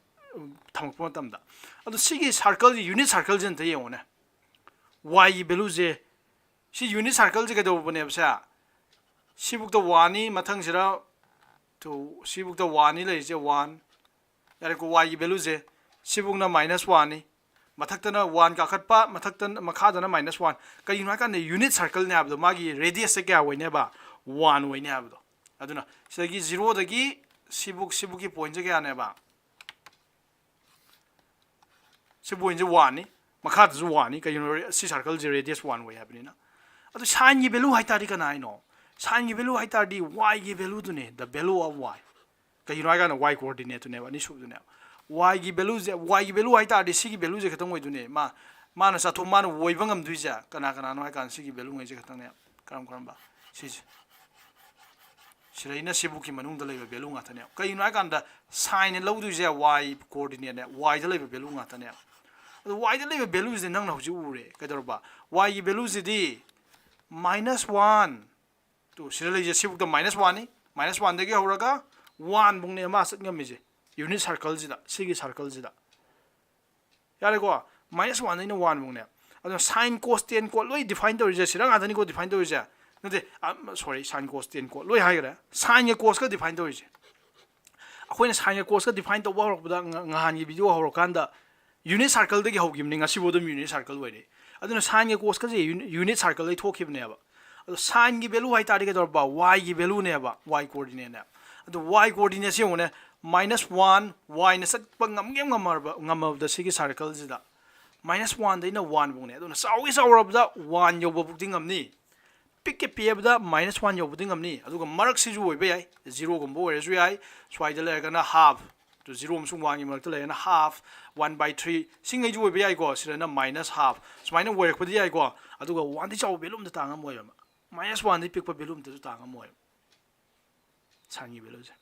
thamak pa tam da adu sigi circle unit circle jen te yong ne y value je si unit circle je kador ba ne ba sa sibuk to 1 ni mathang sira to sibuk to 1 ni le je 1 yare ko y value je sibuk na -1 ni mathak ta na 1 ka khat pa mathak ta makha da na -1 kai na ka ne unit circle ne abdo magi radius se kya woi ne ba 1 woi ne abdo aduna sagi 0 da gi sibuk ki point je kya ne ba sibuk je 1 ni makha da 1 ni kai si circle je radius 1 woi habni na adu sin gi value hai ta ri ka na no sin gi value hai ta di y gi value du ne the value of y kai no ga na y coordinate tu ne ba ni su du ne y gi value hai ta di si gi value je khatang oi du ne ma na sa thu ma na woi bangam du ja kana no hai kan si gi value ngai je khatang ne karam ba si sirai na sibu ki manung da leba value nga ta ne kai no ga da sin lo du ja y coordinate ne y da leba value nga ta ne y da leba value je nang na hu ji u re ka dor ba y gi value je di -1 to sirai je sibu da -1 ni -1 de ge horaga 1 bung ne ma sat ngam je unit circle ji da sigi circle ji da yare ko -1 ni 1 bung ne ado sin cos tan ko loi define to je sirang adani ko define to je nde sorry sin cos tan ko loi hai gra sin ge cos ka define to je akhoi na sin ge cos ka define to wa da ngahan gi video horo kan da unit circle de ge ho gim ni ngasi bo dum unit circle wai de aduna sin ge cos ka je unit circle lai thok khib ne ba ado sin gi value hai ta ri ge dor ba y gi value ne ba y coordinate ne ado y coordinate se ne -1 y na sat pa ngam gem ngam da sigi circle ji da -1 da ina 1 bung ne aduna sawi sawrab da 1 yo bu ding ngam ni pick ke pie da -1 yo bu ding ngam ni aduga marak si ju oi be ai 0 gum bo re ju ai swai da le ga na half to 0 sum 1 gi marak da le na half 1/3 singai ju oi be ai ko sira na -half smaina wo rek padi ai ko aduga 1 di chaw belum da ta ngam moi ma -1 di pick pa belum da ta ngam moi sangi belo je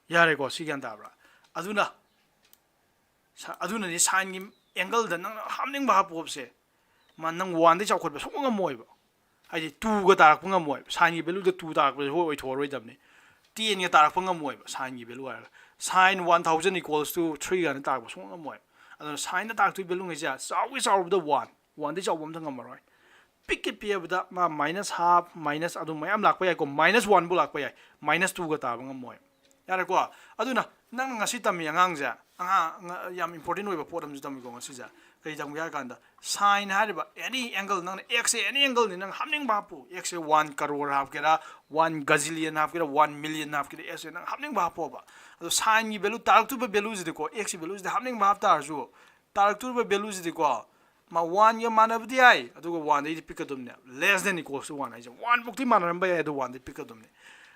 yare ko si gan da bra aduna ni sin gi angle da nang hamning ba pop se man nang 1 de chaw khot ba so ngam moi ba ai di 2 ga tarak pa ngam moi sin gi value da 2 tarak ba ho oi thoroi dam ni 10 ga tarak pa ngam moi ba sin gi value ai sin 1000 equals to 3 ga na tarak ba so ngam moi aduna sin da tarak tu value ngai ja sawi saw da 1 de chaw bom da ngam roi ꯄꯤꯛꯀꯦ ꯄꯤꯕꯗ ꯃꯥ minus half minus ꯑꯗꯨ ꯃꯌꯥꯝ ꯂꯥꯛꯄ ꯌꯥꯏꯀꯣ minus 1 ꯕꯨ ꯂꯥꯛꯄ ꯌꯥꯏ minus 2 ꯒ ꯇꯥꯕ ꯉꯝꯃꯣꯏ ꯌꯥꯔꯦꯀꯣ ꯑꯗꯨꯅ ꯅꯪ ꯉꯁꯤ ꯇꯝꯃꯤ ꯑꯉꯥꯡꯁꯦ ꯌꯥꯝ ꯏꯝꯄꯣꯔꯇꯦꯟ ꯑꯣꯏꯕ ꯄꯣꯠ ꯑꯃꯁꯨ ꯇꯝꯃꯤꯀꯣ ꯉꯁꯤꯁꯦ ꯀꯔꯤ ꯇꯝꯒꯦ ꯍꯥꯏ ꯀꯥꯟꯗ ꯁꯥꯏꯟ ꯍꯥꯏꯔꯤꯕ ꯑꯦꯅꯤ ꯑꯦꯡꯒꯜ ꯅꯪꯅ x ꯑꯦꯅꯤ ꯑꯦꯡꯒꯜꯅꯤ ꯅꯪ ꯍꯥꯞꯅꯤꯡꯕ ꯍꯥꯞꯄꯨ x 1 crore ꯍꯥꯞꯀꯦꯔꯥ 1 gazillion ꯍꯥꯞꯀꯦꯔꯥ 1 million ꯍꯥꯞꯀꯦꯔꯥ x ꯅꯪ ꯍꯥꯞꯅꯤꯡꯕ ꯍꯥꯞꯄꯣꯕ ꯑꯗꯣ ꯁꯥꯏꯟꯒꯤ ꯚꯦꯂꯨ ꯇꯥꯔꯛꯇꯣꯏꯕ ꯚꯦꯂꯨꯁꯤꯗꯤꯀꯣ x ꯒꯤ ꯚꯦꯂꯨꯁꯤꯗꯤ ꯍꯥꯞꯅꯤꯡꯕ ꯍꯥꯞ ꯇꯥꯔꯁꯨ ꯇꯥꯔꯛꯇꯣꯏꯕ ꯚꯦꯂꯨꯁꯤꯗꯤꯀꯣ ꯃꯥ 1 ꯒ ꯃꯥꯟꯅꯕꯗꯤ ꯌꯥꯏ ꯑꯗꯨꯒ 1 ꯗꯩꯗꯤ ꯄꯤꯛꯀꯗꯕꯅꯦ ꯂꯦꯁ ꯗꯦꯟ 이퀄ꯁ ꯇꯨ 1 ꯍꯥꯏꯁꯦ 1 ꯐꯥꯎꯇꯤ ꯃꯥꯟꯅꯔꯝꯕ ꯌꯥꯏ ꯑꯗꯨ 1 ꯗꯩ ꯄꯤꯛꯀꯗꯕꯅꯦ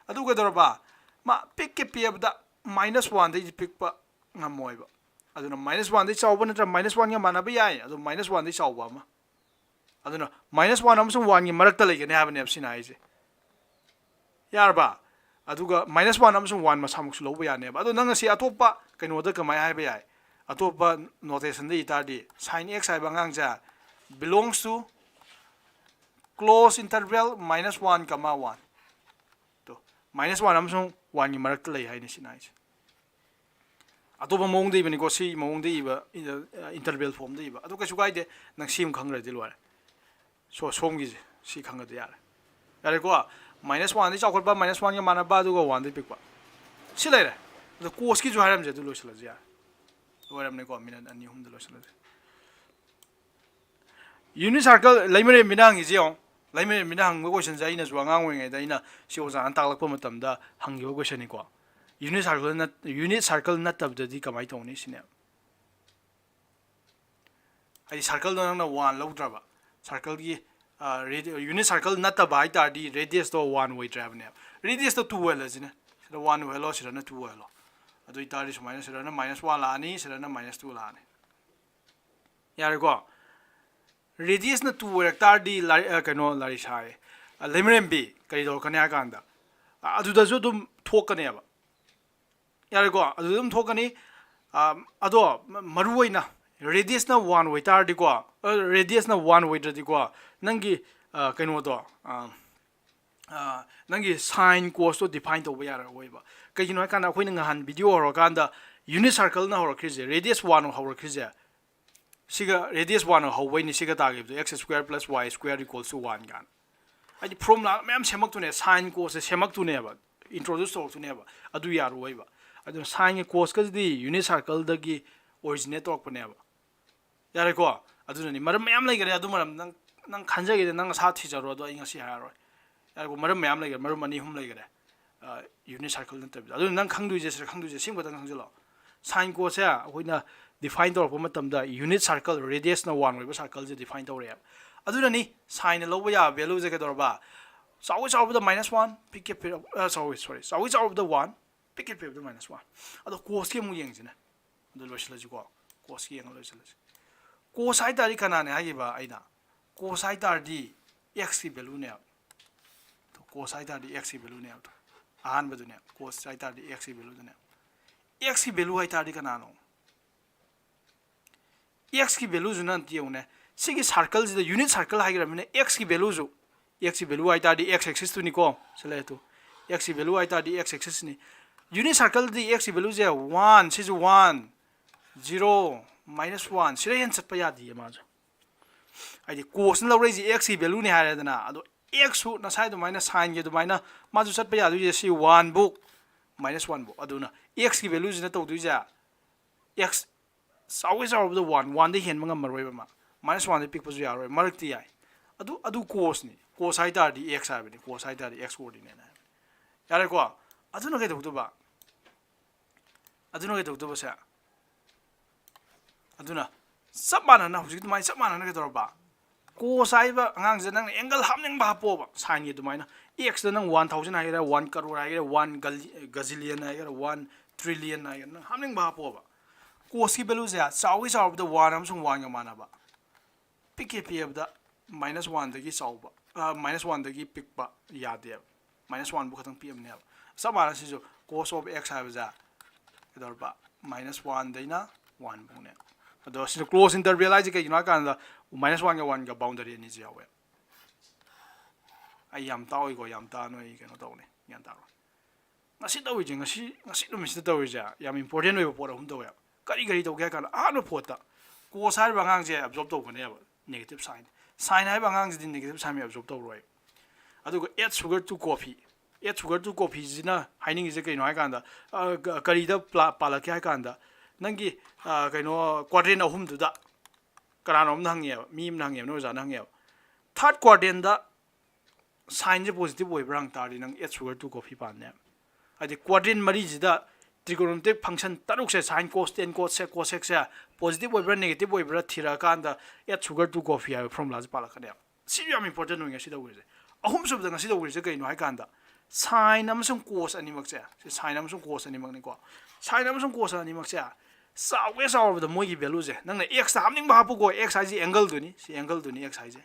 ꯑꯗꯨ ꯀꯩꯗꯧꯔꯕ ꯃꯥ ꯄꯤꯛꯀꯦ ꯄꯤꯕꯗ -1 ꯗꯩꯗꯤ ꯄꯤꯛꯄ ꯉꯝꯃꯣꯏꯕ ꯑꯗꯨꯅ -1 ꯗꯩ ꯆꯥꯎꯕ ꯅꯠꯇ꯭ꯔ -1 ꯒ ꯃꯥꯟꯅꯕ ꯌꯥꯏ ꯑꯗꯨ -1 ꯗꯩ ꯆꯥꯎꯕ ꯑꯃ ꯑꯗꯨꯅ -1 ꯑꯃꯁꯨꯡ 1 ꯒꯤ ꯃꯔꯛꯇ ꯂꯩꯒꯅꯤ ꯍꯥꯏꯕꯅꯦꯕ ꯁꯤꯅ ꯍꯥꯏꯁꯦ ꯌꯥꯔꯕ ꯑꯗꯨꯒ -1 ꯑꯃꯁꯨꯡ 1 ꯃꯁꯥꯃꯛꯁꯨ ꯂꯧꯕ ꯌꯥꯅꯦꯕ ꯑꯗꯣ ꯅꯪ ꯉꯁꯤ ꯑꯇꯣꯞꯄ ꯀꯩꯅꯣꯗ ꯀꯃꯥꯏꯅ ꯍꯥꯏꯕ ꯌꯥꯏ ꯑꯇꯣꯞꯄ ꯅꯣꯇꯦꯁꯟꯗ ꯏꯇꯥꯔꯗꯤ sin x ꯍꯥꯏꯕ ꯑꯉꯥꯡꯁꯦ belongs to close interval -1, 1 to -1 ꯑꯃꯁꯨꯡ 1 ꯒꯤ ꯃꯔꯛꯇ ꯂꯩ ꯍꯥꯏꯅꯤ ꯁꯤꯅ ꯍꯥꯏꯁꯦ ꯑꯇꯣꯞꯄ ꯃꯑꯣꯡꯗ ꯏꯕꯅꯤꯀꯣ ꯁꯤ ꯃꯑꯣꯡꯗ ꯏꯕ 인터벌 ꯐꯣꯝꯗ 이바 ꯑꯗꯨ ꯀꯩꯁꯨ ꯀꯥꯏꯗꯦ ꯅꯪ ꯁꯤ ꯑꯃ ꯈꯪꯈ꯭ꯔꯗꯤ ꯂꯣꯏꯔꯦ ꯁꯣꯝꯒꯤꯁꯦ ꯁꯤ ꯈꯪꯉꯗꯤ ꯌꯥꯔꯦ ꯌꯥꯔꯦꯀꯣ -1 ꯗꯩ ꯆꯥꯎꯈꯠꯄ -1 ꯒ ꯃꯥꯟꯅꯕ ꯑꯗꯨꯒ 1 ꯗꯩ ꯄꯤꯛꯄ ꯁꯤ ꯂꯩꯔꯦ ꯑꯗꯣ ꯀꯣꯁꯀꯤꯁꯨ ꯍꯥꯏꯔꯝꯁꯦ ꯑꯗꯨ ꯂꯣꯏꯁꯤꯜꯂꯁꯤ ꯌꯥꯔꯦ ꯂꯣꯏꯔꯝꯅꯤꯀꯣ ꯃꯤꯅꯠ 2-3ꯗ ꯂꯣꯏꯁꯤꯜꯂꯁꯤ ꯌꯨꯅꯤꯠ ꯁꯥꯔꯀꯜ ꯂꯩꯃꯔꯦꯟ ꯃꯤꯅ ꯍꯪꯉꯤꯁꯦ ꯌꯦꯡꯉꯣ ꯂꯩꯃꯔꯦꯟ ꯃꯤꯅ ꯍꯪꯕ ꯀꯣꯏꯁꯟꯁꯦ ꯑꯩꯅꯁꯨ ꯑꯉꯥꯡ ꯑꯣꯏꯔꯤꯉꯩꯗ ꯑꯩꯅ ꯁꯤ ꯑꯣꯖꯥꯅ ꯇꯥꯛꯂꯛꯄ ꯃꯇꯝꯗ ꯍꯪꯈꯤꯕ ꯀꯣꯏꯁꯟꯅꯤꯀꯣ यूनिट सर्कल नत्तबददी कमाई तौनी सिने आई सर्कल नंगना 1 लौद्रबा सर्कल की यूनिट सर्कल नत्तबा हाई तारदी रेडियस तो 1 ओइद्राबने रेडियस तो 2 ओइलजिने सिदा 1 ओइलो सिदाना 2 ओइलो अदु इतारी सुमाइना सिदाना -1 लानी सिदाना -2 लानी यारेको रेडियस ना 2 ओइरक तारदी कनो लारी साय लेमरेम्बी कई दो कन्या कांदा अदुदसु दुम थोकनेबा यारेको अदुदम थोकनी अदो मरुइना रेडियस ना 1 ओइतारदीको रेडियस ना 1 ओइद्रदीको नंगी कइनोदो नंगी साइन कोस तो डिफाइन तौबा यार ओइबा कइनो काना अखोइना ngahन वीडियो होरकांदा यूनिट सर्कल ना होरखिजे रेडियस 1 होरखिजे सिगा रेडियस 1 होबैनि सिगा तागिबदो x² + y² = 1 गान आदि फॉर्मुला मैम सेमक्तुने साइन कोस सेमक्तुनेबा इंट्रोड्यूस तौरतुनेबा अदु यार ओइबा अदु साइन कोस कजदी यूनिट सर्कल दगी ओरिजिनेट तौरपनेबा यारेको अदुननि मरम मैम लेगरे अदु मरम नंग खंजगे नंग सा थिजरो अदु आई ngasi हारो यारेको मरम मैम लेगरे मरम अनि हुम लेगरे यूनिट सर्कल नतब अदु नंग खंगदुजे सिंगबदा खंजलो साइन कोस या अखोइना डिफाइन तौरप मतमदा यूनिट सर्कल रेडियस ना 1 ओइबा सर्कल जे डिफाइन तौरे अदुननि साइन लौबा या वैल्यू जे केदरबा चाउ चाउबदा -1 पिके सॉरी चाउ चाउबदा 1 पिके पेबदा -1 अदो कोस के मु येंगजिना अदु लोइसलजिको कोस के येंग लोइसलजि कोस हाइ तारि कनाने हाइबा आइना कोस हाइ तारदी x की वैल्यू ने तो कोस हाइ तारदी x की वैल्यू ने तो आहान बदुने कोस हाइ तारदी x की वैल्यू ने x की वैल्यू हाइ तारदी कनानो x की वैल्यू जुना तियोने सिगी सर्कल जिदा यूनिट सर्कल हाइग्रमिने x की वैल्यू जो x की वैल्यू हाइ तारदी x एक्सिस तो निको चले तो x की वैल्यू हाइ तारदी x एक्सिस नि यूनिट सर्कल दी x की वैल्यू जे 1 सिजु 1 0 -1 सिरे हेन चटपा यादी माजो आइदि कोस न लौरैजि x की वैल्यू ने हारेदना अदो x सु नसाइ दु माइना साइन गे दु माइना माजु चटपा यादु जे सी 1 बुक -1 बुक अदुना x की वैल्यू जिना तौदु जा x सावे सावे द 1 दे हेन मंगा मरोइबा मा -1 दे पिक पजु यारोय मरक्ति याय अदु कोस नि कोस हाइ तारदि x हाबनि कोस हाइ तारदि x कोऑर्डिनेट हाय यारे को अदुना के दउदुबा अदुना के दउदुबा से अदुना सब मानना हुजिक दुमाइ सब मानना के दरबा कोस आइबा अंगांग जे नंग एंगल हामनिंग बा पोबा साइन गे दुमाइना x द नंग 1000 हाइरा 1 करोड़ हाइरा 1 गजिलियन हाइरा 1 ट्रिलियन हाइरा हामनिंग बा पोबा कोस की value J Chou Chou the 1 अमसुंग 1 गा मानाबा पिके पियबदा -1 दगी चाउबा -1 दगी पिकबा यादे -1 बु खतंग पियमने सब माना सिजो cos of x हाबजा दरबा -1 दैना 1 बुने अदो सिनो क्लोज इंटरवल आइजे के गिना कांदा -1 गा 1 गा बाउंडरी नि जावे आई याम ताओइ गो याम ता नोइ केनो तौने यान तारो ngasi tawije ngasi numisida tawija yam important oiba pot ahum tawe kari kari tawge kan ano pota cos har bangang je absorb tawbane negative sign Sin hai bangang jidi negative sign me absorb tawroi aduga add sugar to coffee add sugar to coffee jina haining is kaino hai kanda kari da palak hai kanda nangi kaino quadrant ahum du da karanom nang ye mi nang ye no za nang ye third quadrant da sign je positive oi brang tari nang add sugar to coffee pan ne adi quadrant mari jida trigonometric function taruk se sin cos tan cos sec cos sec se positive oi bra negative oi bra thira kanda add sugar to coffee hai formula je palak ne si yam important no ngasi da uri ahum sub da ngasi da uri je kaino hai kanda sin amsung cos animak se sin amsung cos animak ni ko sin amsung cos animak se sawe saw da moi gi value je nang na x ta hamning ba hapu ko x ai ji angle du ni si angle du ni x ai je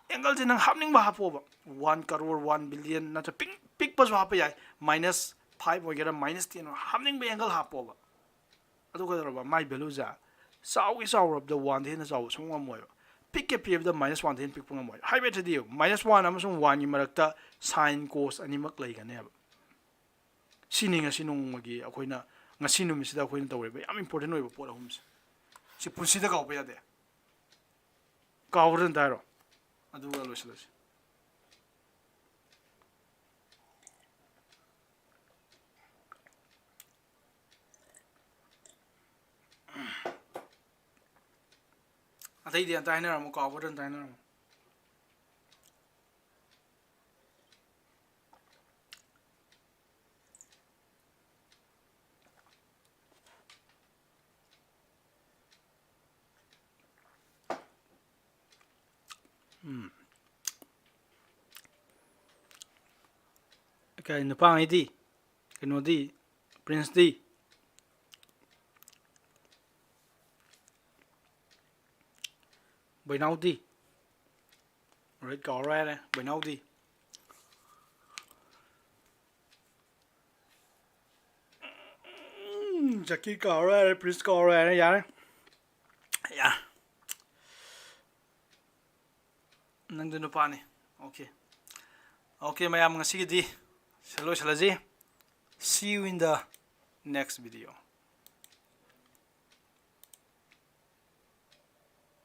angle je nang hamning ba hapu ba 1 crore 1 billion na ta pik pa jo hapu yai -5 वगैरह -10 हमनिंग बे angle हापोबा अदु गदरबा my value जा सावी सावरब the 1 हेन जाव संग मोय pick के पीब the -1 हेन पिक पंग मोय हाइबेट दियो -1 अमसुंग 1 नि मरकता sin cos अनिमक लैगने अब सिनिंग असि नोंगमगी अखोइना ngasi numisida अखोइना तवरेबा याम इंपोर्टेंट ओइबा पोट अहुमस सि पुनसिदा गावबा यादे गावरन दारो अदु लोसलस अतै दि अंत हाइना Ramu गावरन दाइना Ramu cái nó pang ấy đi cái nó đi prince đi bởi nào đi rồi có ra này bởi nào đi Jackie có ra này prince có ra này giá này yeah nang dun pa ni okay okay mayam ngasi di salo salaji see you in the next video.